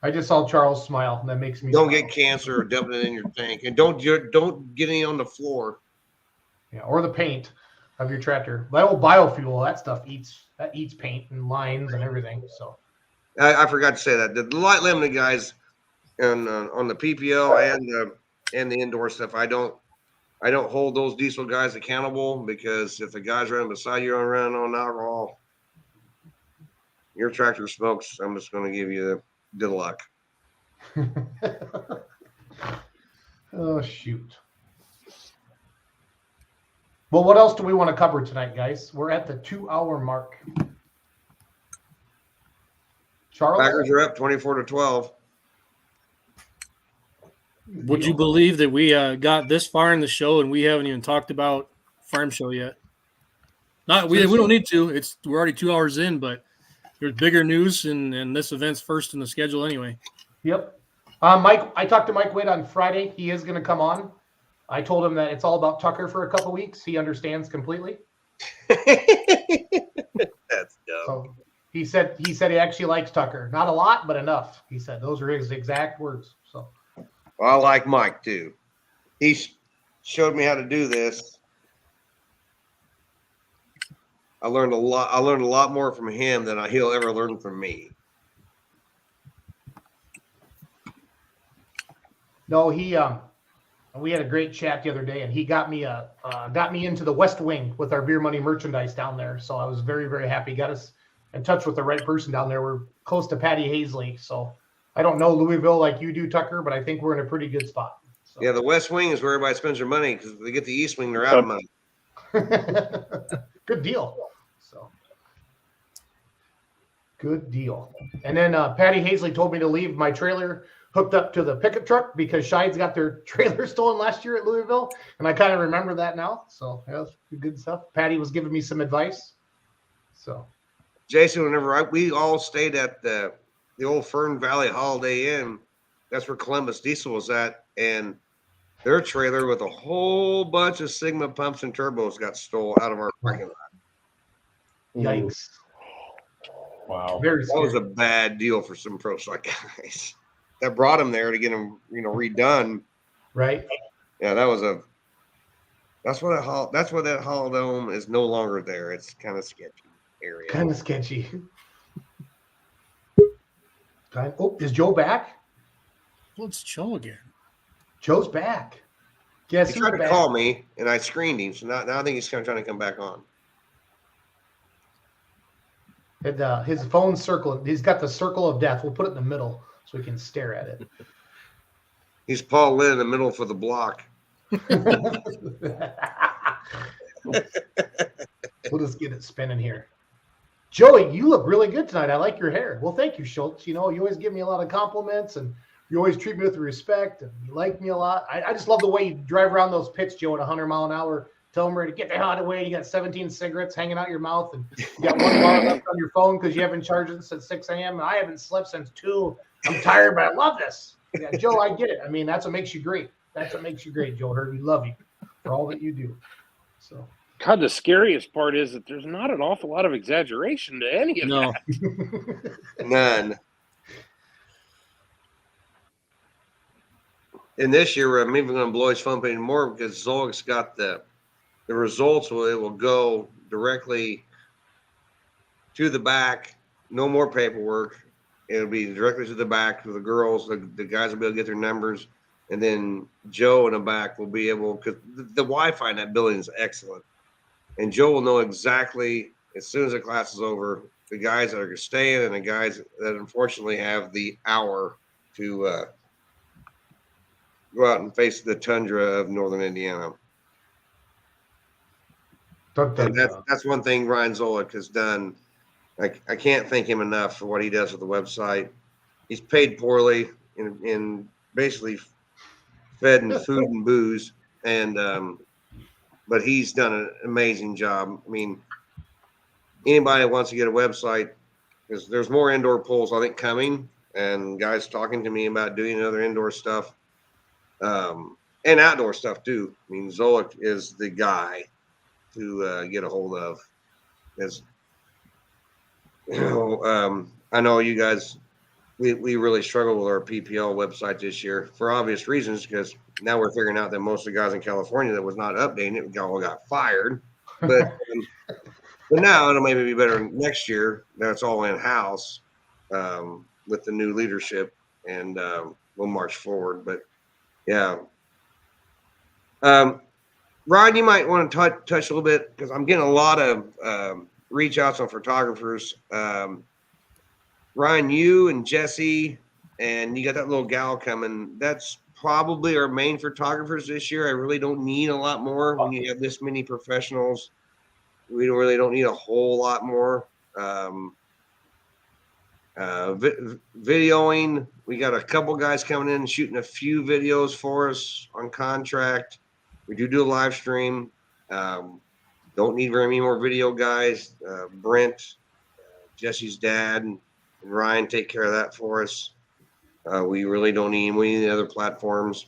I just saw Charles smile. That makes me Don't smile. get cancer or dumping it in your tank, and don't get any on the floor. Yeah, or the paint of your tractor. That old biofuel, that stuff eats paint and lines and everything. So I forgot to say that the light limited guys on the PPL and the indoor stuff, I don't hold those diesel guys accountable, because if the guy's running beside you and running on alcohol, your tractor smokes. I'm just going to give you good luck. Oh, shoot. Well, what else do we want to cover tonight, guys? We're at the 2-hour mark. Charles? Packers are up 24-12. Would you believe that we got this far in the show and we haven't even talked about Farm Show yet? We don't need to. We're already 2 hours in, but there's bigger news, and this event's first in the schedule anyway. Yep. Mike, I talked to Mike Witt on Friday. He is going to come on. I told him that it's all about Tucker for a couple weeks. He understands completely. That's dumb. So he said he actually likes Tucker. Not a lot, but enough. He said those are his exact words. So Well, I like Mike too. He showed me how to do this. I learned a lot. I learned a lot more from him than he'll ever learn from me. No, we had a great chat the other day, and he got me into the West Wing with our beer money merchandise down there. So I was very, very happy. Got us in touch with the right person down there. We're close to Patty Hazley, so I don't know Louisville like you do, Tucker, but I think we're in a pretty good spot. So. Yeah, the West Wing is where everybody spends their money, because if they get the East Wing, they're out of money. Good deal. So good deal. And then Patty Hazley told me to leave my trailer hooked up to the pickup truck because Shides got their trailer stolen last year at Louisville, and I kind of remember that now. So yeah, that's good stuff. Patty was giving me some advice. So Jason, whenever we all stayed at the old Fern Valley Holiday Inn, that's where Columbus Diesel was at, and their trailer with a whole bunch of Sigma pumps and turbos got stolen out of our parking lot. Yikes. Wow. That was a bad deal for some pro stock guys that brought them there to get them, redone. Right. Yeah, that's why that Holodome is no longer there. It's kind of sketchy area. Kind of sketchy. Oh, is Joe back? Well, it's Joe again. Joe's back. Guess He tried to call me, and I screened him. So now I think he's kind of trying to come back on. His phone's circle. He's got the circle of death. We'll put it in the middle so we can stare at it. He's Paul Lynn in the middle for the block. We'll just get it spinning here. Joey, you look really good tonight. I like your hair. Well, thank you, Schultz. You always give me a lot of compliments, and you always treat me with respect, and you like me a lot. I just love the way you drive around those pits, Joe, at 100 mile an hour. Tell them to get the hell out of the way. You got 17 cigarettes hanging out your mouth, and you got one bar left on your phone because you haven't charged it since 6 a.m. And I haven't slept since 2. I'm tired, but I love this. Yeah, Joe, I get it. I mean, that's what makes you great. That's what makes you great, Joe Hurd. We love you for all that you do. So, God, the scariest part is that there's not an awful lot of exaggeration to any of that. None. And this year, I'm even going to blow his phone even more because Zolic's got the results. It will go directly to the back. No more paperwork. It'll be directly to the back to the girls. The guys will be able to get their numbers. And then Joe in the back will be able, because the Wi-Fi in that building is excellent. And Joe will know exactly, as soon as the class is over, the guys that are staying and the guys that unfortunately have the hour to go out and face the tundra of northern Indiana. And that's one thing Ryan Zolik has done. I can't thank him enough for what he does with the website. He's paid poorly in basically fed in food and booze, and but he's done an amazing job. I mean, anybody that wants to get a website, because there's more indoor polls I think coming, and guys talking to me about doing other indoor stuff, and outdoor stuff too. I mean, Zolik is the guy to get a hold of. As you know, I know you guys. We really struggled with our PPL website this year for obvious reasons, because now we're figuring out that most of the guys in California that was not updating it all got fired. But now it'll maybe be better next year. Now it's all in house with the new leadership, and we'll march forward. But yeah, Rod, you might want to touch a little bit, because I'm getting a lot of reach outs on photographers. Ryan, you and Jesse, and you got that little gal coming. That's probably our main photographers this year. I really don't need a lot more when you have this many professionals. We really don't need a whole lot more. Videoing, we got a couple guys coming in shooting a few videos for us on contract. We do a live stream. Don't need very many more video guys. Brent, Jesse's dad, and Ryan take care of that for us. We really don't need any other platforms.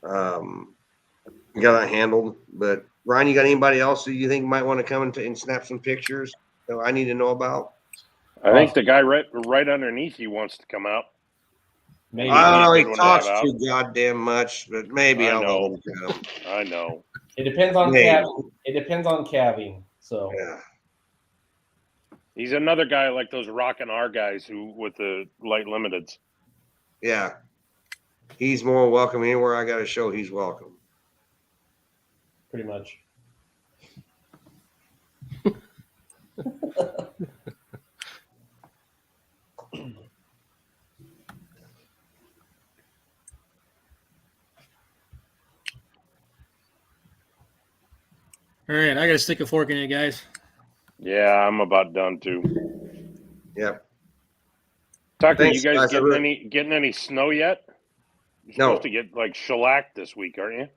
We got that handled. But Ryan, you got anybody else that you think might want to come and snap some pictures that I need to know about? I think the guy right underneath you wants to come out. Maybe. I don't know. He talks too goddamn much, but maybe I'll let him come. I know. It depends on calving. It depends on calving. So yeah. He's another guy like those Rockin' R guys who with the light limiteds. Yeah. He's more welcome anywhere I got a show. He's welcome. Pretty much. All right, I got to stick a fork in it, guys. Yeah, I'm about done too. Yep. Tucker, Thanks, you guys guys. getting any snow yet? You're supposed to get like shellacked this week, aren't you?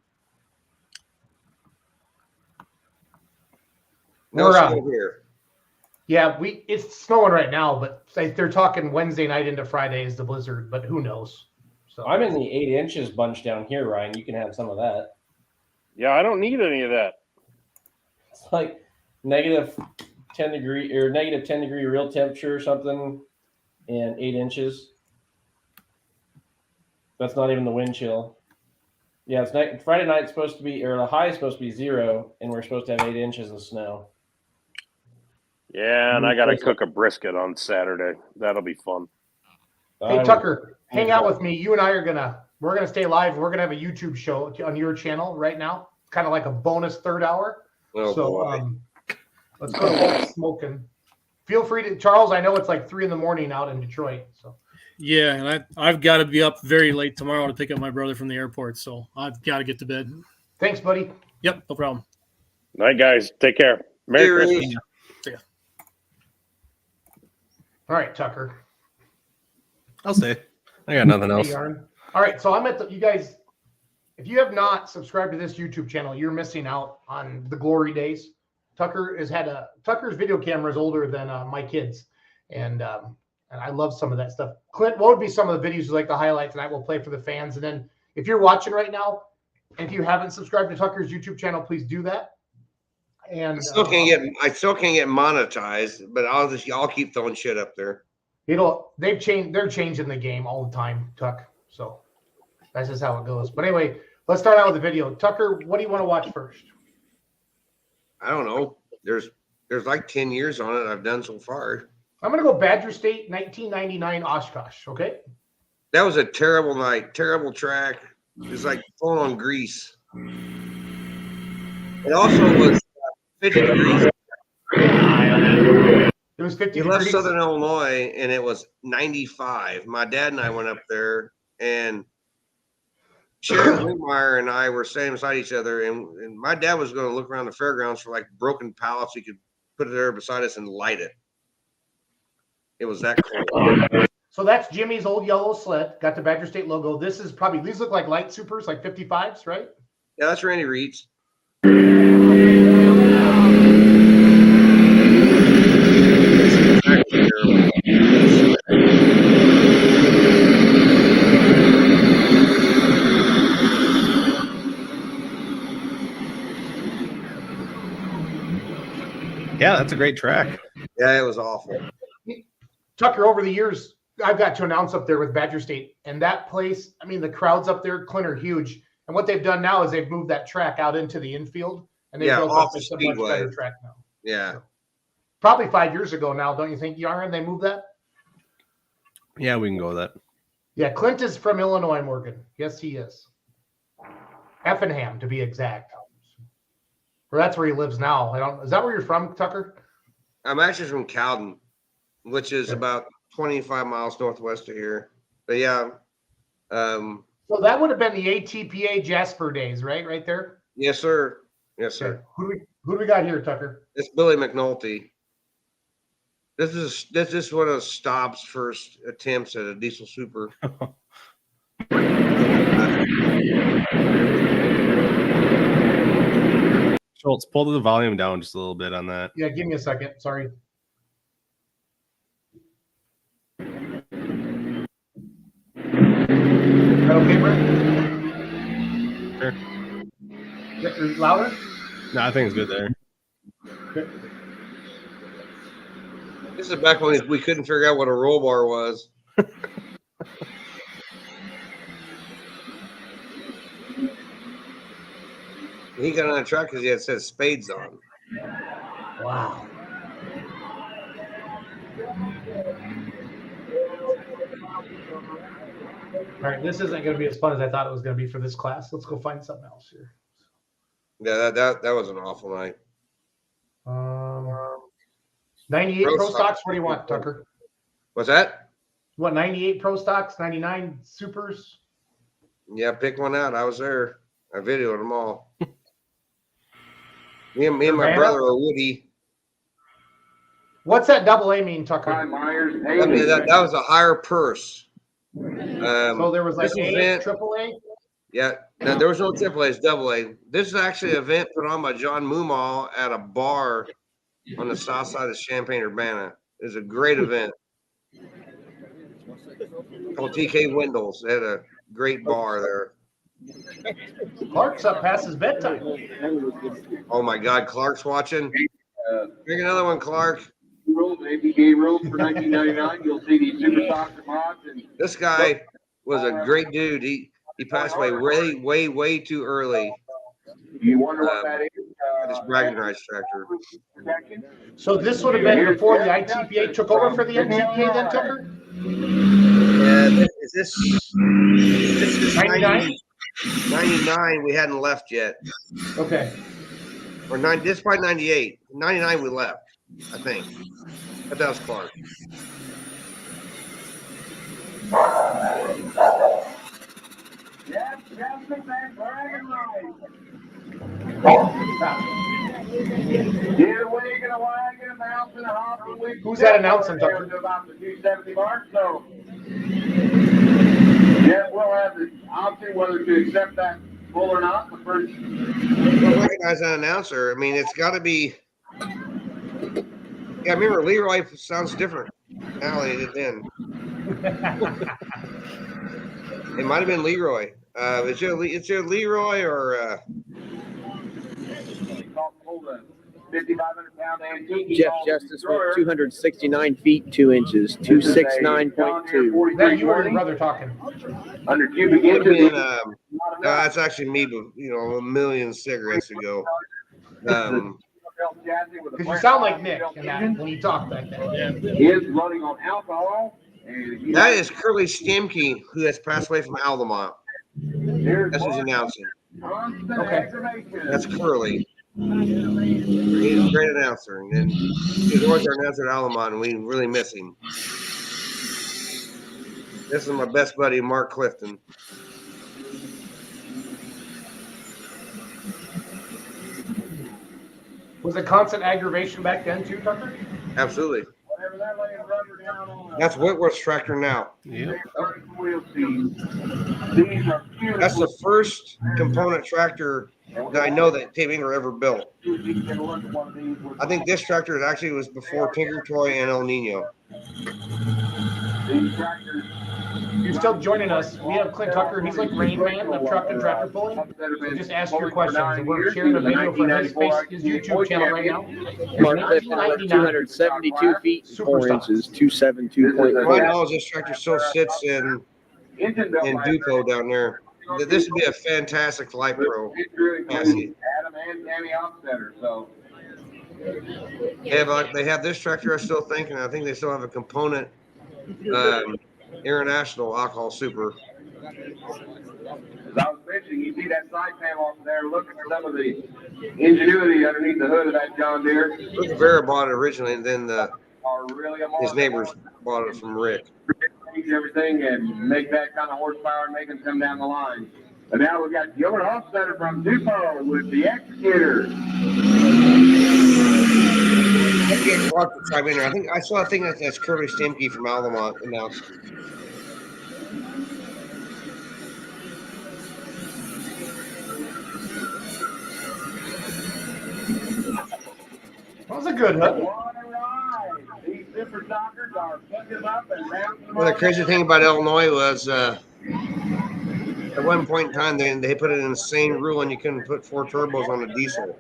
No snow here. Yeah, it's snowing right now, but they're talking Wednesday night into Friday is the blizzard, but who knows? So I'm in the 8 inches bunch down here, Ryan. You can have some of that. Yeah, I don't need any of that. It's like negative 10 degree or negative 10 degree real temperature or something, and 8 inches. That's not even the wind chill. Yeah, it's Friday night supposed to be, or the high is supposed to be 0, and we're supposed to have 8 inches of snow. Yeah, and I got to cook a brisket on Saturday. That'll be fun. Hey, Tucker, hang out with me. You and I we're gonna stay live. We're gonna have a YouTube show on your channel right now, kind of like a bonus third hour. Oh, so boy. Let's go to smoking. Feel free to, Charles. I know it's like 3 a.m. out in Detroit. So yeah, and I've got to be up very late tomorrow to pick up my brother from the airport. So I've got to get to bed. Thanks, buddy. Yep, no problem. Night, guys. Take care. Merry Christmas. See ya. All right, Tucker. I'll say. I got nothing else. Hey, Yarn. All right, so I'm at you guys. If you have not subscribed to this YouTube channel, you're missing out on the glory days. Tucker's video camera is older than my kids, and I love some of that stuff. Clint, what would be some of the videos you like to highlight tonight? We'll play for the fans, and then if you're watching right now, and if you haven't subscribed to Tucker's YouTube channel, please do that. And I still can't get monetized, but I'll keep throwing shit up there. They're changing the game all the time, Tuck. So that's just how it goes. But anyway, let's start out with the video. Tucker, what do you want to watch first? I don't know. There's like 10 years on it I've done so far. I'm going to go Badger State 1999 Oshkosh, okay? That was a terrible night, terrible track. It was like full on grease. It also was 50 degrees. It was 50 We left degrees. Southern Illinois and it was 95. My dad and I went up there, and Sharon Wingmeyer and I were standing beside each other, and my dad was going to look around the fairgrounds for like broken pallets. He could put it there beside us and light it. It was that cold. So that's Jimmy's old yellow sled. Got the Badger State logo. This is probably, these look like light supers, like 55s, right? Yeah, that's Randy Reed's. Yeah, that's a great track. Yeah, it was awful. Tucker, over the years, I've got to announce up there with Badger State, and that place, I mean, the crowds up there, Klint, are huge. And what they've done now is they've moved that track out into the infield, and they've built up a much better track now. Yeah. Probably 5 years ago now, don't you think, Yaron, they moved that? Yeah, we can go with that. Yeah, Klint is from Illinois, Morgan. Yes, he is. Effingham, to be exact. Or that's where he lives now. Is that where you're from, Tucker? I'm actually from Cowden, which is about 25 miles northwest of here. But yeah. So that would have been the ATPA Jasper days, right? Right there? Yes, sir. Yes, sir. Okay. Who do we got here, Tucker? It's Billy McNulty. This is one of Staub's first attempts at a diesel super. Schultz, pull the volume down just a little bit on that. Yeah, give me a second. Sorry. Is that okay, Brett? Sure. Louder? No, I think it's good there. Okay. This is back when we couldn't figure out what a roll bar was. He got on the track because he had said spades on. Wow. All right, this isn't going to be as fun as I thought it was going to be for this class. Let's go find something else here. Yeah, that was an awful night. 98 pro stocks. What do you want, Tucker? What's that? What, 98 pro stocks, 99 supers? Yeah, pick one out. I was there. I videoed them all. Me and my brother are Woody. What's that double A mean, Tucker? I mean, that was a higher purse. So there was like A, triple A? Yeah, no, there was no triple A, it's double A. This is actually an event put on by John Moomaw at a bar on the south side of Champaign-Urbana. It was a great event. Called TK Wendell's. They had a great bar there. Clark's up past his bedtime. Oh my God, Clark's watching. Bring another one, Clark. Rules, ABA rules for 1999. You'll see these super soccer mods. This guy was a great dude. He passed away way too early. You wonder what that is? This bragging rights tractor. So this would have been before the ITPA took over for the NTPA then, Tucker? Yeah, is this 99? 99, we hadn't left yet. Okay. Or this is probably 98. 99 we left, I think. But that was Clark. Who's that announcing, Tucker? About the 270 mark, so yeah, we'll have it. I'll see whether to accept that bull or not. But first, Don't recognize that announcer. I mean, it's got to be. Yeah, I remember Leroy sounds different now than he did then. It might have been Leroy. It's your Leroy or 5,500-pound antique. Jeff Justice went 269 feet 2 inches, 269.2. That you or your brother talking? Under cubic it would have inches. been, that's actually me, but a million cigarettes ago. Because you sound like Nick in that, when you talk like that. He is running on alcohol. That is Curly Stemke, who has passed away from Altamont. That's who's announcing. Okay. That's Curly. He's a great announcer, and he was always our announcer at Altamont, and we really miss him. This is my best buddy, Mark Clifton. Was it constant aggravation back then too, Tucker? Absolutely. That's Whitworth's tractor now. Yeah. That's the first component tractor that I know that Dave Engler ever built. I think this tractor actually was before Tinker Toy and El Nino. You're still joining us. We have Klint Tucker. He's like Rain Man of truck and tractor pulling. So just ask your questions. And we're sharing a video from his YouTube channel right now. Mark Clifton with 272 feet, 4 inches, 272.4. My knowledge, this tractor still sits in Depot down there. This would be a fantastic Light Pro chassis. They have this tractor, I still think, and I think they still have a component International Alcohol Super. As I was mentioning, you see that side panel off there. Look at some of the ingenuity underneath the hood of that John Deere. Rick Vera bought it originally, and then his neighbors bought it from Rick. Everything and make that kind of horsepower and make them come down the line. But now we've got Gilbert Hofstetter from Dupont with the Executor. I get Clark to chime in there. I saw a thing that's Curly Stemke from Altamont announced. That was a good hook. Well, the crazy thing about Illinois was at one point in time they put an insane rule and you couldn't put 4 turbos on a diesel.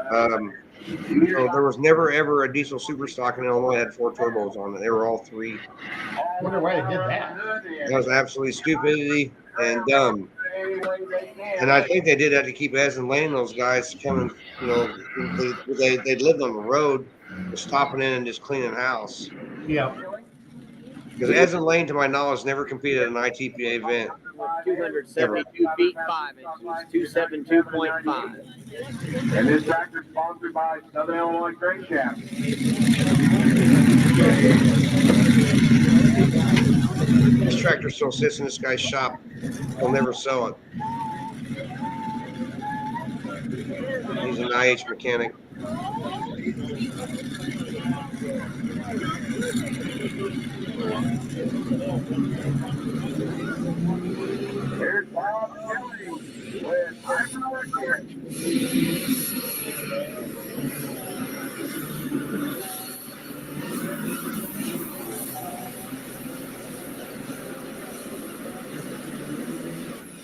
So there was never ever a diesel super stock in Illinois that had 4 turbos on it. They were all 3. I wonder why they did that. That was absolutely stupidity and dumb. And I think they did that to keep Ez and Lane, those guys coming, they lived on the road, just stopping in and just cleaning house. Yeah. Because Ez and Lane, to my knowledge, never competed at an ITPA event. 272 feet, 5 inches, 272.5. And this tractor is sponsored by Southern Illinois Crane Shaft. This tractor still sits in this guy's shop. He'll never sell it. He's an IH mechanic. Here's Bob Kelly with Hypermarket.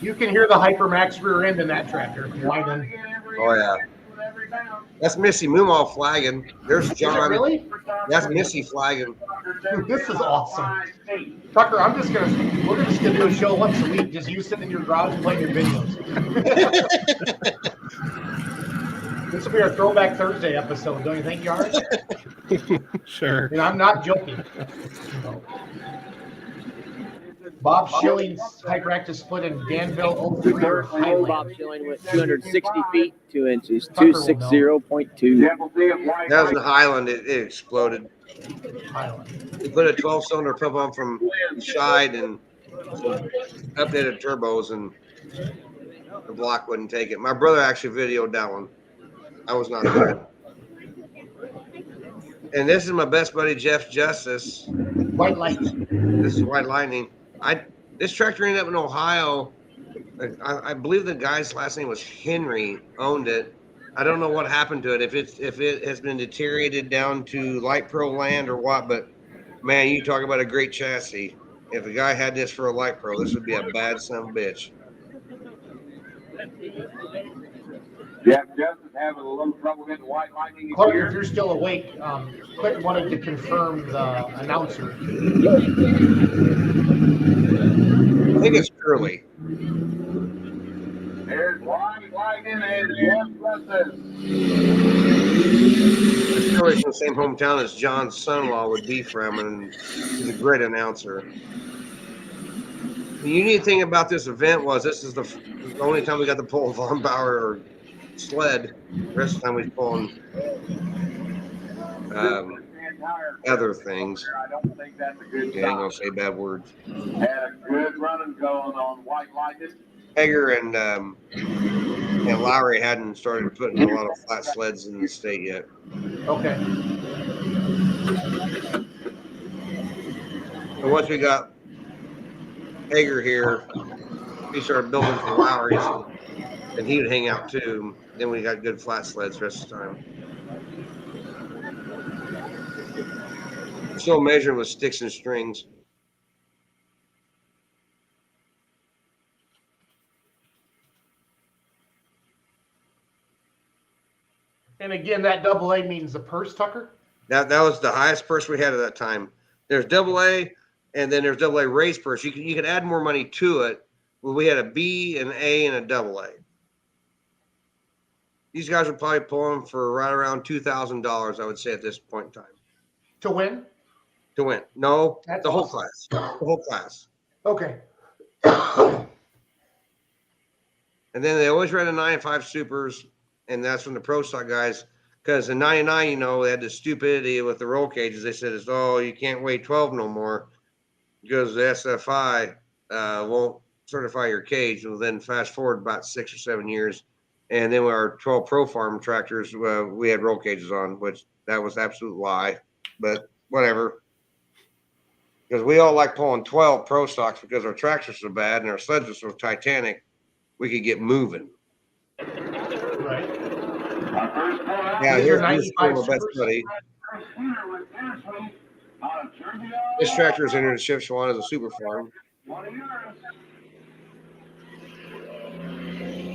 You can hear the Hypermax rear end in that tractor. Whining. Oh, yeah. That's Missy Moomaw flagging. There's John. Really? That's Missy flagging. Dude, this is awesome. Tucker, we're just gonna do a show once a week. Just you sitting in your garage and playing your videos. This will be our Throwback Thursday episode, don't you think, Yard? Sure. And I'm not joking. Bob Schilling's Hyperactive split in Danville 03 or Highland. Bob Schilling with 260 feet, 2 inches, 260.2. That was in Highland. It exploded. Highland. He put a 12-cylinder pump on from Scheid and updated turbos, and the block wouldn't take it. My brother actually videoed that one. I was not there. And this is my best buddy, Jeff Justice. White Lightning. This is White Lightning. This tractor ended up in Ohio. I believe the guy's last name was Henry, owned it. I don't know what happened to it, if it has been deteriorated down to Light Pro land or what, but man, you talk about a great chassis. If a guy had this for a Light Pro, this would be a bad son of a bitch. Jeff Justice having a little trouble getting White Lightning this Clark, year. if you're still awake, Clint wanted to confirm the announcer. I think it's Curly. And There's white light in it. Yes, Justice. He's from the same hometown as John's son-in-law would be from, and he's a great announcer. The unique thing about this event was this is the only time we got to pull Von Bauer or sled. The rest of the time we was pulling other things. I don't think that's a good Yeah, I ain't gonna say bad words. Had a good running going on white lighted. Hager and Lowry hadn't started putting a lot of flat sleds in the state yet. Okay. So once we got Hager here, he started building for Lowry's, and he would hang out too. Then we got good flat sleds the rest of the time. Still measuring with sticks and strings. And again, that AA means the purse, Tucker? That was the highest purse we had at that time. There's AA, and then there's AA race purse. You can add more money to it. Well, we had a B, an A, and a AA. These guys were probably pulling for right around $2,000, I would say, at this point in time. To win? To win. No, That's the whole awesome. class. The whole class. Okay. And then they always ran the 95 supers, and that's from the pro stock guys. Because in 99, you know, they had the stupidity with the roll cages. They said, oh, you can't weigh 12 no more because the SFI won't certify your cage. Well, then fast forward about 6 or 7 years, and then with our 12 Pro Farm tractors, we had roll cages on, which that was absolute lie. But whatever. Because we all like pulling 12 pro stocks because our tractors are so bad and our sleds are so titanic, we could get moving. Right. Yeah, These are here's 95 my best supers? buddy. This tractor is entered Shipshewana as a super farm.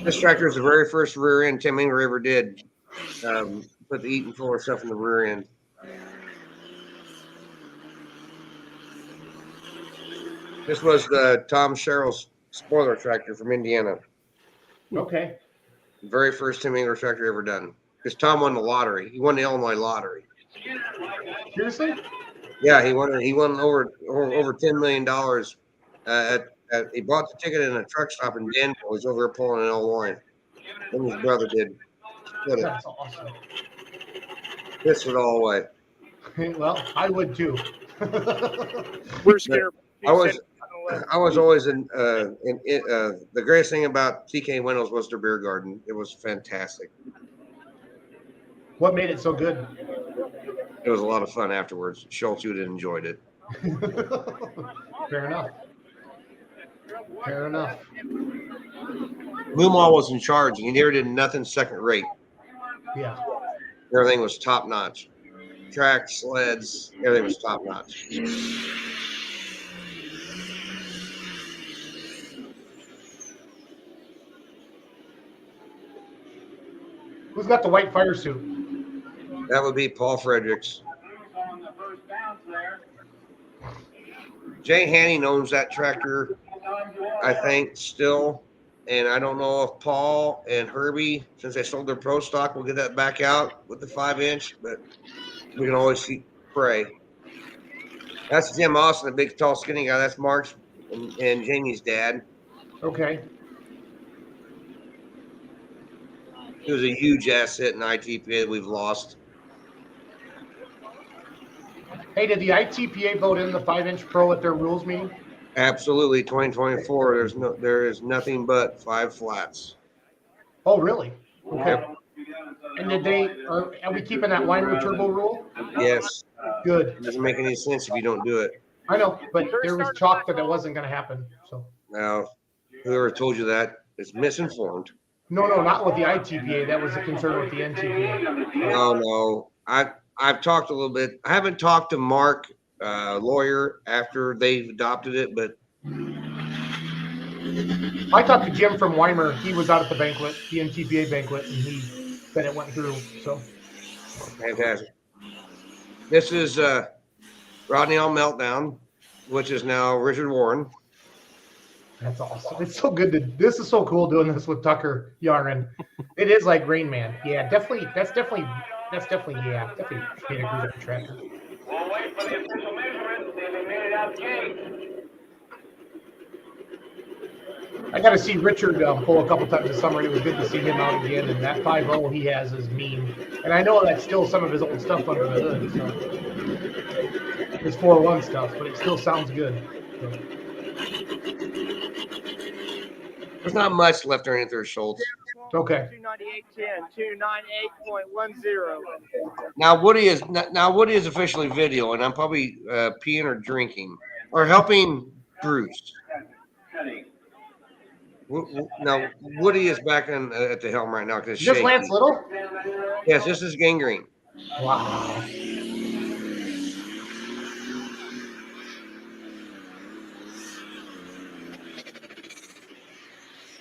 This tractor is the very first rear end Tim Inger ever did. Put the Eaton Fuller stuff in the rear end. This was the Tom Sherrill's spoiler tractor from Indiana. Okay. Very first Tim Inger tractor ever done. Because Tom won the lottery. He won the Illinois lottery. Seriously? Yeah, he won over $10 million. He bought the ticket in a truck stop in Danville. He was over there pulling in Illinois. Then his brother did. Split it. That's awesome. Pissed it all away. Well, I would too. We're scared. I was always the greatest thing about TK Windows was their beer garden. It was fantastic. What made it so good? It was a lot of fun afterwards. Schultz would have enjoyed it. Fair enough. Fair enough. Moomaw was in charge, and he never did nothing second rate. Yeah. Everything was top notch. Track, sleds, everything was top notch. Who's got the white fire suit? That would be Paul Fredericks. Jay Hanning owns that tractor, I think, still. And I don't know if Paul and Herbie, since they sold their pro stock, will get that back out with the 5-inch, but we can always pray. That's Jim Austin, the big, tall, skinny guy. That's Mark's and Jamie's dad. Okay. He was a huge asset in ITPA that we've lost. Hey, did the ITPA vote in the 5-inch pro at their rules meeting? Absolutely, 2024. There is nothing but 5 flats. Oh, really? Okay. And are we keeping that Weimer turbo rule? Yes. Good. It doesn't make any sense if you don't do it. I know, but there was talk that it wasn't going to happen. So. Now, whoever told you that is misinformed. No, not with the ITPA. That was a concern with the NTPA. No. I've talked a little bit. I haven't talked to Mark, lawyer, after they've adopted it, but I talked to Jim from Weimer. He was out at the banquet, the NTPA banquet, and he said it went through. So fantastic. This is Rodney on Meltdown, which is now Richard Warren. That's awesome. It's so good this is so cool doing this with Tucker Yarn. It is like Rain Man. Yeah, definitely. That's definitely definitely made a good tractor. We'll wait for the official measurement, see if they made it out the gate. I got to see Richard pull a couple times this summer. It was good to see him out again. And that 5.0 he has is mean. And I know that's still some of his old stuff under the hood. So his 4.1 stuff, but it still sounds good. So. There's not much left underneath there, Schultz. Okay. 298.10, 298.10. Now Woody is officially video, and I'm probably peeing or drinking or helping Bruce. Now Woody is back at the helm right now because just Lance Little. Yes, this is Gangrene. Wow.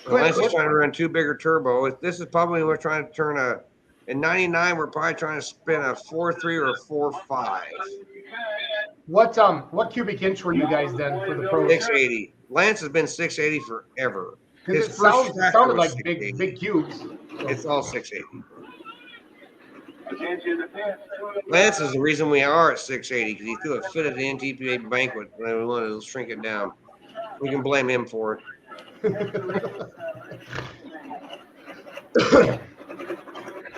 Lance is trying to run 2 bigger turbo. This is probably we're trying to turn in 99. We're probably trying to spin a 4.3 or 4.5. What cubic inch were you guys then for the Pro? 680. Lance has been 680 forever. Because it sounded like big cubes. It's all 680. Lance is the reason we are at 680 because he threw a fit at the NTPA banquet when we wanted to shrink it down. We can blame him for it.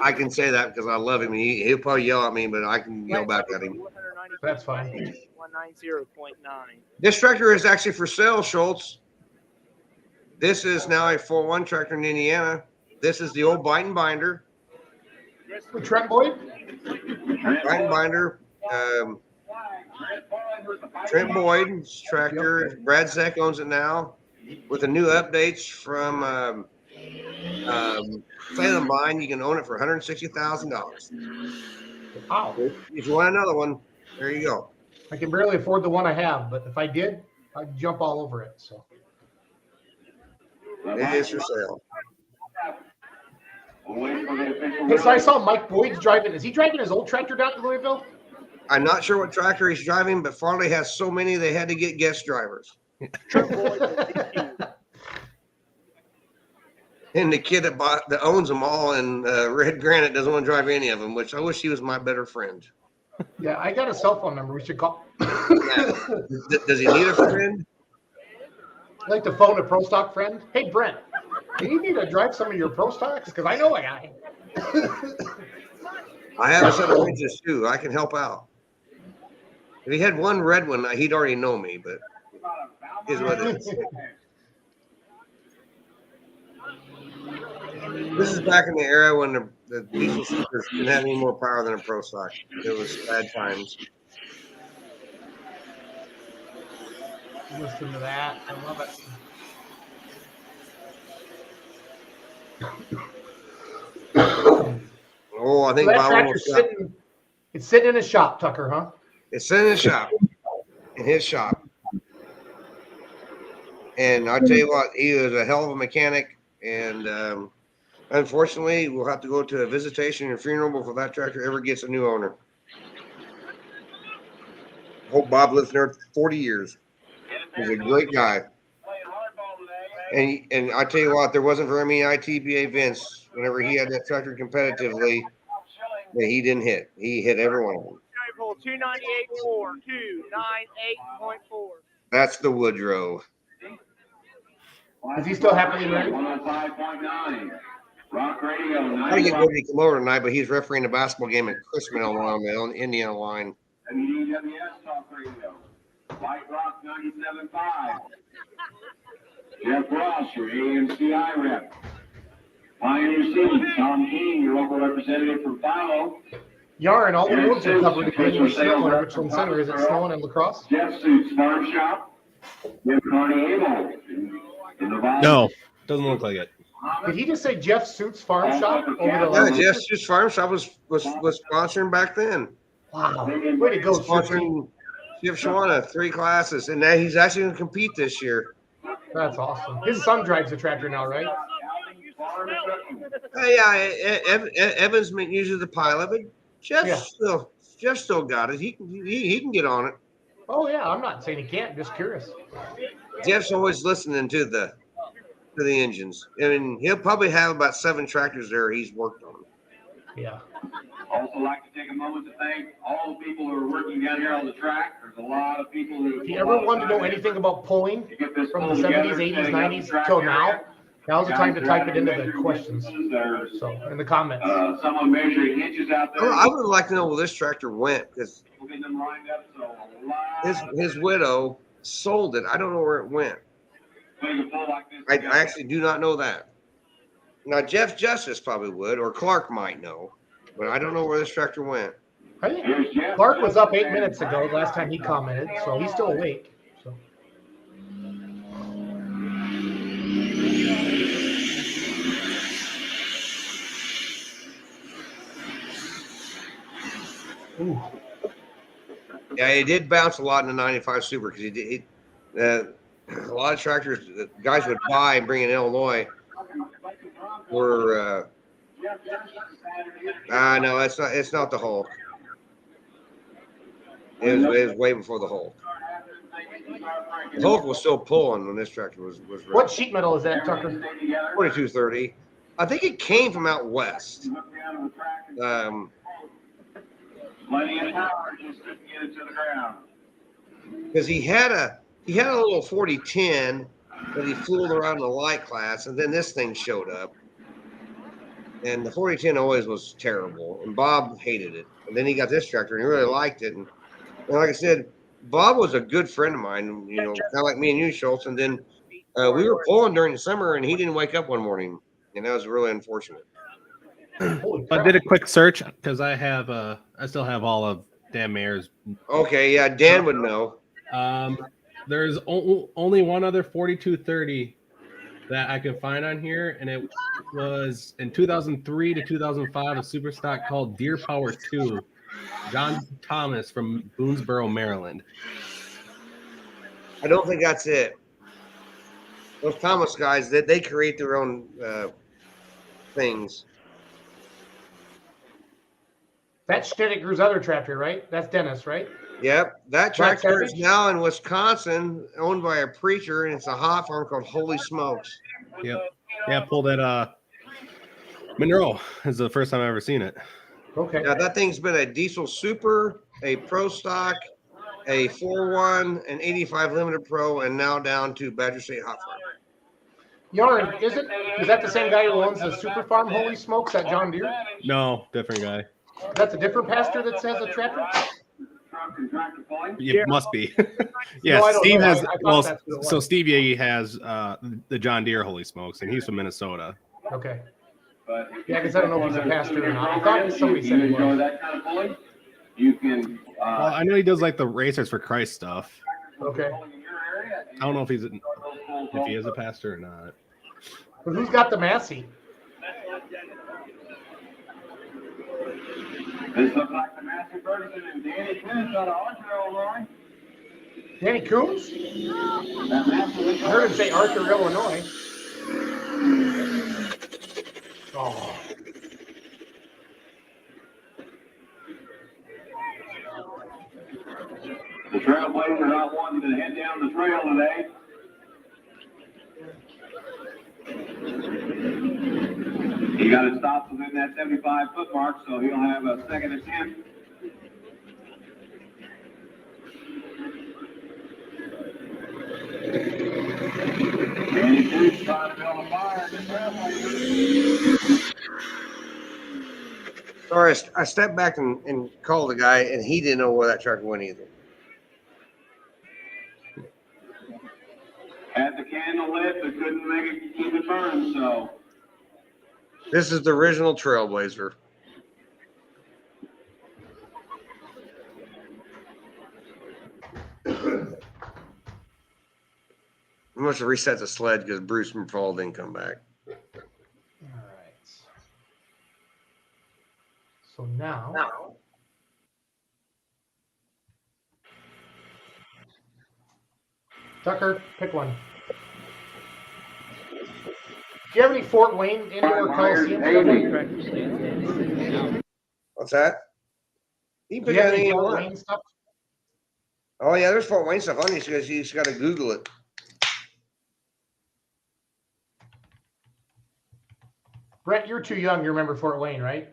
I can say that because I love him. He'll probably yell at me, but I can yell back at him. That's fine. 190.9. This tractor is actually for sale, Schultz. This is now a 4.1 tractor in Indiana. This is the old Bite Binder. Trent Boyd? Bite Binder. Trent Boyd's tractor. Brad Zeck owns it now. With the new updates from Salem Bind, you can own it for $160,000. Wow. If you want another one, there you go. I can barely afford the one I have, but if I did, I'd jump all over it. So it is for sale. Hey, so I saw Mike Boyd's driving. Is he driving his old tractor down to Louisville? I'm not sure what tractor he's driving, but Farley has so many they had to get guest drivers. And the kid that owns them all in Red Granite doesn't want to drive any of them, which I wish he was my better friend. Yeah, I got a cell phone number. We should call. Does he need a friend? I'd like to phone a Pro Stock friend. Hey, Brent, do you need to drive some of your Pro Stocks? Because I know a guy. I have a set of winches too. I can help out. If he had one red one, he'd already know me, but is what it is. This is back in the era when the diesel supers didn't have any more power than a Pro Stock. It was bad times. Listen to that. I love it. Oh, I think so Bob almost it's sitting in his shop, Tucker, huh? It's sitting in his shop. In his shop. And I tell you what, he was a hell of a mechanic. And unfortunately, we'll have to go to a visitation and funeral before that tractor ever gets a new owner. Hope Bob lives there 40 years. He's a great guy. And I tell you what, there wasn't very many ITBA events whenever he had that tractor competitively that he didn't hit. He hit every one of them. 298.4, 298.4. That's the Woodrow. Is he still happening, right? 105.9. Rock Radio. I didn't get Woody to come over tonight, but he's refereeing a basketball game at Chrisman on the Indiana line. WDWS Talk Radio. White Rock 97.5. Jeff Ross, your AMCI rep. Pioneer City, Tom King, your local representative from Philo. Yarn, all the roads are covered again. There's snow in Richland Center. Is it snowing in La Crosse? Jeff Suits Farm Shop. Jim Carney Able. No, doesn't look like it. Did he just say Jeff Suits Farm Shop over the last? Yeah, Jeff Suits Farm Shop was sponsoring back then. Wow, way to go, sponsoring Shipshewana 3 classes, and now he's actually going to compete this year. That's awesome. His son drives the tractor now, right? Yeah, Evan's usually the pilot, but Jeff still got it. He can get on it. Oh yeah, I'm not saying he can't. Just curious. Jeff's always listening to the engines. I mean, he'll probably have about 7 tractors there he's worked on. Yeah. Also like to take a moment to thank all the people who are working down here on the track. There's a lot of people who. If you ever wanted to know anything about pulling from the 70s, 80s, 90s till now, now's the time to type it into the questions. So in the comments. Someone measuring inches out there. I would like to know where this tractor went because his widow sold it. I don't know where it went. I actually do not know that. Now Jeff Justice probably would, or Clark might know, but I don't know where this tractor went. I think Clark was up 8 minutes ago last time he commented, so he's still awake. So. Ooh. Yeah, he did bounce a lot in the 95 Super because a lot of tractors that guys would buy and bring in Illinois were no, it's not the Hulk. It was way before the Hulk. The Hulk was still pulling when this tractor was ready. What sheet metal is that, Tucker? 4230. I think it came from out west. Plenty of power just couldn't get it to the ground. Because he had a little 4010 that he flew around in the light class, and then this thing showed up. And the 4010 always was terrible, and Bob hated it. And then he got this tractor, and he really liked it. And like I said, Bob was a good friend of mine, you know, kind of like me and you, Schultz. And then we were pulling during the summer, and he didn't wake up one morning, and that was really unfortunate. I did a quick search because I still have all of Dan Mayer's. Okay, yeah, Dan would know. There's only one other 4230 that I can find on here, and it was in 2003 to 2005 a super stock called Deer Power 2, John Thomas from Boonesboro, Maryland. I don't think that's it. Those Thomas guys, they create their own things. That's Schnittiger's other tractor, right? That's Dennis, right? Yep. That tractor is now in Wisconsin, owned by a preacher, and it's a hot farm called Holy Smokes. Yep. Yeah, pulled at Monroe. This is the first time I've ever seen it. Okay. Now, that thing's been a diesel super, a pro stock, a 4.1, an 85 limited pro, and now down to Badger State hot farm. Yarn, is that the same guy who owns the super farm Holy Smokes at John Deere? No, different guy. That's a different pastor that says a tractor? It must be. Yeah, No, Steve has. so Steve Yagi has the John Deere Holy Smokes, and he's from Minnesota. Okay. Yeah, because I don't know if he's a pastor or not. I thought somebody said he was. You can. Well, I know he does like the Racers for Christ stuff. Okay. I don't know if he is a pastor or not. But who's got the Massey? This looks like the Massey Ferguson and Danny Coons out of Arthur, Illinois. Danny Coons? I heard him say Arthur, Illinois. Oh. The Trailblazers not wanting to head down the trail today. He got it stopped within that 75-foot mark, so he'll have a second attempt. Danny Coons trying to build a fire in the Trailblazers. Sorry, I stepped back and called the guy, and he didn't know where that tractor went either. Had the candle lit, but couldn't make it keep it burning, so. This is the original Trailblazer. I must have reset the sled because Bruce McFall didn't come back. All right. So now. Tucker, pick one. Do you have any Fort Wayne Indoor Coliseum? What's that? You Do can you pick have any any you Fort want. Wayne stuff? Oh yeah, there's Fort Wayne stuff on you. You just got to Google it. Brett, you're too young to remember Fort Wayne, right?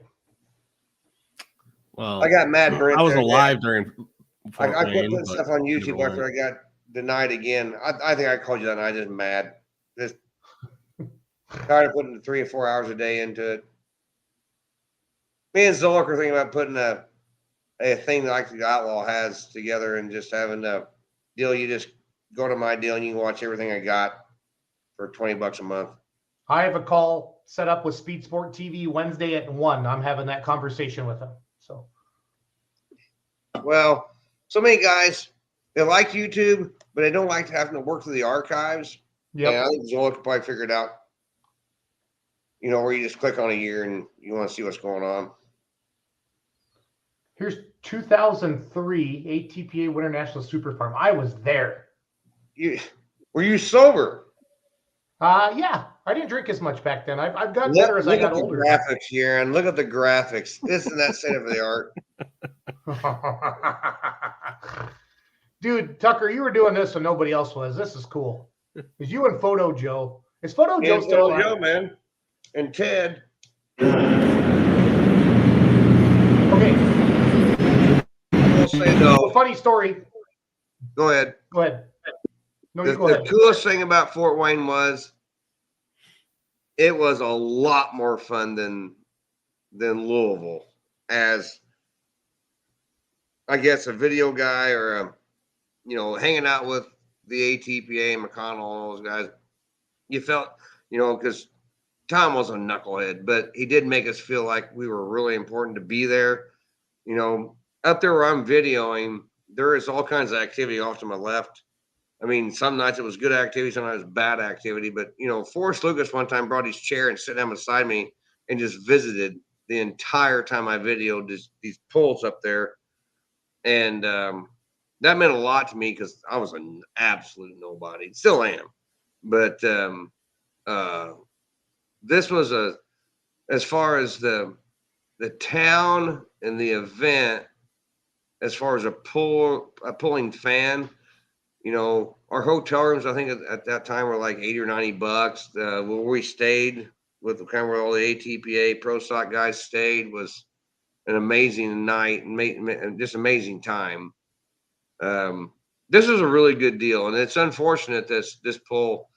Well, I got mad, Brent. I was there, alive Dad. during. I Fort quit Wayne, putting but stuff on YouTube never after I went. got denied again. I think I called you that night. Just mad. Just tired of putting 3 or 4 hours a day into it. Me and Zolik are thinking about putting a thing like the Outlaw has together and just having a deal. You just go to my deal and you can watch everything I got for $20 a month. I have a call set up with Speed Sport TV Wednesday at 1. I'm having that conversation with him. So, well, so many guys, they like YouTube, but they don't like having to work through the archives. yep. And I think Zolik could probably figure it out. You know, where you just click on a year and you want to see what's going on. Here's 2003 ATPA Winter National Super Farm. I was there. Were you sober? Yeah, I didn't drink as much back then. I've gotten better as I got older. Look at the graphics here, and look at the graphics. Isn't that state of the art? Dude, Tucker, you were doing this when nobody else was. This is cool. It's you and Photo Joe. Is Photo Joe still alive? Joe, man. And Ted. Okay. We'll say no. Funny story. Go ahead. Go ahead. No, the, you go the ahead. coolest thing about Fort Wayne was it was a lot more fun than Louisville, as I guess a video guy or hanging out with the ATPA, McConnell, all those guys. You felt, because Tom was a knucklehead, but he did make us feel like we were really important to be there. Up there where I'm videoing, there is all kinds of activity off to my left. I mean, some nights it was good activity, sometimes bad activity. But, Forrest Lucas one time brought his chair and sat down beside me and just visited the entire time I videoed these pulls up there. And that meant a lot to me because I was an absolute nobody. Still am. But this was as far as the town and the event, as far as a pulling fan, our hotel rooms, I think at that time were like $80 or $90. Where we stayed with kind of where all the ATPA pro stock guys stayed was an amazing night and just amazing time. This is a really good deal, and it's unfortunate this pull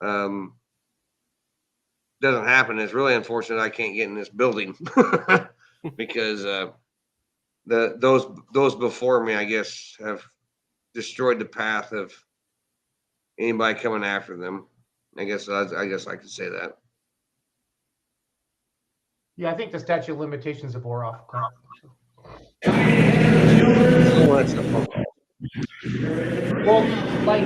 doesn't happen. It's really unfortunate I can't get in this building because those before me, I guess, have destroyed the path of anybody coming after them. I guess I could say that. Yeah, I think the statute of limitations have wore off. Well, like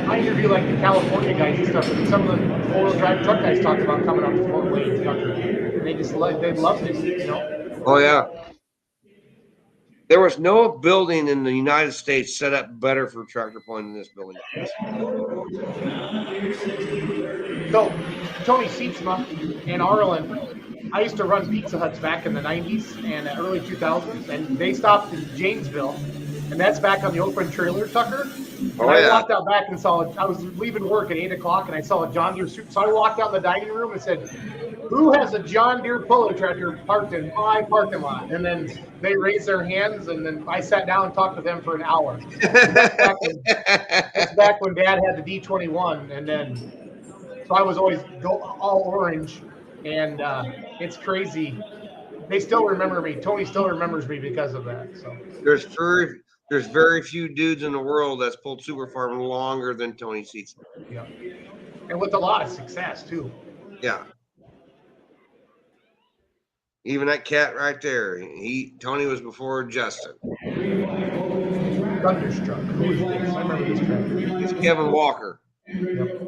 I interview like the California guys and stuff, and some of the four-wheel drive truck guys talked about coming up to Fort Wayne, and they loved it, Oh yeah. There was no building in the United States set up better for tractor pulling than this building. So, Tony Seatsma in Arlen, I used to run Pizza Huts back in the 90s and early 2000s, and they stopped in Janesville, and that's back on the open trailer, Tucker. And I walked out back and I was leaving work at 8 o'clock, and I saw a John Deere Super. So I walked out in the dining room and said, "Who has a John Deere polo tractor parked in my parking lot?" And then they raised their hands, and then I sat down and talked to them for an hour. That's back when Dad had the D21, and then so I was always all orange, and it's crazy. They still remember me. Tony still remembers me because of that. So there's very few dudes in the world that's pulled Super Farm longer than Tony Seatsma. Yeah, and with a lot of success too. Yeah. Even that cat right there, Tony was before Justin. Thunderstruck. Who is this? I remember this tractor. It's Kevin Walker. Yep.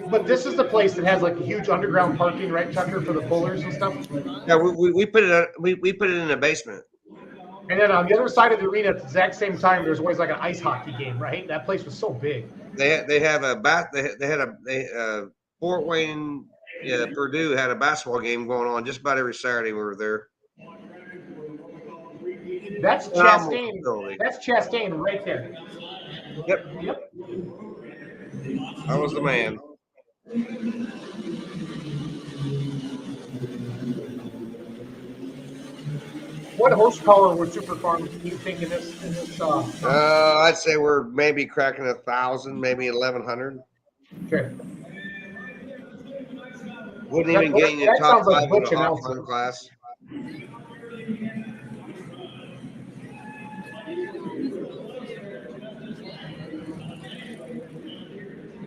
But this is the place that has like a huge underground parking, right, Tucker, for the pullers and stuff. Yeah, we put it in the basement. And then on the other side of the arena at the exact same time, there's always like an ice hockey game, right? That place was so big. They had a Fort Wayne, Purdue had a basketball game going on just about every Saturday we were there. That's Chastain. That's Chastain right there. Yep. I was the man. What horsepower would Super Farm you think in this? I'd say we're maybe cracking 1,000, maybe 1,100. Okay. Wouldn't even get in the That top sounds like 5 in Butch the and hot Elsie. fun class.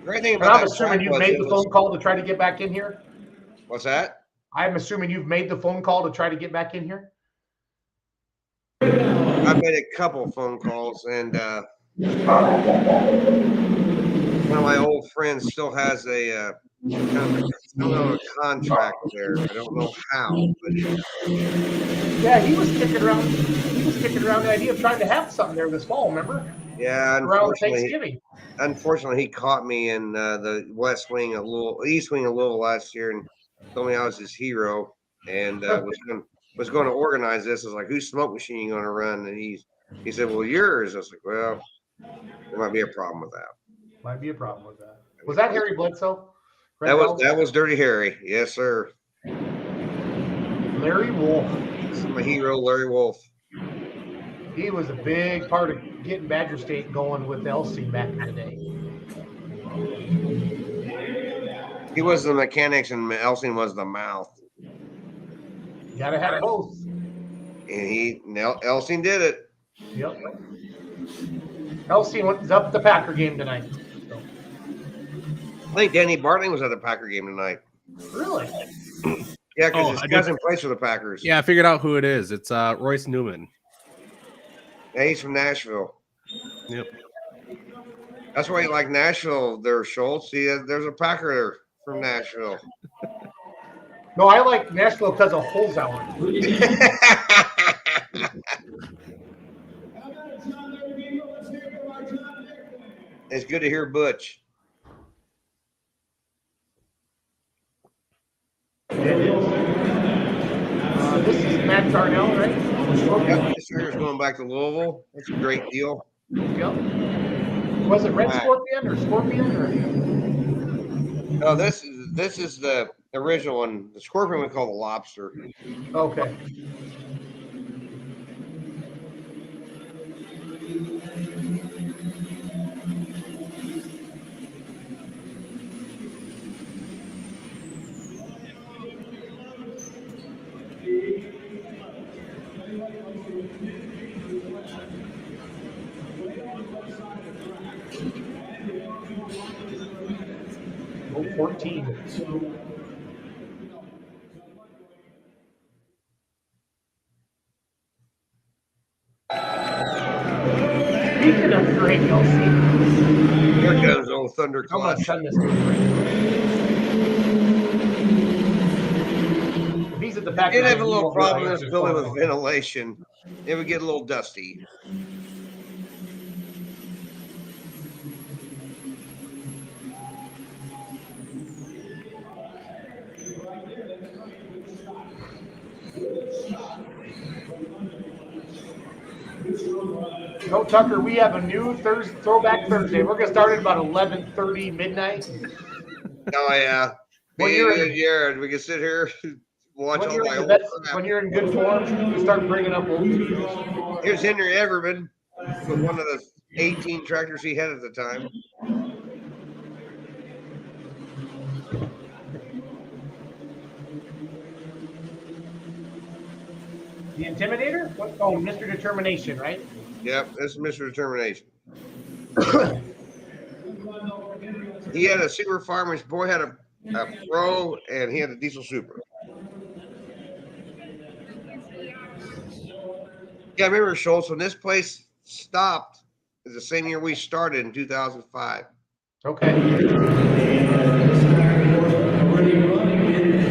Great thing And about I'm that assuming track you've was made it the was. phone call to try to get back in here. What's that? I'm assuming you've made the phone call to try to get back in here. I made a couple phone calls, and one of my old friends still has a kind of a contract there. I don't know how, but Yeah, he was kicking around. He was kicking around the idea of trying to have something there this fall. Remember? yeah, Around Thanksgiving. Unfortunately, he caught me in the East Wing of Louisville last year, and told me I was his hero, and was going to organize this. I was like, "Whose smoke machine are you going to run?" And he said, "Well, yours." I was like, "Well, there might be a problem with that." Might be a problem with that. Was that Harry Bledsoe? That was Dirty Harry. Yes, sir. Larry Wolf. This is my hero, Larry Wolf. He was a big part of getting Badger State going with Elsie back in the day. He was the mechanics, and Elsing was the mouth. You gotta have both. And Elsing did it. Yep. Elsie was up at the Packer game tonight. So. I think Danny Bartling was at the Packer game tonight. Really? Yeah, because his cousin plays for the Packers. Yeah, I figured out who it is. It's Royce Newman. Yeah, he's from Nashville. Yep. That's why you like Nashville there, Schultz. See, there's a Packer from Nashville. No, I like Nashville because of Holzhauer. It's good to hear Butch. This is Matt Darnell, right? Yep, this year's going back to Louisville. That's a great deal. Yep. Was it Red Scorpion or Scorpion? Or? No, this is the original one. The Scorpion we call the Lobster. Okay. Oh, 14. Speaking of great, Elsie. Here goes old Thunder I'm going to Clutch. send this to you. If he's at the back. Did have a little problem in this building with ventilation. It would get a little dusty. No, Tucker, we have a new Throwback Thursday. We're going to start at about 11:30 midnight. Oh, yeah. When you're in, Jared, we can sit here, watch all my old crap. When you're in good form, you start bringing up old videos. Here's Henry Everman with one of the 18 tractors he had at the time. The Intimidator? What? Oh, Mr. Determination, right? Yep, this is Mr. Determination. He had a Super Farm. His boy had a Pro, and he had a Diesel Super. Yeah, I remember, Schultz, when this place stopped, it was the same year we started in 2005. Okay.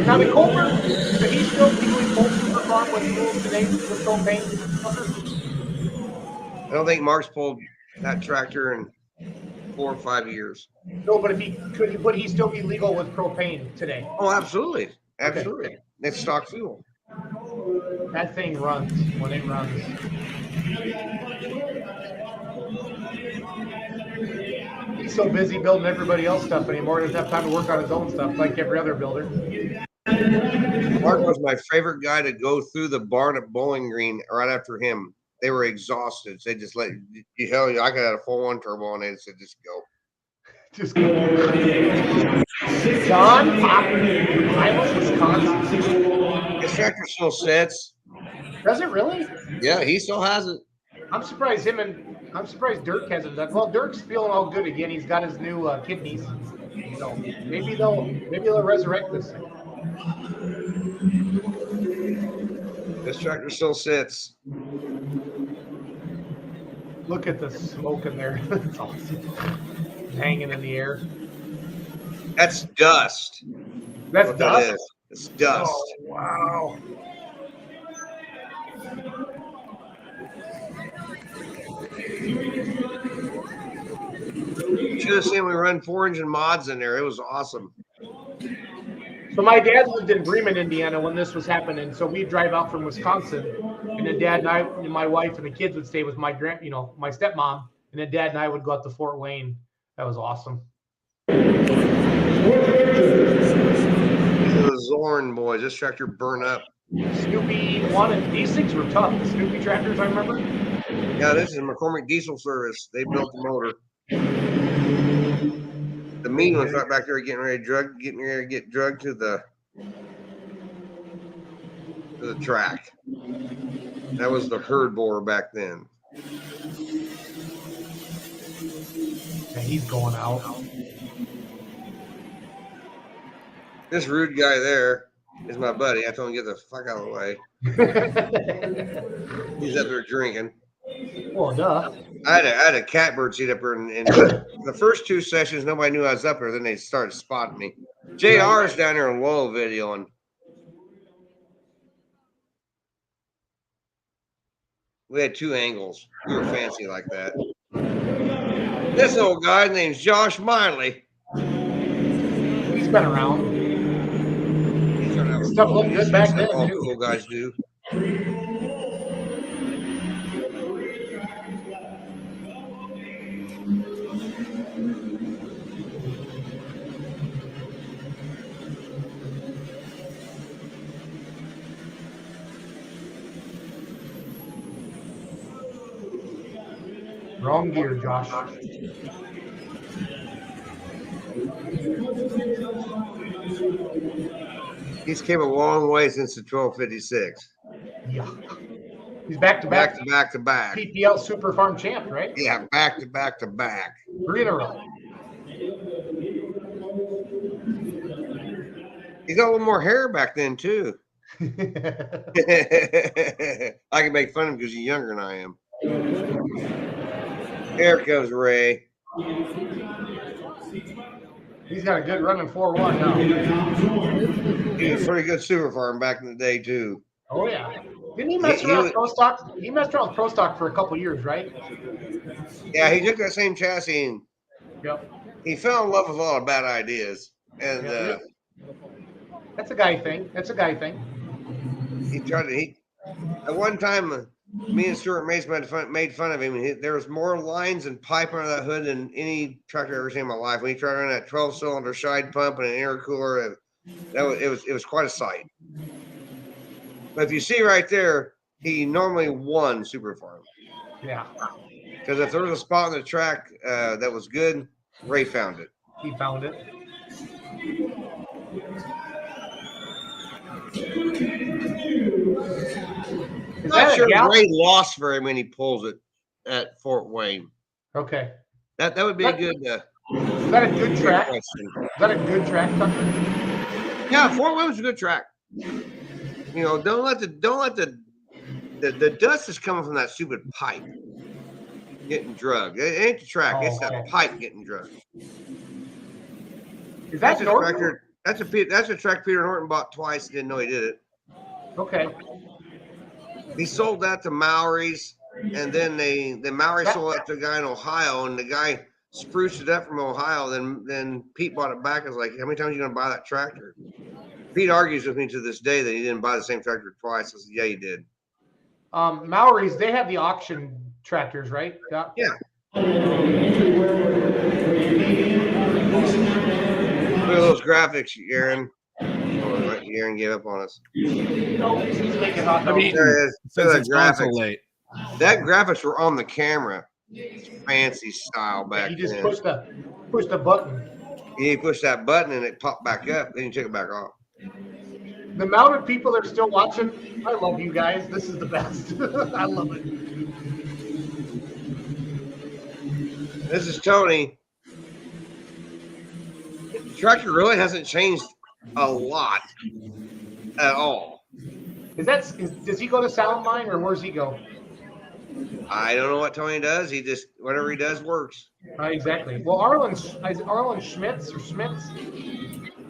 Now, the Colbert, did he still legally pull Super Farm with rules today with propane? I don't think Mark's pulled that tractor in 4 or 5 years. No, but would he still be legal with propane today? Oh, absolutely. Absolutely. Okay. It's stock fuel. That thing runs when it runs. He's so busy building everybody else's stuff anymore. He doesn't have time to work on his own stuff like every other builder. Mark was my favorite guy to go through the barn at Bowling Green right after him. They were exhausted. So they just let you. Hell, I could have a full 1 turbo and they said just go. Just go. John Poppy, Iowa, Wisconsin. His tractor still sits. Does it really? Yeah, he still has it. I'm surprised Dirk hasn't done. Well, Dirk's feeling all good again. He's got his new kidneys. So maybe they'll resurrect this thing. This tractor still sits. Look at the smoke in there. It's awesome. It's hanging in the air. That's dust. That's dust? That is. It's dust. Oh, wow. Should have seen we run 4-engine mods in there. It was awesome. So my dad lived in Bremen, Indiana when this was happening. So we'd drive out from Wisconsin, and then Dad and I, and my wife and the kids would stay with my my stepmom, and then Dad and I would go out to Fort Wayne. That was awesome. These are the Zorn boys. This tractor burned up. Snoopy 1 and D6 were tough. The Snoopy tractors, I remember. Yeah, this is McCormick Diesel Service. They built the motor. The mean one's right back there getting ready to get drugged to the track. That was the herd borer back then. And he's going out. This rude guy there is my buddy. I told him to get the fuck out of the way. He's up there drinking. Well, duh. I had a catbird seat up there, and the first 2 sessions, nobody knew I was up there. Then they started spotting me. JR's down there in Lowell videoing. We had 2 angles. We were fancy like that. This old guy name's Josh Miley. He's been around. Stuff looked good back then, all too. cool guys do. Wrong gear, Josh. He's came a long way since the 1256. Yeah. He's back to back. PPL Super Farm champ, right? Yeah, back to back. 3 in a row. He's got a little more hair back then, too. I can make fun of him because he's younger than I am. Here comes Ray. He's got a good running 4-1 now. He was pretty good super farm back in the day, too. Oh, yeah. Didn't he mess around with Pro Stock? He messed around with Pro Stock for a couple years, right? Yeah, he took that same chassis and he fell in love with a lot of bad ideas. And that's a guy thing. He tried to. At one time, me and Stuart Mace made fun of him. There was more lines and pipe under that hood than any tractor I've ever seen in my life. When he tried to run that 12-cylinder side pump and an intercooler, it was quite a sight. But if you see right there, he normally won Super Farm. Yeah. Because if there was a spot on the track that was good, Ray found it. He found it. I'm not sure Ray lost very many pulls at Fort Wayne. Okay. That would be a good. Is that a good track? Is that a good track, Tucker? Yeah, Fort Wayne was a good track. You know, don't let the dust is coming from that stupid pipe getting drugged. It ain't the track; it's that pipe getting drugged. Is that a tractor? That's a track Peter Norton bought twice. Didn't know he did it. Okay. He sold that to Maury's, and then the Maury sold it to a guy in Ohio, and the guy spruced it up from Ohio. Then Pete bought it back. I was like, how many times are you gonna buy that tractor? Pete argues with me to this day that he didn't buy the same tractor twice. I said, yeah, he did. Maori's, they have the auction tractors, right? Yeah. Look at those graphics, Aaron. Oh, Aaron gave up on us. He's making hot dogs. I mean, There it is. since Look it's at gone the so graphics. late. That graphics were on the camera. It's fancy style back You just then. push the button. You push that button and it popped back up. Then you take it back off. The amount of people that are still watching, I love you guys. This is the best. I love it. This is Tony. The tractor really hasn't changed a lot at all. Does he go to Sound Mine or where's he go? I don't know what Tony does. He just, whatever he does works. Exactly. Well, Arlen Schmitz or Schmitz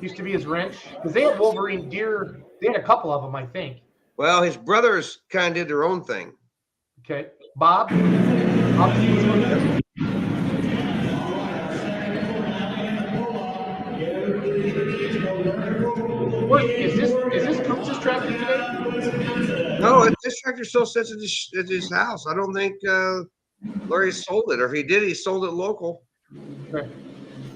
used to be his wrench because they had Wolverine deer. They had a couple of them, I think. Well, his brothers kind of did their own thing. Okay. Bob? Is this Cooch's tractor today? No, this tractor still sits at his house. I don't think Larry sold it, or if he did, he sold it local. Okay.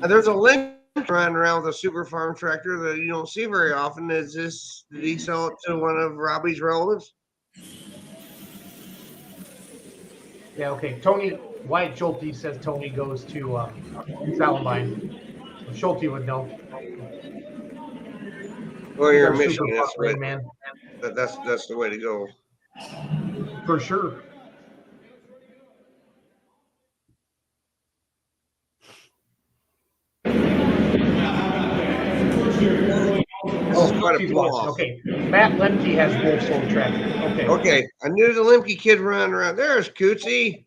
And there's a link running around with a super farm tractor that you don't see very often. Did he sell it to one of Robbie's relatives? Yeah, okay. Tony, Wyatt Schulte says Tony goes to Salamine. Schulte would know. Well, you're in Super Michigan. That's Rain right. Man. That's the way to go. For sure. She's watching. Okay. Matt Lemke has both sold tractors. Okay. Okay. I knew the Lemke kid running around. There's Cootsy.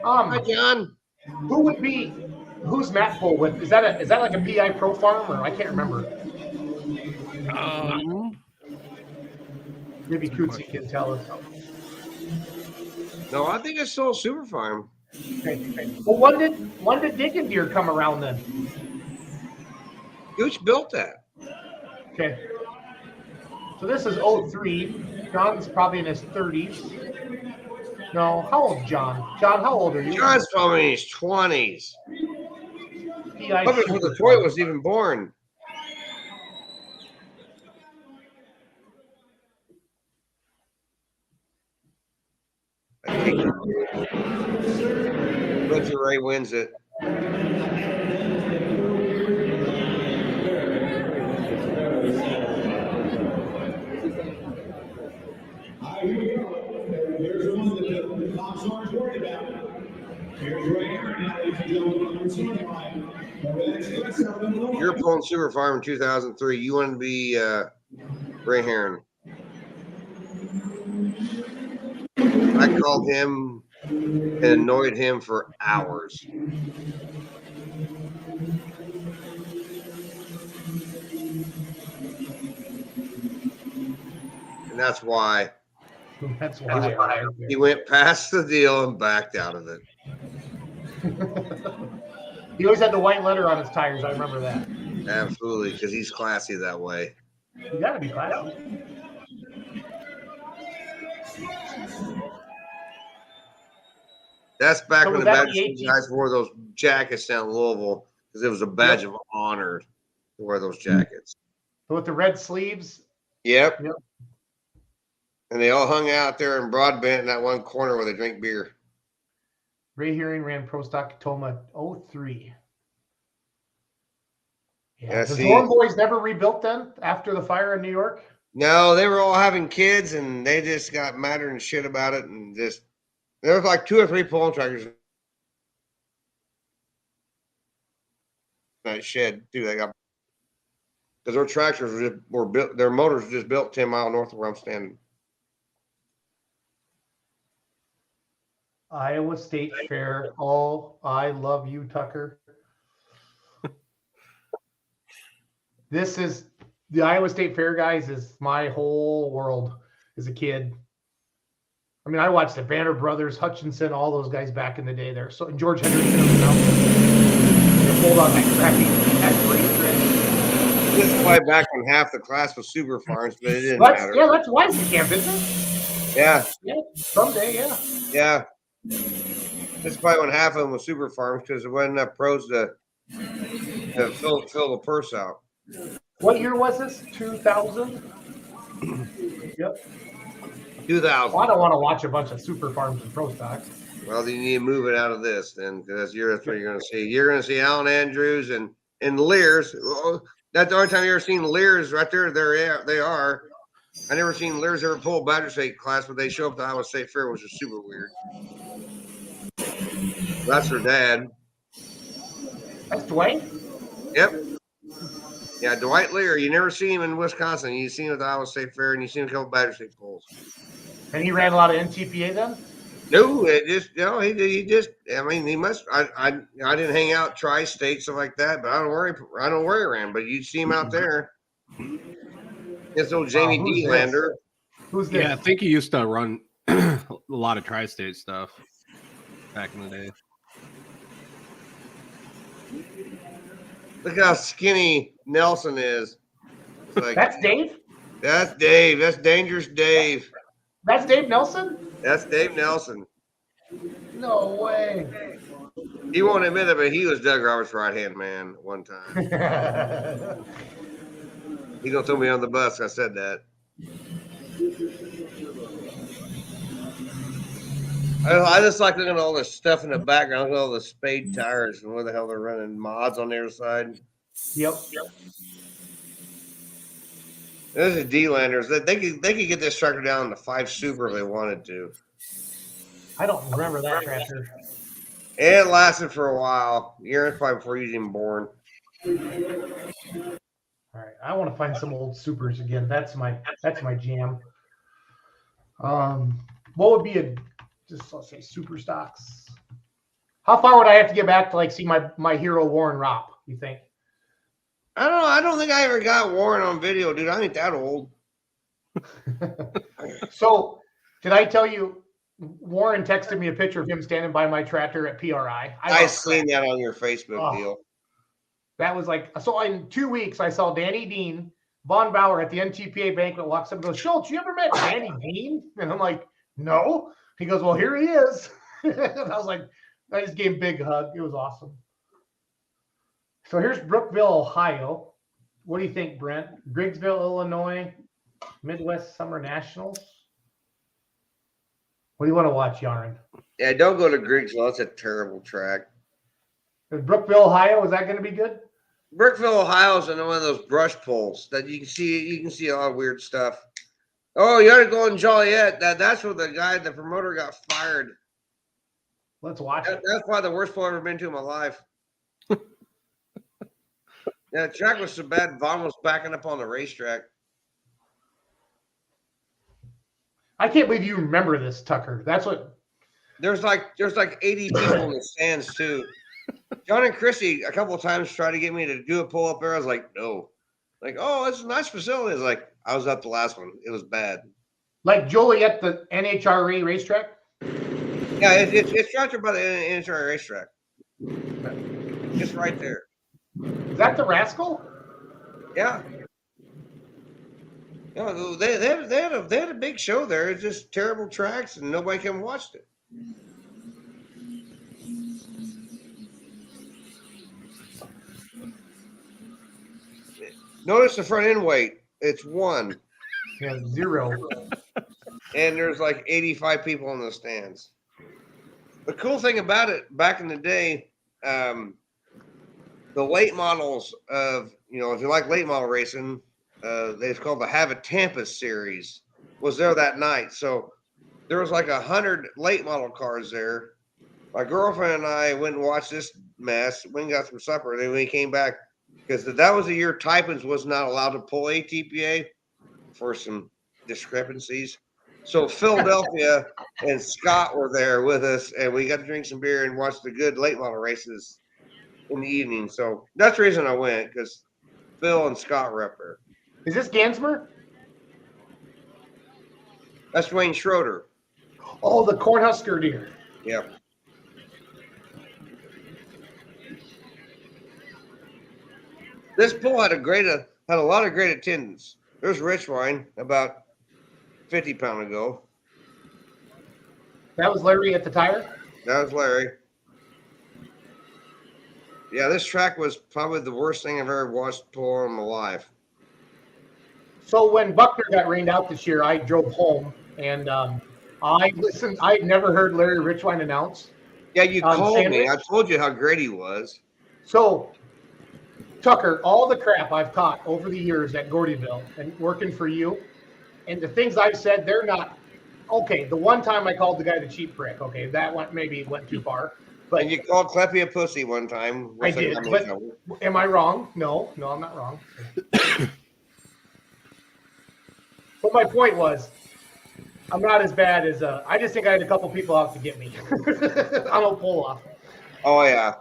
Hi, John. Who's Matt Pohl with? Is that like a PI Pro Farm or I can't remember. Maybe Cootsy can tell us. No, I think it's still a super farm. Okay. Well, when did Dick and Deer come around then? Gooch built that. Okay. So this is 03. John's probably in his 30s. No, how old is John? John, how old are you? John's probably in his 20s. PI Probably before the toy was even born. I think Butcher Ray wins it. There's the one that the cops aren't worried about. Here's Ray Aaron now, ladies and gentlemen. You're pulling Super Farm in 2003. You wanted to be Ray Heron. I called him and annoyed him for hours. And that's why. That's why He went past the deal and backed out of it. He always had the white letter on his tires. I remember that. Absolutely, because he's classy that way. You gotta be classy. That's back So when was the that badge the 18th? guys wore those jackets down in Louisville because it was a badge of honor to wear those jackets. So with the red sleeves. Yep. Yep. And they all hung out there in Broadbent in that one corner where they drink beer. Ray Herring ran Pro Stock Tacoma 03. Yeah, the see- Zorn boys never rebuilt then after the fire in New York? No, they were all having kids and they just got madder and shit about it. And just, there was like 2 or 3 pulling tractors in that shed too. They got, because their tractors were built, their motors were just built 10 miles north of where I'm standing. Iowa State Fair. Oh, I love you, Tucker. This is the Iowa State Fair, guys, is my whole world as a kid. I mean, I watched the Banner Brothers, Hutchinson, all those guys back in the day there. So, and George Henderson was out there. They pulled on that crappy race. This is probably back when half the class was super farms, but it didn't matter. Yeah, that's Weisman camp, isn't it? Yeah. Yeah, someday, yeah. Yeah. This is probably when half of them was super farms because there wasn't enough pros to fill the purse out. What year was this? 2000? Yep. 2000. Well, I don't want to watch a bunch of super farms and pro stocks. Well, then you need to move it out of this then, because that's what you're going to see. You're going to see Alan Andrews and Lears. That's the only time you ever seen Lears right there. They are. I never seen Lears ever pull a Badger State class, but they show up to Iowa State Fair, which is super weird. That's her dad. That's Dwight? Yep. Yeah, Dwight Lear. You never see him in Wisconsin. You see him at the Iowa State Fair, and you see him a couple Badger State pulls. And he ran a lot of NTPA then? No, it just he just. I mean, he must. I didn't hang out tri-state stuff like that, but I don't worry he ran. But you see him out there. It's old Jamie Delander. Who's this? Yeah, I think he used to run a lot of tri-state stuff back in the day. Look how skinny Nelson is. It's like, that's Dave? That's Dave. That's Dangerous Dave. That's Dave Nelson? That's Dave Nelson. No way. He won't admit it, but he was Doug Roberts' right-hand man at one time. He's going to throw me on the bus. I said that. I just like looking at all this stuff in the background, all the spade tires and where the hell they're running mods on the other side. Yep. Those are D-landers. They could get this tractor down to 5 super if they wanted to. I don't remember that tractor. It lasted for a while. Years probably before you was even born. All right, I want to find some old supers again. That's my jam. What would be let's say super stocks? How far would I have to get back to like see my hero Warren Ropp? You think? I don't know. I don't think I ever got Warren on video, dude. I ain't that old. So, did I tell you Warren texted me a picture of him standing by my tractor at PRI? I seen that on your Facebook deal. That was like, so in 2 weeks, I saw Danny Dean, Von Bauer at the NTPA banquet, walks up and goes, Schultz, you ever met Danny Dean? And I'm like, no. He goes, well, here he is. And I was like, I just gave him a big hug. It was awesome. So here's Brookville, Ohio. What do you think, Brent? Griggsville, Illinois, Midwest Summer Nationals. What do you want to watch, Yarn? Yeah, don't go to Griggsville. It's a terrible track. Brookville, Ohio, is that going to be good? Brookville, Ohio is another one of those brush pulls that you can see. You can see a lot of weird stuff. Oh, you ought to go in Joliet. That's where the promoter got fired. Let's watch it. That's probably the worst pull I've ever been to in my life. Yeah, the track was so bad, Vaughn was backing up on the racetrack. I can't believe you remember this, Tucker. That's what. There's like 80 people in the stands too. John and Chrissy a couple of times tried to get me to do a pull up there. I was like, no. Like, oh, it's a nice facility. It's like, I was at the last one. It was bad. Like Joliet, the NHRA racetrack? Yeah, it's right there by the NHRA racetrack. Just right there. Is that the Rascal? Yeah. You know, they had a big show there. It's just terrible tracks, and nobody came and watched it. Notice the front end weight. It's 1. Yeah, 0. And there's like 85 people in the stands. The cool thing about it, back in the day, the late models of, if you like late model racing, it's called the Have It Tampa series, was there that night. So there was like 100 late model cars there. My girlfriend and I went and watched this mess. We got some supper. Then we came back because that was the year Typens was not allowed to pull ATPA for some discrepancies. So Philadelphia and Scott were there with us, and we got to drink some beer and watch the good late model races in the evening. So that's the reason I went, because Phil and Scott were up there. Is this Gansmer? That's Dwayne Schroeder. Oh, the Cornhusker deer. Yep. This pull had a Had a lot of great attendance. There's Richwine about 50 pound ago. That was Larry at the tire? That was Larry. Yeah, this track was probably the worst thing I've ever watched pull in my life. So when Buckner got rained out this year, I drove home and I listened. I had never heard Larry Richwine announce. Yeah, you called me. I told you how great he was. So, Tucker, all the crap I've caught over the years at Gordyville and working for you, and the things I've said, they're not okay. The one time I called the guy the cheap prick, okay, that went too far. But and you called Kleppy a pussy one time. I did. But am I wrong? No, I'm not wrong. But my point was, I'm not as bad as I just think I had a couple people out to get me. I don't pull off. Oh yeah.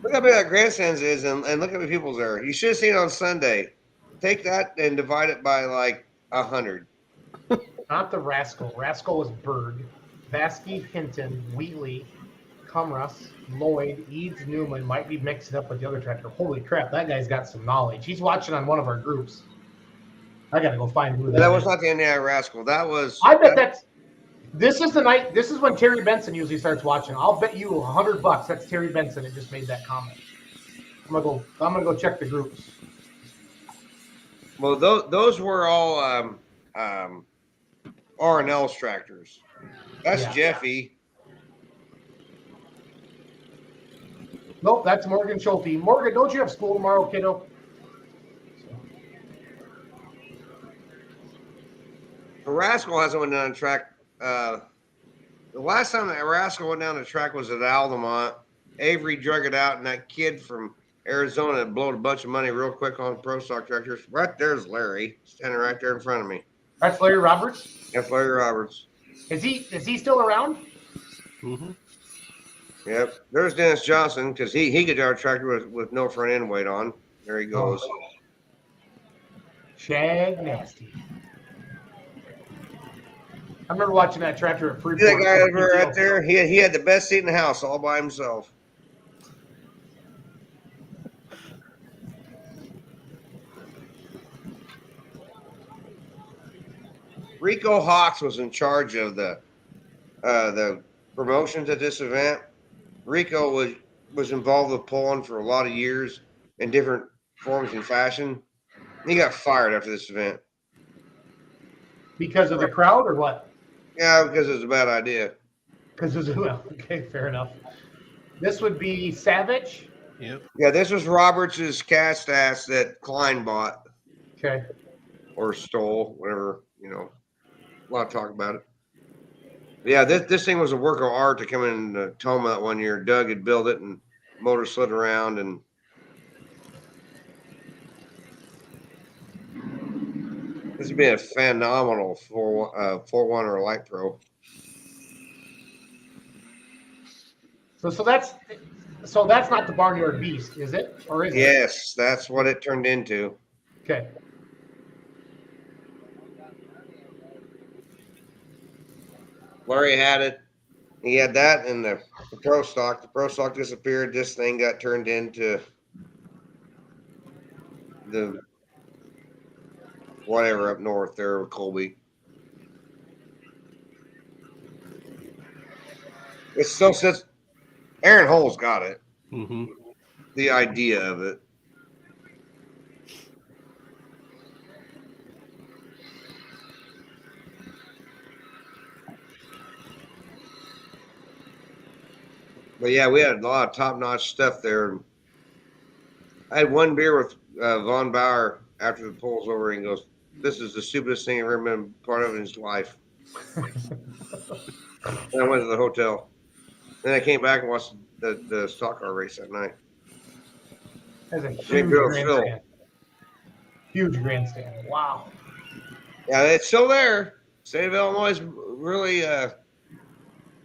Look how big that grandstands is, and look how many people's there. You should have seen it on Sunday. Take that and divide it by like 100. Not the Rascal. Rascal was Berg, Vasky, Hinton, Wheatley, Cumrus, Lloyd, Eads, Newman might be mixed up with the other tractor. Holy crap, that guy's got some knowledge. He's watching on one of our groups. I gotta go find who that was. Not the Indiana Rascal. That was. I bet that's. This is the night. This is when Terry Benson usually starts watching. I'll bet you $100 that's Terry Benson that just made that comment. I'm gonna go check the groups. Well, those were all R&L's tractors. That's Jeffy. Nope, that's Morgan Schulte. Morgan, don't you have school tomorrow, kiddo? The Rascal hasn't went down the track. The last time that Rascal went down the track was at Altamont. Avery drug it out, and that kid from Arizona blowed a bunch of money real quick on pro stock tractors. Right there's Larry, standing right there in front of me. That's Larry Roberts? That's Larry Roberts. Is he still around? Mm-hmm. Yep. There's Dennis Johnson, because he could drive a tractor with no front end weight on. There he goes. Shag nasty. I remember watching that tractor at Freeport. See that guy over right there? He had the best seat in the house all by himself. Rico Hawks was in charge of the promotions at this event. Rico was involved with pulling for a lot of years in different forms and fashion. He got fired after this event. Because of the crowd or what? Yeah, because it was a bad idea. Okay, fair enough. This would be Savage? Yep. Yeah, this was Roberts' cast ass that Klein bought. Okay. Or stole, whatever, a lot of talk about it. Yeah, this thing was a work of art to come in Toma that one year. Doug had built it and motor slid around, and this would be a phenomenal 4-1 or Light Pro. So that's not the Barnyard Beast, is it? Or is it? Yes, that's what it turned into. Okay. Larry had it. He had that and the Pro Stock. The Pro Stock disappeared. This thing got turned into the whatever up north there with Colby. It still sits. Aaron Hull's got it. Mm-hmm. The idea of it. But yeah, we had a lot of top-notch stuff there. I had one beer with Von Bauer after the poll's over, and he goes, "This is the stupidest thing I've ever been part of in his life." And I went to the hotel. Then I came back and watched the stock car race that night. That's a huge grandstand. Huge grandstand. Wow. Yeah, it's still there. State of Illinois really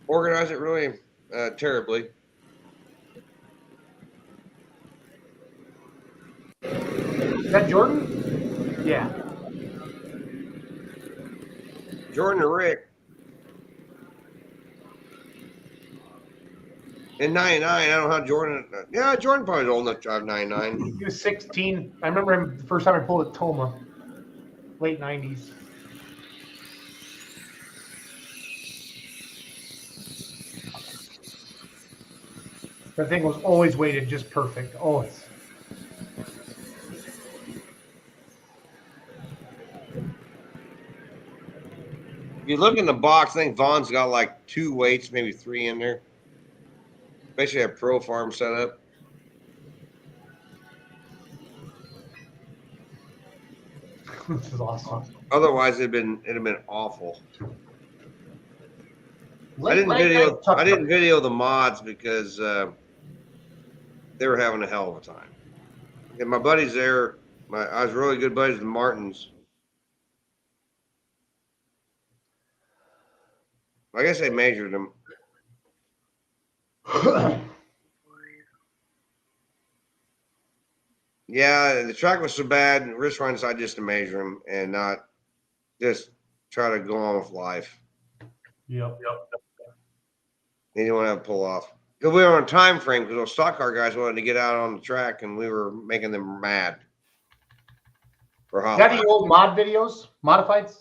organized it really terribly. Is that Jordan? Yeah. Jordan or Rick. In 99, I don't know how Jordan. Yeah, Jordan probably was old enough to drive 99. He was 16. I remember him the first time I pulled at Toma, late 90s. That thing was always weighted just perfect. Always. If you look in the box, I think Vaughn's got like 2 weights, maybe 3 in there. Especially a Pro Farm setup. This is awesome. Otherwise, it'd have been awful. I didn't video the mods because they were having a hell of a time. And my buddies there, I was really good buddies with Martins. I guess they measured them. Yeah, the track was so bad, and Rich Ryan decided just to measure them and not just try to go on with life. Yep. He didn't want to have a pull off. Because we were on a time frame because those stock car guys wanted to get out on the track and we were making them mad. For Is that the old mod videos? Modifieds?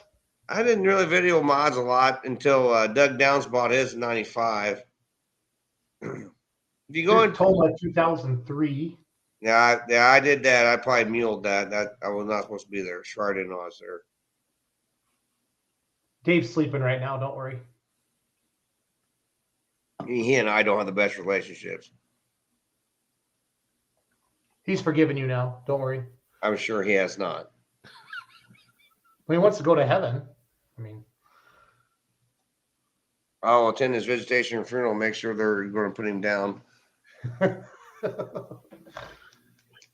I didn't really video mods a lot until Doug Downs bought his in 95. If you go in Toma 2003. Yeah, I did that. I probably muled that. That I was not supposed to be there. Sure, I didn't know I was there. Dave's sleeping right now. Don't worry. He and I don't have the best relationships. He's forgiven you now. Don't worry. I'm sure he has not. When he wants to go to heaven, I mean. I'll attend his visitation and funeral. Make sure they're going to put him down.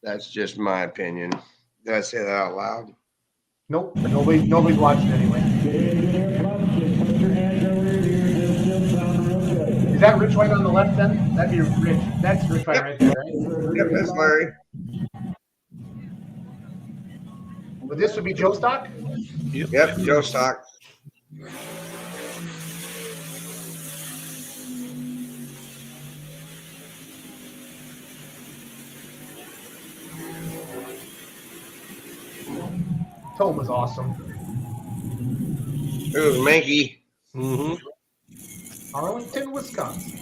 That's just my opinion. Did I say that out loud? Nope. Nobody's watching anyway. Is that Rich White on the left then? That'd be Rich. That's Rich White right there, right? Yep, that's Larry. But this would be Joe Stock? Yep, Joe Stock. Tom was awesome. It was Mankey. Mm-hmm. Arlington, Wisconsin.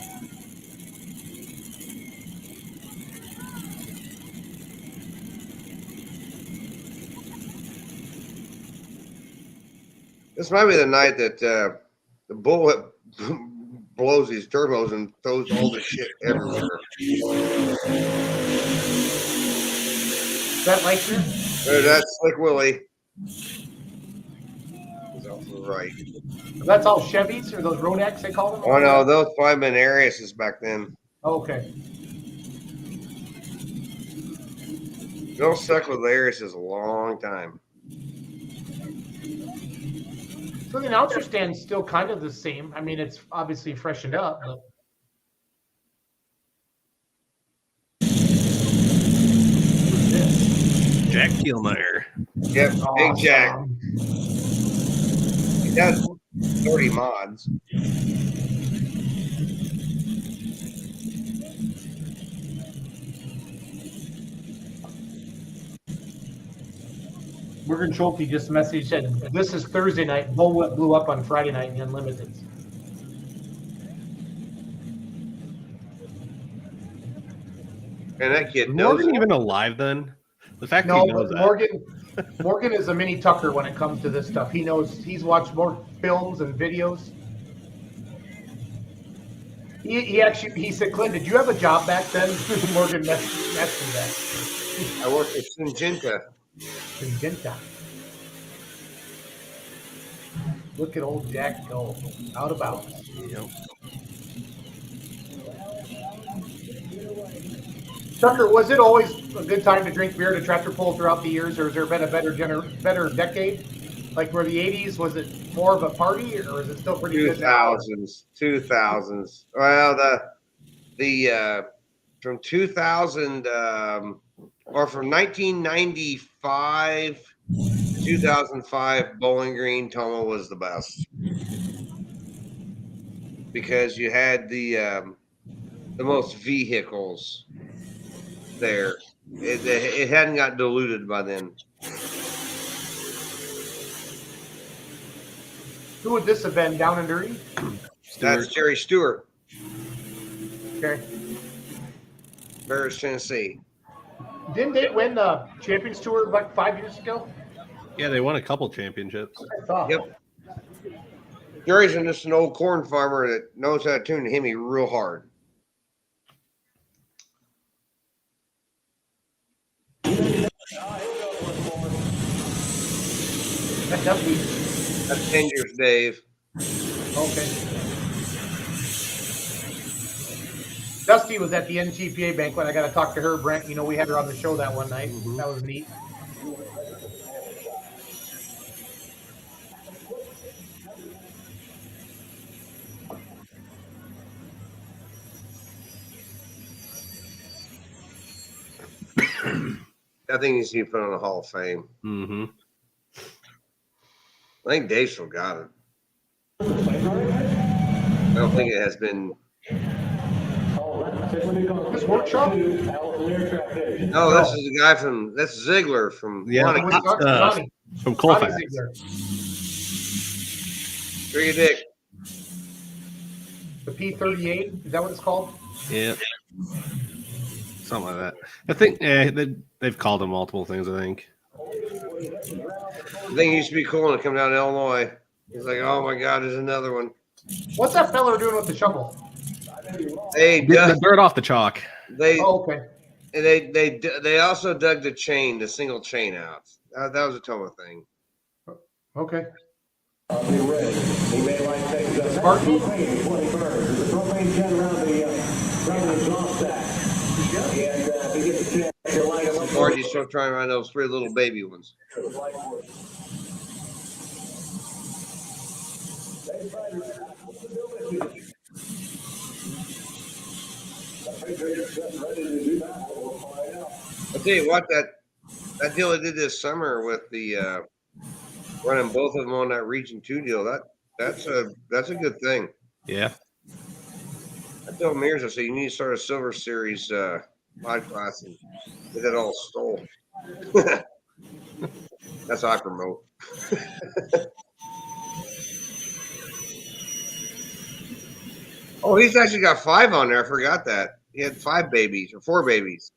This might be the night that the bullet blows these turbos and throws all the shit everywhere. Is that like here? That's Slick Willie. He's off to the right. That's all Chevys or those Rodex they call them? Oh no, those probably been Ariases back then. Oh, okay. Bill stuck with Ariases a long time. So the announcer stand's still kind of the same. I mean, it's obviously freshened up. But... Jack Kielmeyer. Yep, awesome. Big Jack. He does 30 mods. Morgan Schulte just messaged said, "This is Thursday night. Bullwhip blew up on Friday night in the Unlimited." And that kid knows. Morgan even alive then? The fact No, he knows but Morgan is a mini Tucker when it comes to this stuff. He knows. He's watched more films and videos. He said, "Clint, did you have a job back then?" Morgan messed me that. I worked at Syngenta. Syngenta. Look at old Jack go out of bounds. Yep. Tucker, was it always a good time to drink beer to tractor pull throughout the years, or has there been a better decade? Like where the 80s, was it more of a party, or is it still pretty good now? 2000s. Well, the from 2000 or from 1995 to 2005, Bowling Green Toma was the best because you had the the most vehicles there. It hadn't got diluted by then. Who would this have been down in Derry? That's Jerry Stewart, Okay. Paris, Tennessee. Didn't they win the Champions Tour like 5 years ago? Yeah, they won a couple championships. I thought. Yep. Jerry's just an old corn farmer that knows how to tune the Hemi real hard. That's Dusty. That's Dangerous Dave. Okay. Dusty was at the NTPA banquet. I got to talk to her, Brent. You know, we had her on the show that one night. Mm-hmm. That was neat. I think he's to be put on the Hall of Fame. Mm-hmm. I think Dave still got it. I don't think it has been. This workshop? No, this is the guy from. That's Ziegler from. From Colfax. Very Dick. The P38. Is that what it's called? Yeah. Something like that. I think they've called him multiple things, I think. I think it used to be cool when it come down to Illinois. He's like, oh my God, there's another one. What's that fella doing with the shovel? They Get the dirt off the chalk. Okay. They also dug the chain, the single chain out. That was a Toma thing. Okay. Margie's still trying to find those 3 little baby ones. I'll tell you what, that deal I did this summer with the running both of them on that Region 2 deal, that's a good thing. Yeah. I told Mears, I said, you need to start a Silver Series pod class and get it all stole. That's how I promote. Oh, he's actually got 5 on there. I forgot that. He had 5 babies or 4 babies.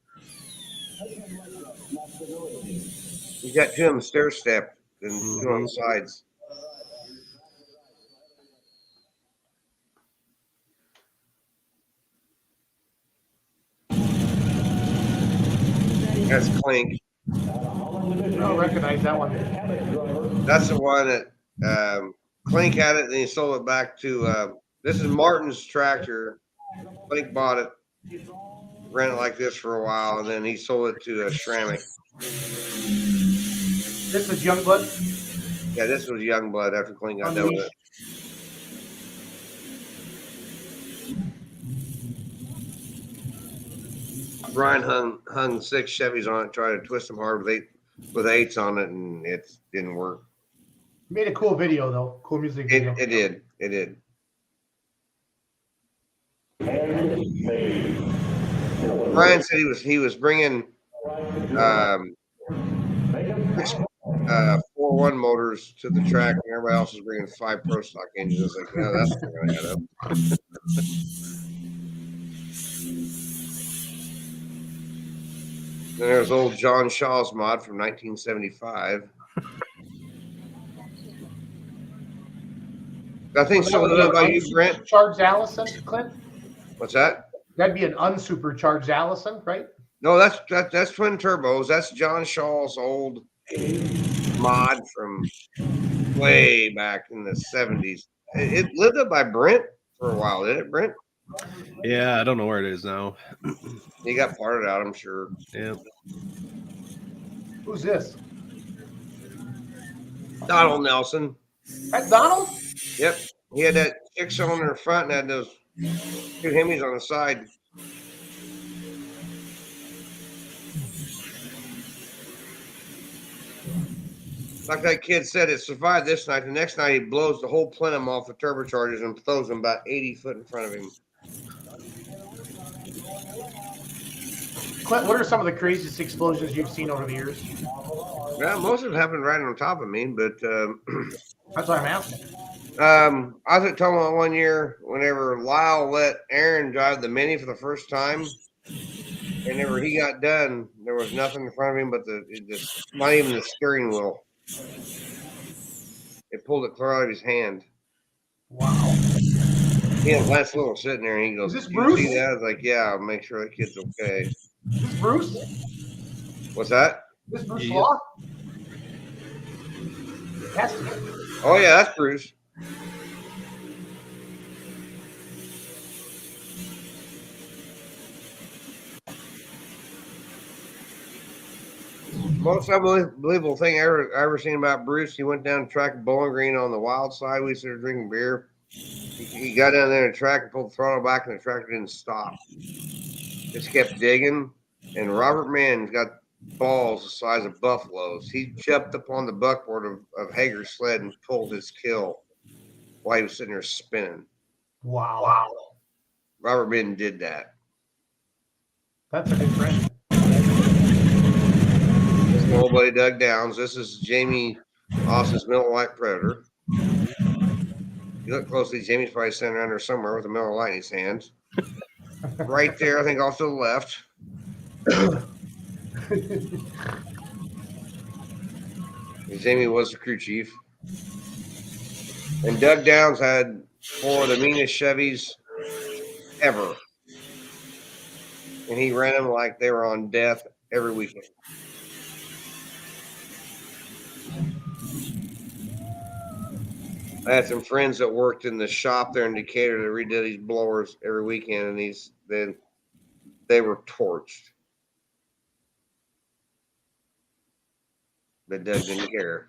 He's got 2 of them stair step and 2 on the sides. That's Klink. I don't recognize that one. That's the one that Klink had it and he sold it back to this is Martin's tractor. Klink bought it, ran it like this for a while, and then he sold it to Schrammick. This is Youngblood? Yeah, this was Youngblood after Klink got done with it. Brian hung 6 Chevys on it, tried to twist them hard with 8s on it, and it didn't work. Made a cool video though. Cool music video. It did. Brian said he was bringing 4-1 motors to the track, and everybody else was bringing 5 Pro Stock engines. I was like, no, that's not going to add up. Then there's old John Shaw's mod from 1975. I think so. By you, Brent. Supercharged Allison, Clint? What's that? That'd be an unsupercharged Allison, right? No, that's twin turbos. That's John Shaw's old mod from way back in the 70s. It lived up by Brent for a while, didn't it, Brent? Yeah, I don't know where it is now. He got parted out, I'm sure. Yeah. Who's this? Donald Nelson. That's Donald? Yep. He had that 6-cylinder in front and had those 2 Hemis on the side. Like that kid said, it survived this night. The next night, he blows the whole plenum off the turbochargers and throws them about 80 foot in front of him. Clint, what are some of the craziest explosions you've seen over the years? Yeah, most of it happened right on top of me, but That's what I'm asking. I was at Toma one year whenever Lyle let Aaron drive the Mini for the first time. And whenever he got done, there was nothing in front of him but not even the steering wheel. It pulled it clear out of his hand. Wow. He had Lance Little sitting there, and he goes, Is this "Did you Bruce? see that?" I was like, "Yeah, I'll make sure that kid's okay." Is this Bruce? What's that? Is this Bruce Law? That's Oh yeah, that's Bruce. Most unbelievable thing I ever seen about Bruce. He went down the track at Bowling Green on the wild side. We started drinking beer. He got down there in the track and pulled the throttle back, and the tractor didn't stop. Just kept digging. And Robert Mann's got balls the size of buffaloes. He jumped up on the buckboard of Hager's sled and pulled his kill while he was sitting there spinning. wow. Robert Mann did that. That's a good friend. This is my old buddy Doug Downs. This is Jamie Austin's Miller Lite Predator. If you look closely, Jamie's probably sitting around there somewhere with a Miller Lite in his hands. Right there, I think off to the left. Jamie was the crew chief. And Doug Downs had 4 of the meanest Chevys ever. And he ran them like they were on death every weekend. I had some friends that worked in the shop there in Decatur that redid these blowers every weekend, and they were torched. But Doug didn't care.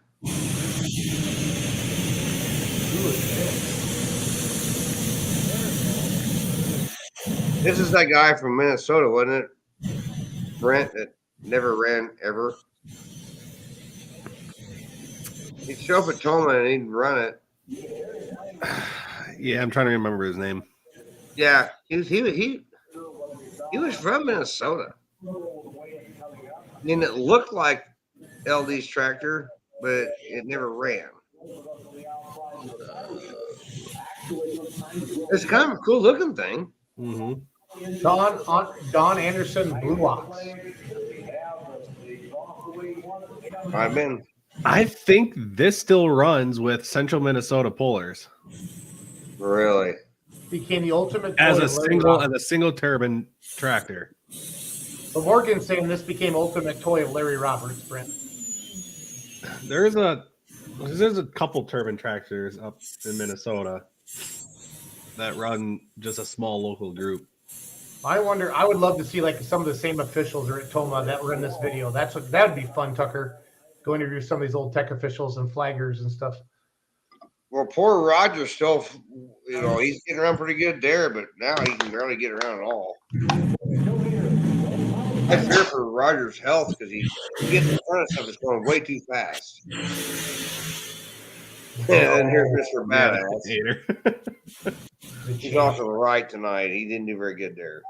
This is that guy from Minnesota, wasn't it? Brent, that never ran ever. He'd show up at Toma and he'd run it. Yeah, I'm trying to remember his name. Yeah, he was from Minnesota. And it looked like LD's tractor, but it never ran. It's kind of a cool looking thing. Mm-hmm. Don Anderson Blue Ox. I think this still runs with Central Minnesota Pullers. Really? Became the ultimate as a single turbine tractor. But Morgan's saying this became ultimate toy of Larry Roberts, Brent. There's a couple turbine tractors up in Minnesota that run just a small local group. I would love to see like some of the same officials are at Toma that were in this video. That'd be fun, Tucker. Go interview some of these old tech officials and flaggers and stuff. Well, poor Roger still, he's getting around pretty good there, but now he can barely get around at all. I fear for Roger's health because he gets in front of stuff that's going way too fast. And here's Mr. Badass. He's off to the right tonight. He didn't do very good there.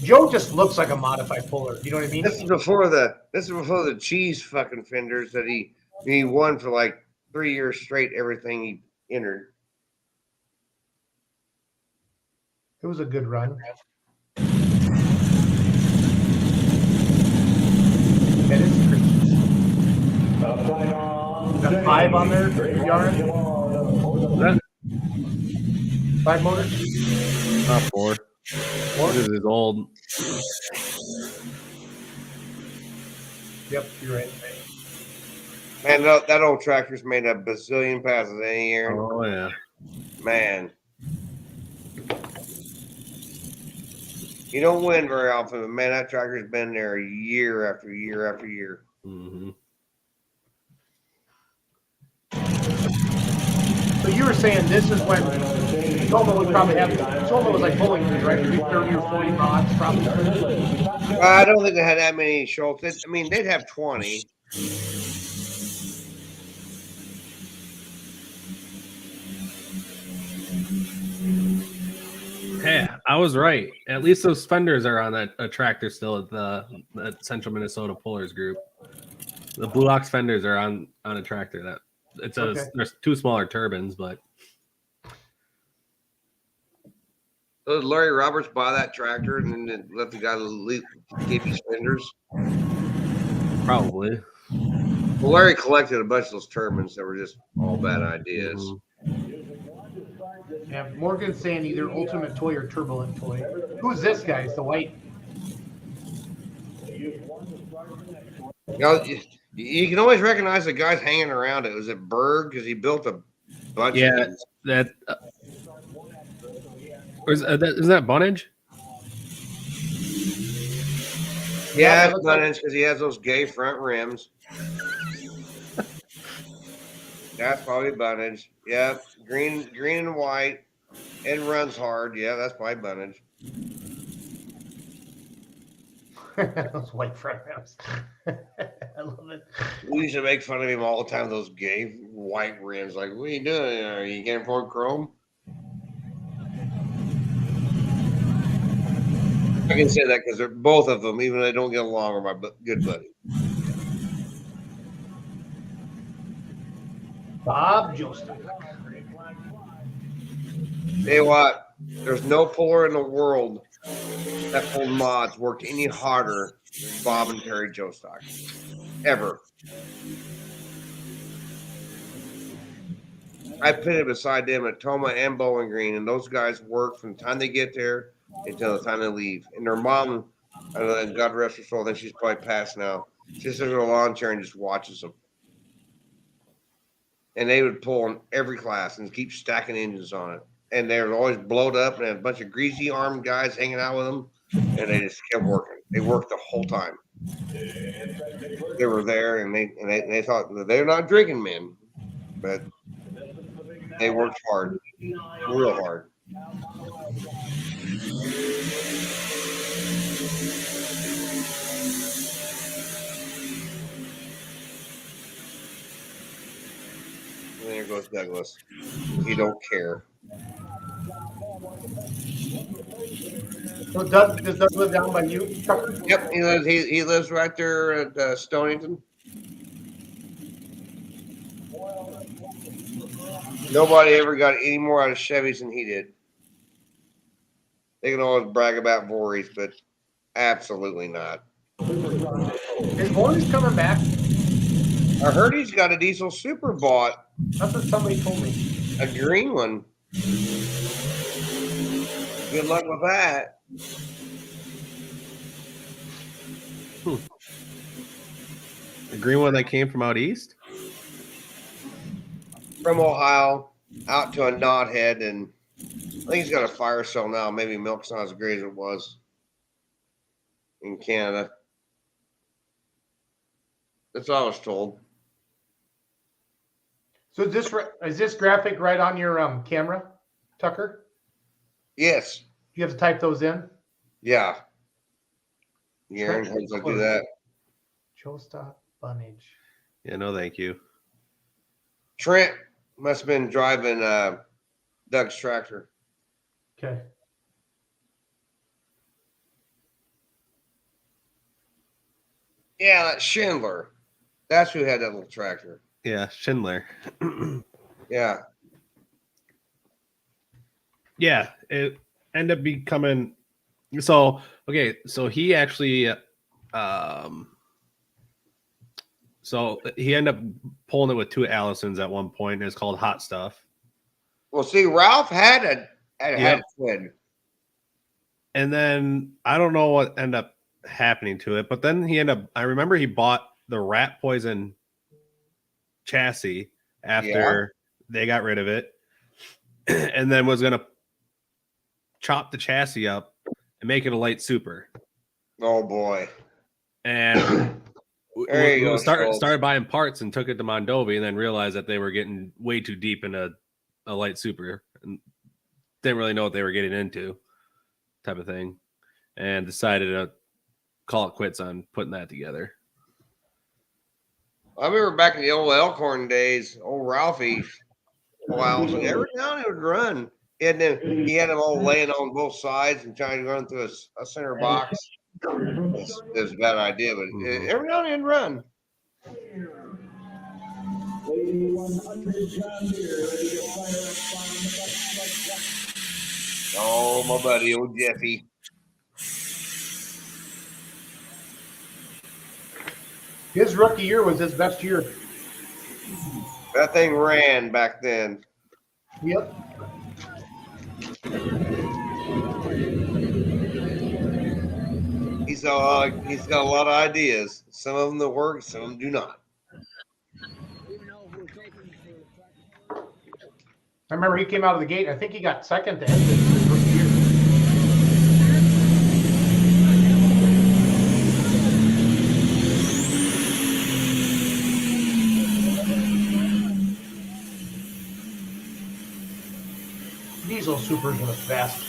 Joe just looks like a modified puller. You know what I mean? This is before the cheese fucking fenders that he won for like 3 years straight. Everything he entered. It was a good run. That is crazy. Got 5 on there, yard. 5 motors? Not 4. This is old. Yep, you're right. Man, that old tractor's made a bazillion passes any year. Oh yeah, man. You don't win very often, but man, that tractor's been there year after year after year. Mm-hmm. So you were saying this is when Toma would probably have. Toma was like Bowling Green, right? 30 or 40 rods, probably. I don't think they had that many Schultz. I mean, they'd have 20. Yeah, I was right. At least those fenders are on a tractor still at the Central Minnesota Pullers group. The Blue Ox fenders are on a tractor. There's two smaller turbines, but. So did Larry Roberts buy that tractor and then let the guy keep his fenders? Probably. Well, Larry collected a bunch of those turbines that were just all bad ideas. Mm-hmm. Yeah, Morgan's saying either Ultimate Toy or Turbulent Toy. Who's this guy? It's the white. You know, you can always recognize the guys hanging around it. Was it Berg? Because he built a bunch of things. Is that Bunnage? Yeah, it's Bunnage because he has those gay front rims. That's probably Bunnage. Yeah, green and white, and runs hard. Yeah, that's probably Bunnage. Those white front rims. I love it. We used to make fun of him all the time. Those gay white rims. Like, what are you doing? Are you getting for chrome? I can say that because they're both of them, even though they don't get along, are my good buddy. Bob Joestar. Hey, what? There's no puller in the world that pulled mods worked any harder than Bob and Terry Joestar. Ever. I pitted beside them at Toma and Bowling Green, and those guys work from the time they get there until the time they leave. And their mom, God rest her soul, I think she's probably passed now. She sits in her lawn chair and just watches them. And they would pull in every class and keep stacking engines on it. And they were always blowed up and had a bunch of greasy armed guys hanging out with them. And they just kept working. They worked the whole time. They were there and they thought they're not drinking men, but they worked hard, real hard. And there goes Douglas. He don't care. So does Doug live down by you? Yep, he lives right there at Stonington. Nobody ever got any more out of Chevys than he did. They can always brag about Voorhees, but absolutely not. Is Voorhees coming back? I heard he's got a diesel super bought. That's what somebody told me. A green one. Good luck with that. The green one that came from out east? From Ohio out to a knothead, and I think he's got a fire cell now. Maybe milk's not as great as it was in Canada. That's all I was told. So is this graphic right on your camera, Tucker? Yes. You have to type those in? Yeah. Aaron, how does I do that? Joestar Bunnage. Yeah, no, thank you. Trent must have been driving Doug's tractor. Okay. Yeah, that's Schindler. That's who had that little tractor. Yeah, Schindler. Yeah. Yeah, it ended up becoming so okay. So he actually, so he ended up pulling it with two Allisons at one point, and it's called Hot Stuff. Well, see, Ralph had a twin. And then I don't know what ended up happening to it, but then I remember he bought the Rat Poison chassis after they got rid of it, and then was going to chop the chassis up and make it a light super. Oh boy. And started buying parts and took it to Mondovi, and then realized that they were getting way too deep into a light super and didn't really know what they were getting into, type of thing, and decided to call it quits on putting that together. I remember back in the old Elkhorn days, old Ralphie, every now and then would run He had them all laying on both sides and trying to run through a center box. It was a bad idea, but every now and then run. Oh, my buddy, old Jeffy. His rookie year was his best year. That thing ran back then. Yep. He's got a lot of ideas. Some of them that work, some of them do not. I remember he came out of the gate. I think he got second to end his rookie year. Diesel Supers are the best.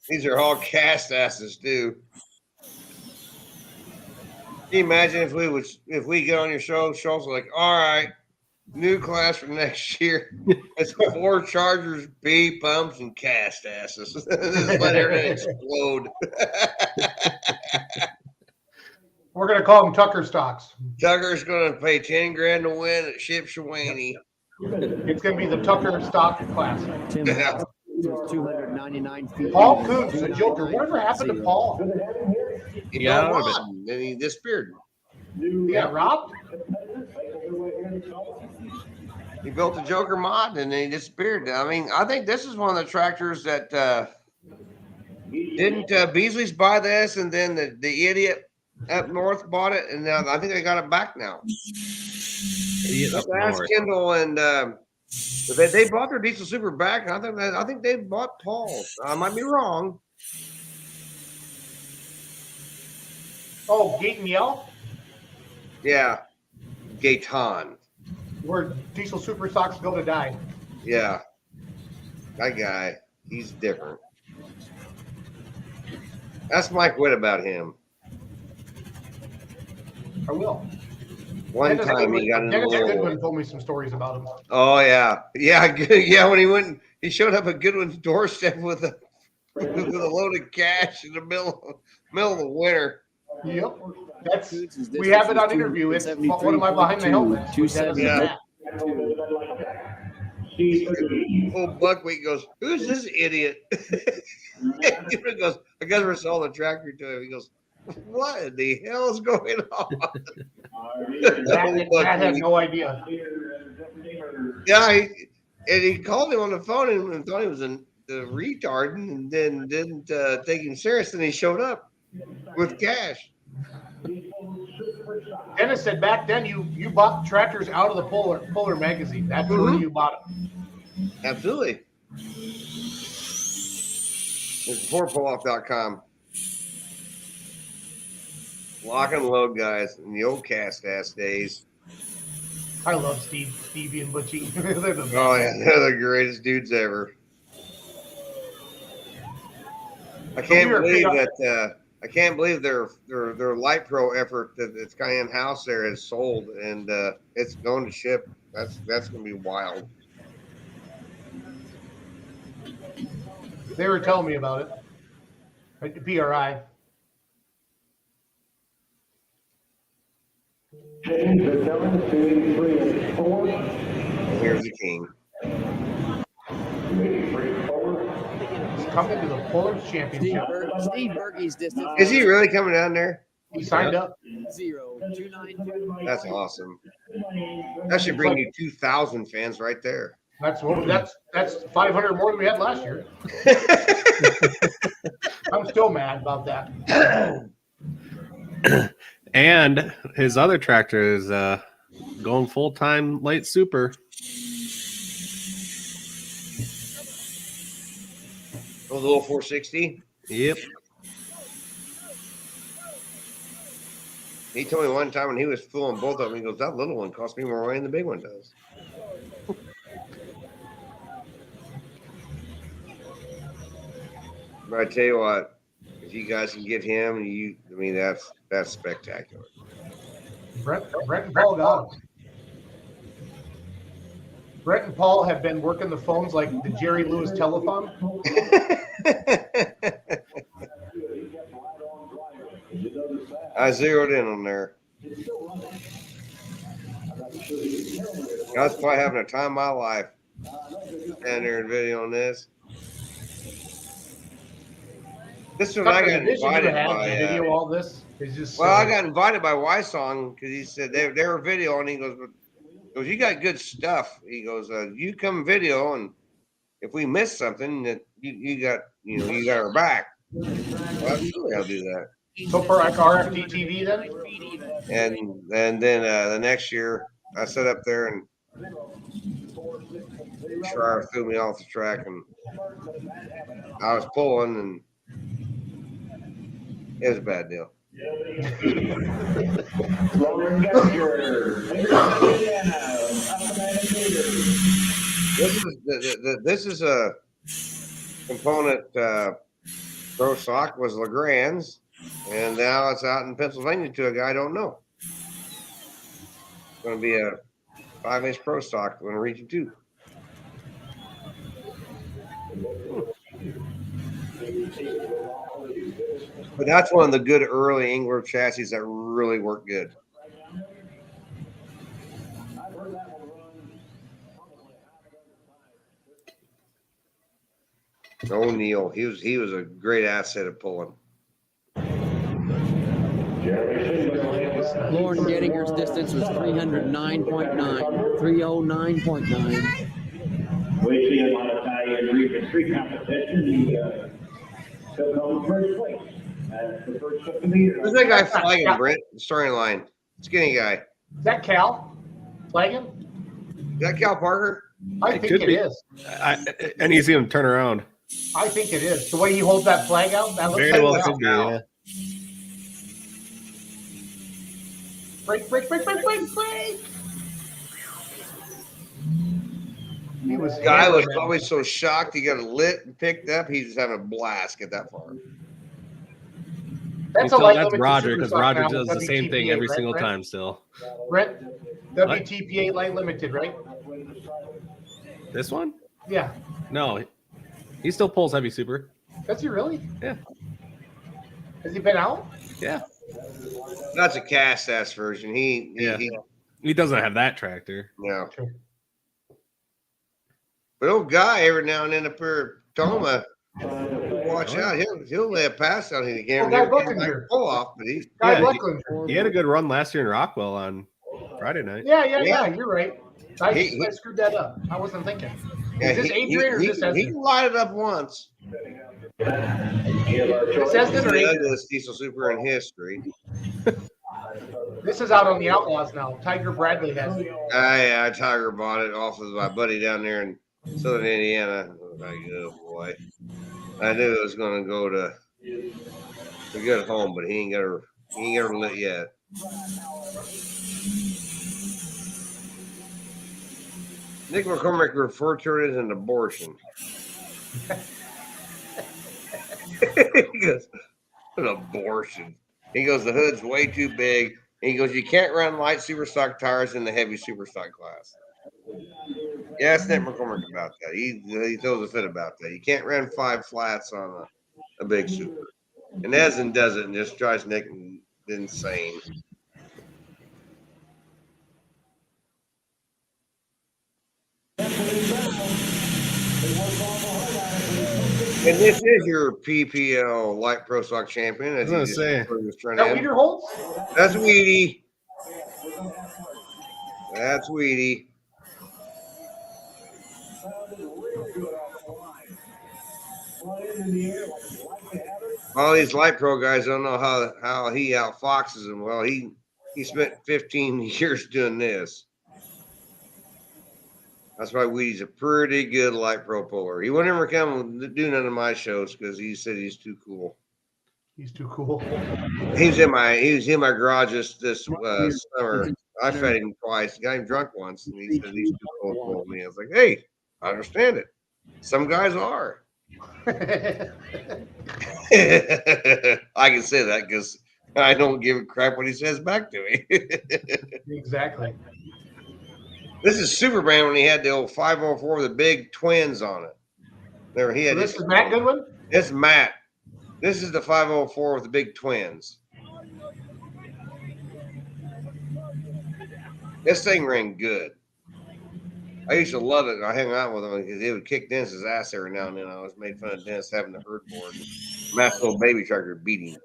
These are all cast asses too. Can you imagine if we get on your show, Schultz like, all right, new class for next year. It's 4 Chargers, B pumps, and cast asses. Just let everything explode. We're gonna call them Tucker stocks. Tucker's gonna pay 10 grand to win at Shipshewana. It's gonna be the Tucker stock class. Yeah. 299 feet. Paul Coots, the Joker. Whatever happened to Paul? He got out of it, and then he disappeared. He got robbed? He built the Joker mod, and then he disappeared. I mean, I think this is one of the tractors that didn't Beasley's buy this, and then the idiot up north bought it, and I think they got it back now. Ask Kendall and they bought their Diesel Super back, and I think they bought Paul's. I might be wrong. Oh, Gate and Yell? Yeah, Gaetan. Where Diesel Super stocks go to die. Yeah, that guy, he's different. Ask Mike Witt about him. I will. One time he got in Dennis a little. Goodwin told me some stories about him. Oh yeah. When he went, he showed up at Goodwin's doorstep with a load of cash in the middle of the winter. Yep. We have it on interview. It's one of my behind the helmets. Yeah. Old Buckwheat goes, "Who's this idiot?" He goes, "I guess we're selling the tractor to him." He goes, "What in the hell is going on?" That had no idea. Yeah, he called him on the phone and thought he was a retard, and then didn't take him serious. And he showed up with cash. Dennis said back then you bought tractors out of the Polar magazine. That's where you bought them. Absolutely. It's forpulloff.com. Lock and load, guys, in the old cast ass days. I love Stevie and Butchie. Oh yeah, they're the greatest dudes ever. I can't believe that. I can't believe their Light Pro effort that's kind of in house there is sold, and it's going to ship. That's going to be wild. They were telling me about it. At the PRI. Here's the king. He's coming to the Polar Championship. Steve Berkey's distance. Is he really coming down there? He signed up. 0.292. That's awesome. That should bring you 2,000 fans right there. That's 500 more than we had last year. I'm still mad about that. And his other tractor is going full-time late super. Oh, the little 460? Yep. He told me one time when he was fooling both of them, he goes, "That little one costs me more money than the big one does." But I tell you what, if you guys can get him, that's spectacular. Brent and Paul got him. Brett and Paul have been working the phones like the Jerry Lewis telethon. I zeroed in on there. I was probably having a time of my life. Standing there and video on this. This one I got invited by. Video all this is just. Well, I got invited by Wysong because he said they were video, and he goes, "You got good stuff." He goes, "You come video, and if we miss something, that you got our back." Well, absolutely, I'll do that. So for like RFD TV then. And then the next year, I sat up there and Schreier threw me off the track, and I was pulling, and it was a bad deal. This is a component. Pro stock was Legrand's, and now it's out in Pennsylvania to a guy I don't know. It's going to be a 5-inch pro stock when I reach it too. But that's one of the good early Engler chassis that really work good. O'Neill, he was a great asset at pulling. Lauren Gettinger's distance was 309.9. 309.9. We see a lot of Italian Region 3 competition. He took home first place. The first 50 meters. Who's that guy flagging, Brent? The starting line. Skinny guy. Is that Cal flagging? Is that Cal Parker? I think it is. And you see him turn around. I think it is. The way he holds that flag out, that looks Very like well could be, yeah. Break. Guy was probably so shocked he got it lit and picked up. He was having a blast get that far. That's Roger, because Roger does the same thing every single time still. Brent, WTPA light limited, right? This one? Yeah. No, he still pulls heavy super. Does he really? Yeah. Has he been out? Yeah. That's a cast ass version. He doesn't have that tractor. No. But old guy every now and then up here, Toma, watch out. He'll lay a pass out. He can't pull off, but he had a good run last year in Rockwell on Friday night. Yeah. You're right. I screwed that up. I wasn't thinking. Is this Adrian or is this Esden? He light it up once. This Esden or Adrian? The diesel super in history. This is out on the Outlaws now. Tiger Bradley has it. Yeah, Tiger bought it off of my buddy down there in Southern Indiana. I was like, oh boy. I knew it was going to go to a good home, but he ain't got her lit yet. Nick McCormick referred to it as an abortion. He goes, an abortion. He goes, the hood's way too big. And he goes, you can't run light superstock tires in the heavy superstock class. Yeah, ask Nick McCormick about that. He throws a fit about that. You can't run 5 flats on a big super. And Esden does it and just drives Nick insane. And this is your PPL Light Pro Stock champion. As I was going to say. That Wiederholtz? That's Weedy. That's Weedy. All these Light Pro guys don't know how he outfoxes them. Well, he spent 15 years doing this. That's why Weedy's a pretty good Light Pro puller. He wouldn't ever come do none of my shows because he said he's too cool. He's too cool. He was in my garage this summer. I fed him twice. Got him drunk once, and he said he's too cool to pull me. I was like, hey, I understand it. Some guys are. I can say that because I don't give a crap what he says back to me. Exactly. This is Superman when he had the old 504 with the big twins on it. There he had. So this is Matt Goodwin? It's Matt. This is the 504 with the big twins. This thing ran good. I used to love it. I hung out with him because he would kick Dennis's ass every now and then. I always made fun of Dennis having the herd board. Matt's little baby tractor beat him.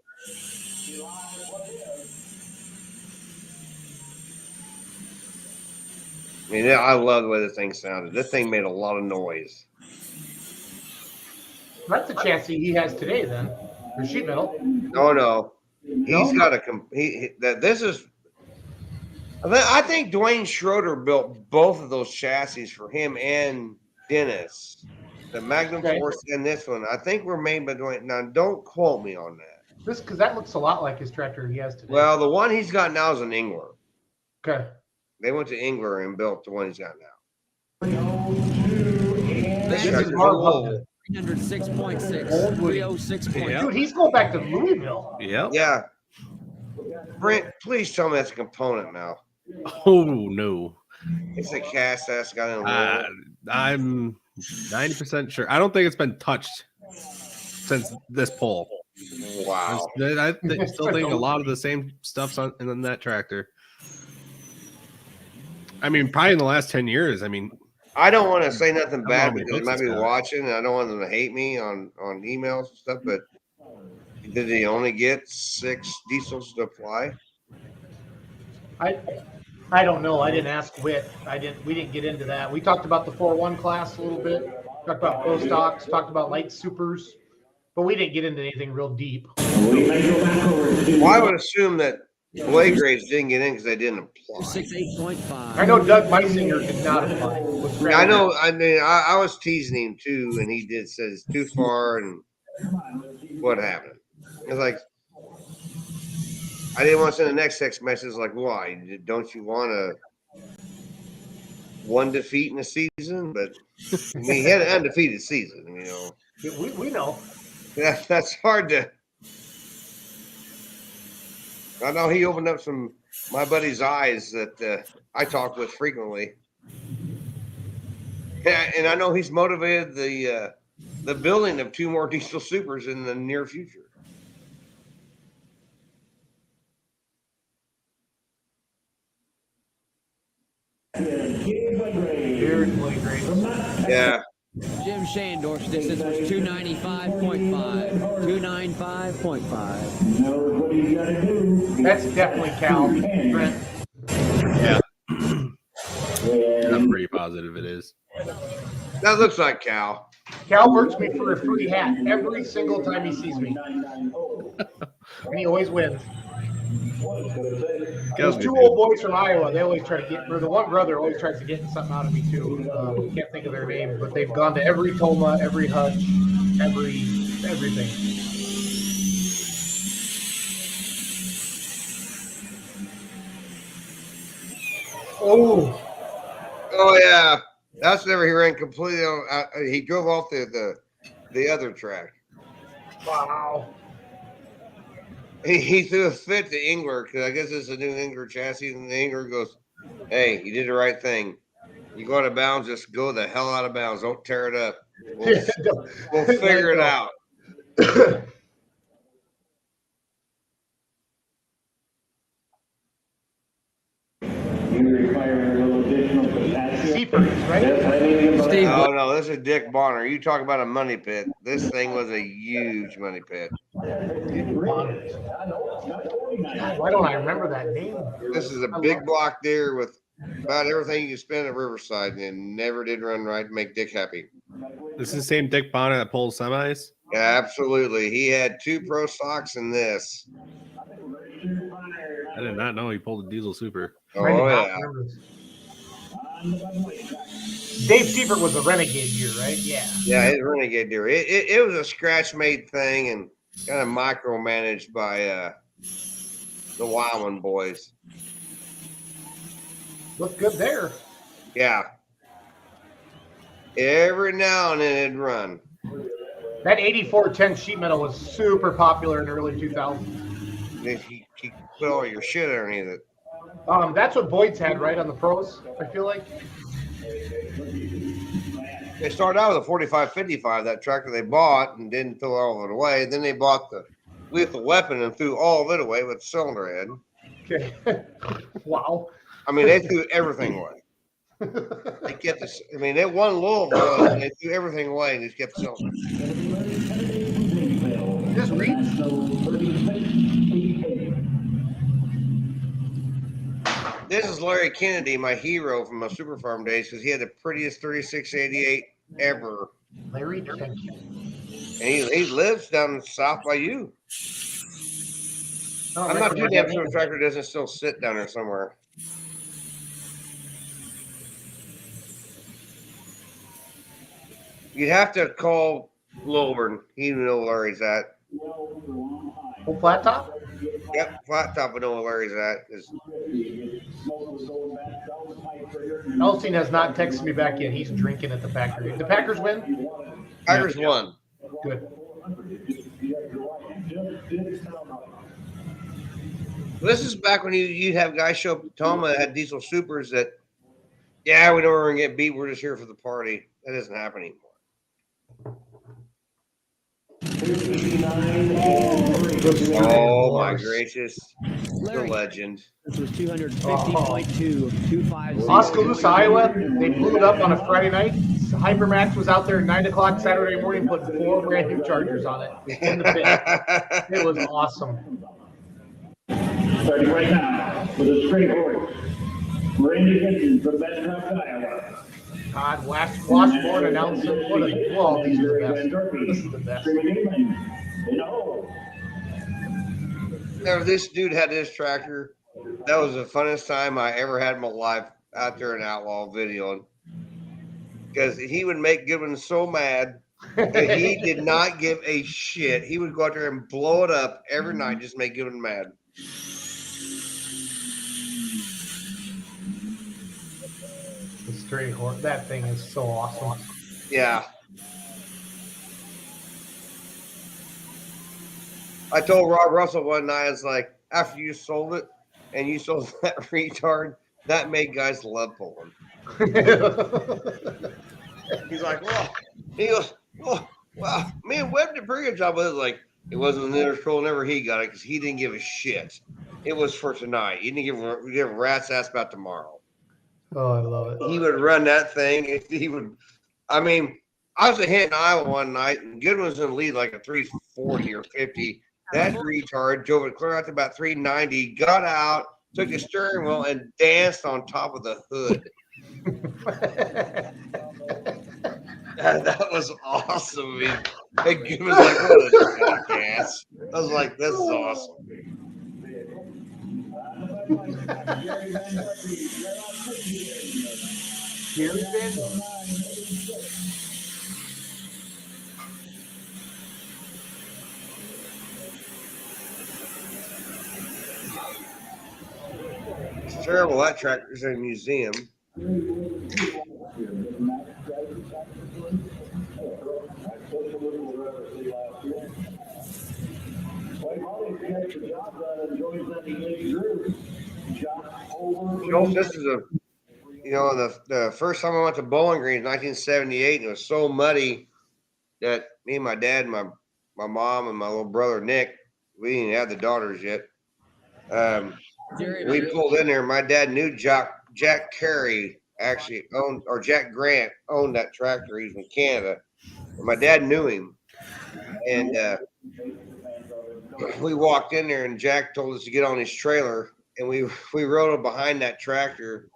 I mean, I love the way this thing sounded. This thing made a lot of noise. That's the chassis he has today, then. For sheet metal. No. He's got a. This is. I think Dwayne Schroeder built both of those chassis for him and Dennis. The Magnum Force and this one. I think were made by Dwayne. Now, don't quote me on that. Because that looks a lot like his tractor he has today. Well, the one he's got now is an Engler. Okay. They went to Engler and built the one he's got now. This is Mark 306.6, 306.6. Dude, he's going back to Louisville. Yep. Yeah. Brent, please tell me that's a component now. Oh, no. It's a cast that's got in a I'm 90% sure. I don't think it's been touched since this pole. Wow. I still think a lot of the same stuff's in that tractor. I mean, probably in the last 10 years. I mean, I don't want to say nothing bad because they might be watching, and I don't want them to hate me on emails and stuff, but did he only get 6 diesels to apply? I don't know. I didn't ask Whit. We didn't get into that. We talked about the 4-1 class a little bit. Talked about pro stocks. Talked about light supers, but we didn't get into anything real deep. Well, I would assume that blade grades didn't get in because they didn't apply. 68.5. I know Doug Meisinger did not apply. I know. I mean, I was teasing him too, and he did say it's too far. And what happened? It's like I didn't want to send the next text message like, why? Don't you want one defeat in a season? But I mean, he had an undefeated season. You know, we know. That's hard to. I know he opened up my buddy's eyes that I talk with frequently. Yeah, and I know he's motivated the building of 2 more diesel supers in the near future. Yeah. Jim Shandor says this was 295.5. 295.5. That's definitely Cal. Brent. Yeah. I'm pretty positive it is. That looks like Cal. Cal works me for a free hat every single time he sees me. And he always wins. Those 2 old boys from Iowa, they always try to get, or the one brother always tries to get something out of me too. Can't think of their name, but they've gone to every Toma, every Hutch, everything. Oh yeah, that's never he ran completely on. He drove off the other track. Wow. He threw a fit to Engler because I guess it's a new Engler chassis, and the Engler goes, "Hey, you did the right thing. You go out of bounds, just go the hell out of bounds. Don't tear it up. We'll figure it out." Right? Oh no, this is Dick Bonner. You talk about a money pit. This thing was a huge money pit. God, why don't I remember that name? This is a big block there with about everything you can spend at Riverside, and it never did run right to make Dick happy. This is the same Dick Bonner that pulls semis? Yeah, absolutely. He had 2 pro stocks in this. I did not know he pulled a diesel super. Oh, yeah. Dave Seifert was a Renegade gear, right? Yeah. Yeah, it's Renegade gear. It was a scratch-made thing and kind of micromanaged by the Wildman boys. Looked good there. Yeah. Every now and then it'd run. That 8410 sheet metal was super popular in the early 2000s. If you put all your shit underneath it. That's what Boyd's had, right, on the pros, I feel like. They started out with a 45-55, that tractor they bought, and didn't throw all of it away. Then they bought the lethal weapon and threw all of it away with cylinder head. Okay. Wow. I mean, they threw everything away. They kept this. I mean, they won Louisville, and they threw everything away and just kept selling. Just read. This is Larry Kennedy, my hero from my Super Farm days, because he had the prettiest 3688 ever. Larry Kennedy. And he lives down south by you. I'm not too damn sure the tractor doesn't still sit down there somewhere. You'd have to call Lilburn. He would know where Larry's at. Full flat top? Yep, flat top would know where Larry's at. Elstein has not texted me back yet. He's drinking at the Packers. The Packers win? Packers won. Good. This is back when you'd have guys show up to Toma that had diesel supers that, yeah, we know we're going to get beat. We're just here for the party. That doesn't happen anymore. Oh, my gracious. The legend. This was 250.2, Oskaloosa, Iowa. They blew it up on a Friday night. Hypermax was out there at 9 o'clock Saturday morning, put 4 brand new Chargers on it in the pit. It was awesome. Starting right now with a straight horse. Randy Hinton from Bedford, Iowa. God, Washbourne announcing. Well, these are the best. This is the best. Now, this dude had this tractor. That was the funnest time I ever had in my life out there in Outlaw videoing. Because he would make Goodwin so mad that he did not give a shit. He would go out there and blow it up every night, just make Goodwin mad. The straight horse. That thing is so awesome. Yeah. I told Rob Russell one night, it's like, after you sold it and you sold that retard, that made guys love pulling. He's like, well, he goes, oh, wow, me and Webb did a pretty good job with it. Like, it wasn't the control whenever he got it because he didn't give a shit. It was for tonight. He didn't give a rat's ass about tomorrow. Oh, I love it. He would run that thing. He would, I mean, I was a hit in Iowa one night, and Goodwin was in the lead like a 340 or 50. That retard drove it clear out to about 390, got out, took the steering wheel, and danced on top of the hood. That was awesome. I mean, Goodwin was like, what a jackass. I was like, this is awesome. It's terrible that tractor's in a museum. This is the first time I went to Bowling Green in 1978, and it was so muddy that me and my dad and my mom and my little brother Nick, we didn't have the daughters yet. We pulled in there. My dad knew Jack Carey actually owned, or Jack Grant owned that tractor. He's in Canada. And my dad knew him, and we walked in there, and Jack told us to get on his trailer, and we rode up behind that tractor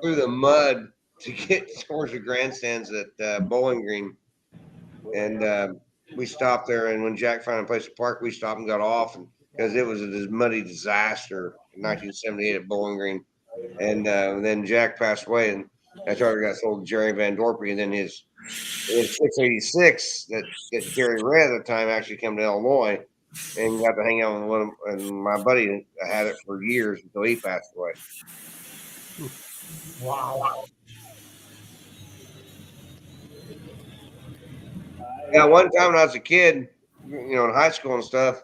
through the mud to get towards the grandstands at Bowling Green. And we stopped there, and when Jack found a place to park, we stopped and got off, and because it was a muddy disaster in 1978 at Bowling Green. And then Jack passed away, and that tractor got sold to Jerry Van Dorpy, and then his 686 that Jerry ran at the time actually came to Illinois and got to hang out with one, and my buddy had it for years until he passed away. Wow. Yeah, one time when I was a kid, in high school and stuff,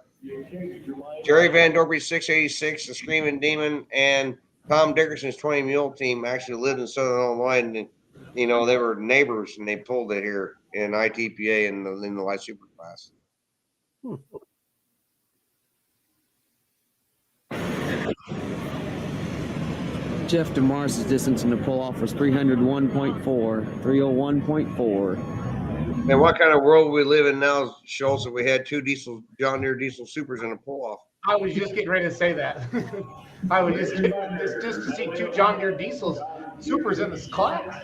Jerry Van Dorpy's 686, the Screaming Demon, and Tom Dickerson's 20 Mule team actually lived in Southern Illinois, and they were neighbors, and they pulled it here in ITPA in the light super class. Jeff DeMars' distance in the pull-off was 301.4, 301.4. And what kind of world we live in now, Schultz, if we had two John Deere diesel supers in a pull-off? I was just getting ready to say that. I was just to see two John Deere diesels supers in this class.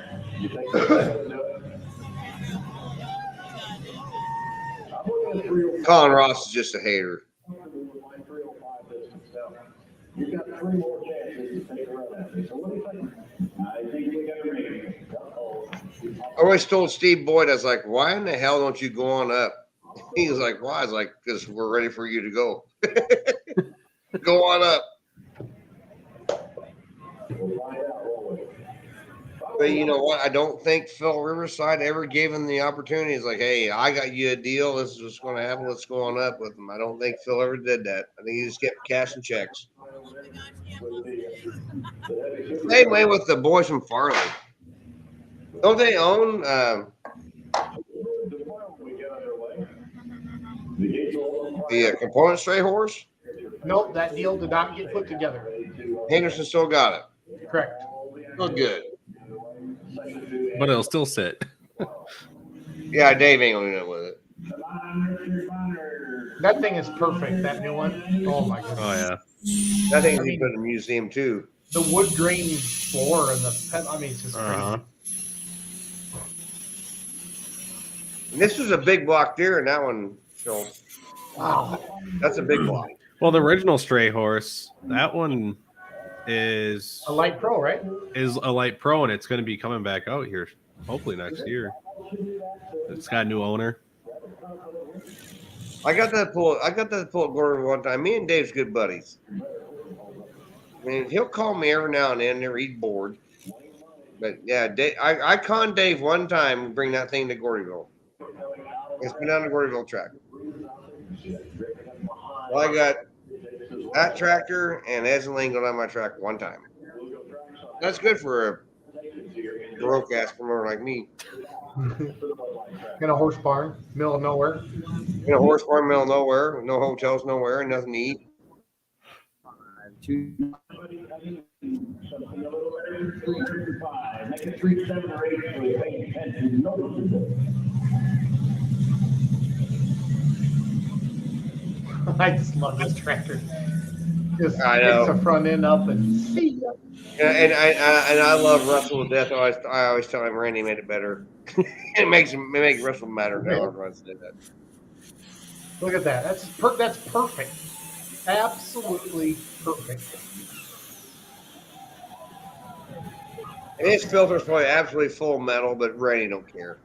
Colin Ross is just a hater. You've got 3 more chances to take a run at me. So what do you think? I think we got a rating. I always told Steve Boyd, I was like, why in the hell don't you go on up? He was like, why? I was like, because we're ready for you to go. Go on up. But you know what? I don't think Phil Riverside ever gave him the opportunity. He's like, hey, I got you a deal. This is what's going to happen. Let's go on up with him. I don't think Phil ever did that. I think he just kept cashing checks. Same way with the boys from Farley. Don't they own the component stray horse? Nope, that deal did not get put together. Henderson still got it. Correct. Oh, good. But it'll still sit. Yeah, Dave ain't gonna know with it. That thing is perfect, that new one. Oh, my goodness. Oh, yeah. That thing we put in a museum, too. The wood grain floor and the pet, I mean, it's just crazy. And this was a big block deer, and that one, so wow, that's a big block. Well, the original stray horse, that one is a light pro, right? Is a light pro, and it's going to be coming back out here, hopefully next year. It's got a new owner. I got that pull at Gordon one time. Me and Dave's good buddies. I mean, he'll call me every now and then. He's bored. But yeah, Dave, I conned Dave one time and bring that thing to Gordyville. It's been on the Gordyville track. Well, I got that tractor and Esling going on my track one time. That's good for a broke ass promoter like me. In a horse barn, middle of nowhere. In a horse barn, middle of nowhere, no hotels, nowhere, and nothing to eat. I just love this tractor. Just I know. picks the front end up and see ya. And I love Russell to death. I always tell him Randy made it better. It makes Russell matter now. Everyone said that. Look at that. That's perfect. Absolutely perfect. And his filter's probably absolutely full of metal, but Randy don't care.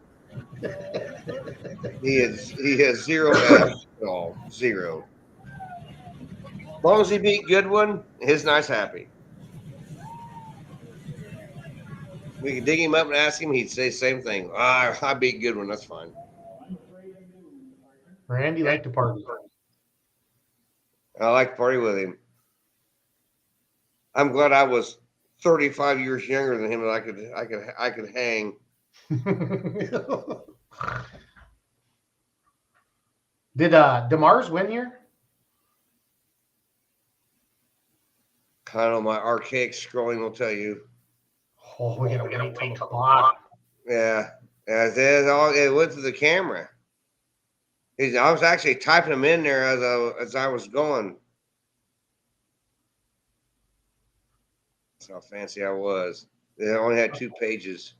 He has zero at all. Zero. As long as he beat Goodwin, his night's happy. We could dig him up and ask him, he'd say the same thing. I beat Goodwin, that's fine. Randy liked to party. I like to party with him. I'm glad I was 35 years younger than him, and I could hang. Did DeMars win here? I don't know, my archaic scrolling will tell you. Oh, we're gonna wait till the clock. Yeah, it went to the camera. I was actually typing them in there as I was going. That's how fancy I was. It only had 2 pages.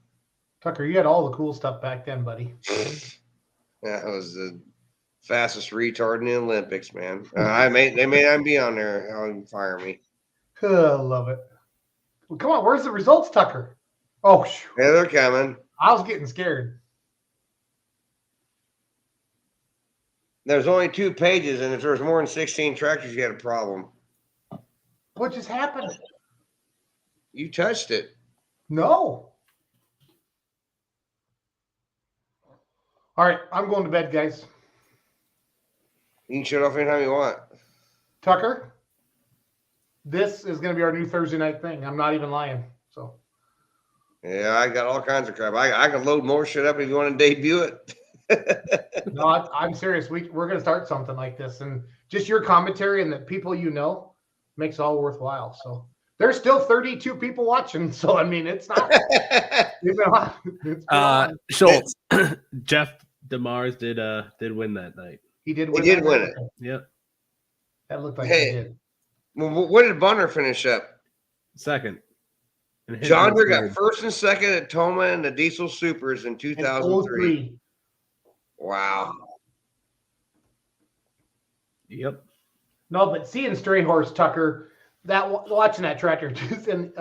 Tucker, you had all the cool stuff back then, buddy. Yeah, I was the fastest retard in the Olympics, man. They may not be on there. Fire me. I love it. Well, come on, where's the results, Tucker? Oh, yeah, they're coming. I was getting scared. There's only 2 pages, and if there's more than 16 tractors, you had a problem. What just happened? You touched it. No. All right, I'm going to bed, guys. You can shut off anytime you want. Tucker, this is going to be our new Thursday night thing. I'm not even lying. So. Yeah, I got all kinds of crap. I can load more shit up if you want to debut it. No, I'm serious. We're going to start something like this, and just your commentary and the people you know makes it all worthwhile. So there's still 32 people watching. So I mean, it's not. It's Schultz, Jeff DeMars did win that night. He did He win. did win it. Yep. That looked like he did. Well, what did Bunner finish up? Second. John Deere got first and second at Toma and the Diesel Supers in 2003. Wow. Yep. No, but seeing Stray Horse Tucker, watching that tractor just it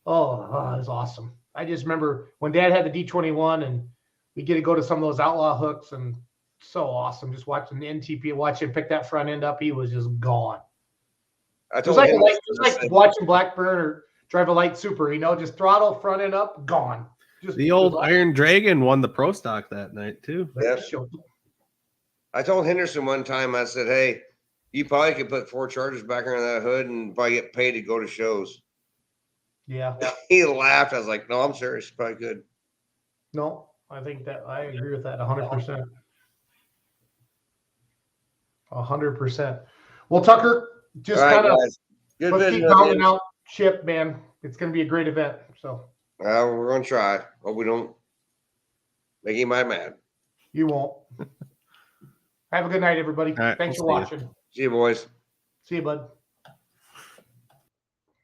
was awesome. I just remember when Dad had the D21 and we get to go to some of those outlaw hooks, and so awesome. Just watching the NTP, watch him pick that front end up, he was just gone. It was like watching Blackburn or drive a light super, just throttle front end up, gone. Just the old Iron Dragon won the Pro Stock that night too. Yes. I told Henderson one time, I said, hey, you probably could put 4 chargers back under that hood and probably get paid to go to shows. Yeah. He laughed. I was like, no, I'm serious. Probably good. No, I think that I agree with that 100%. 100%. Well, Tucker, just kind of let's keep pounding out Ship, man. It's going to be a great event. So we're going to try. Hope we don't make anybody mad. You won't. Have a good night, everybody. Right, Thanks for watching. See you, boys. See you, bud.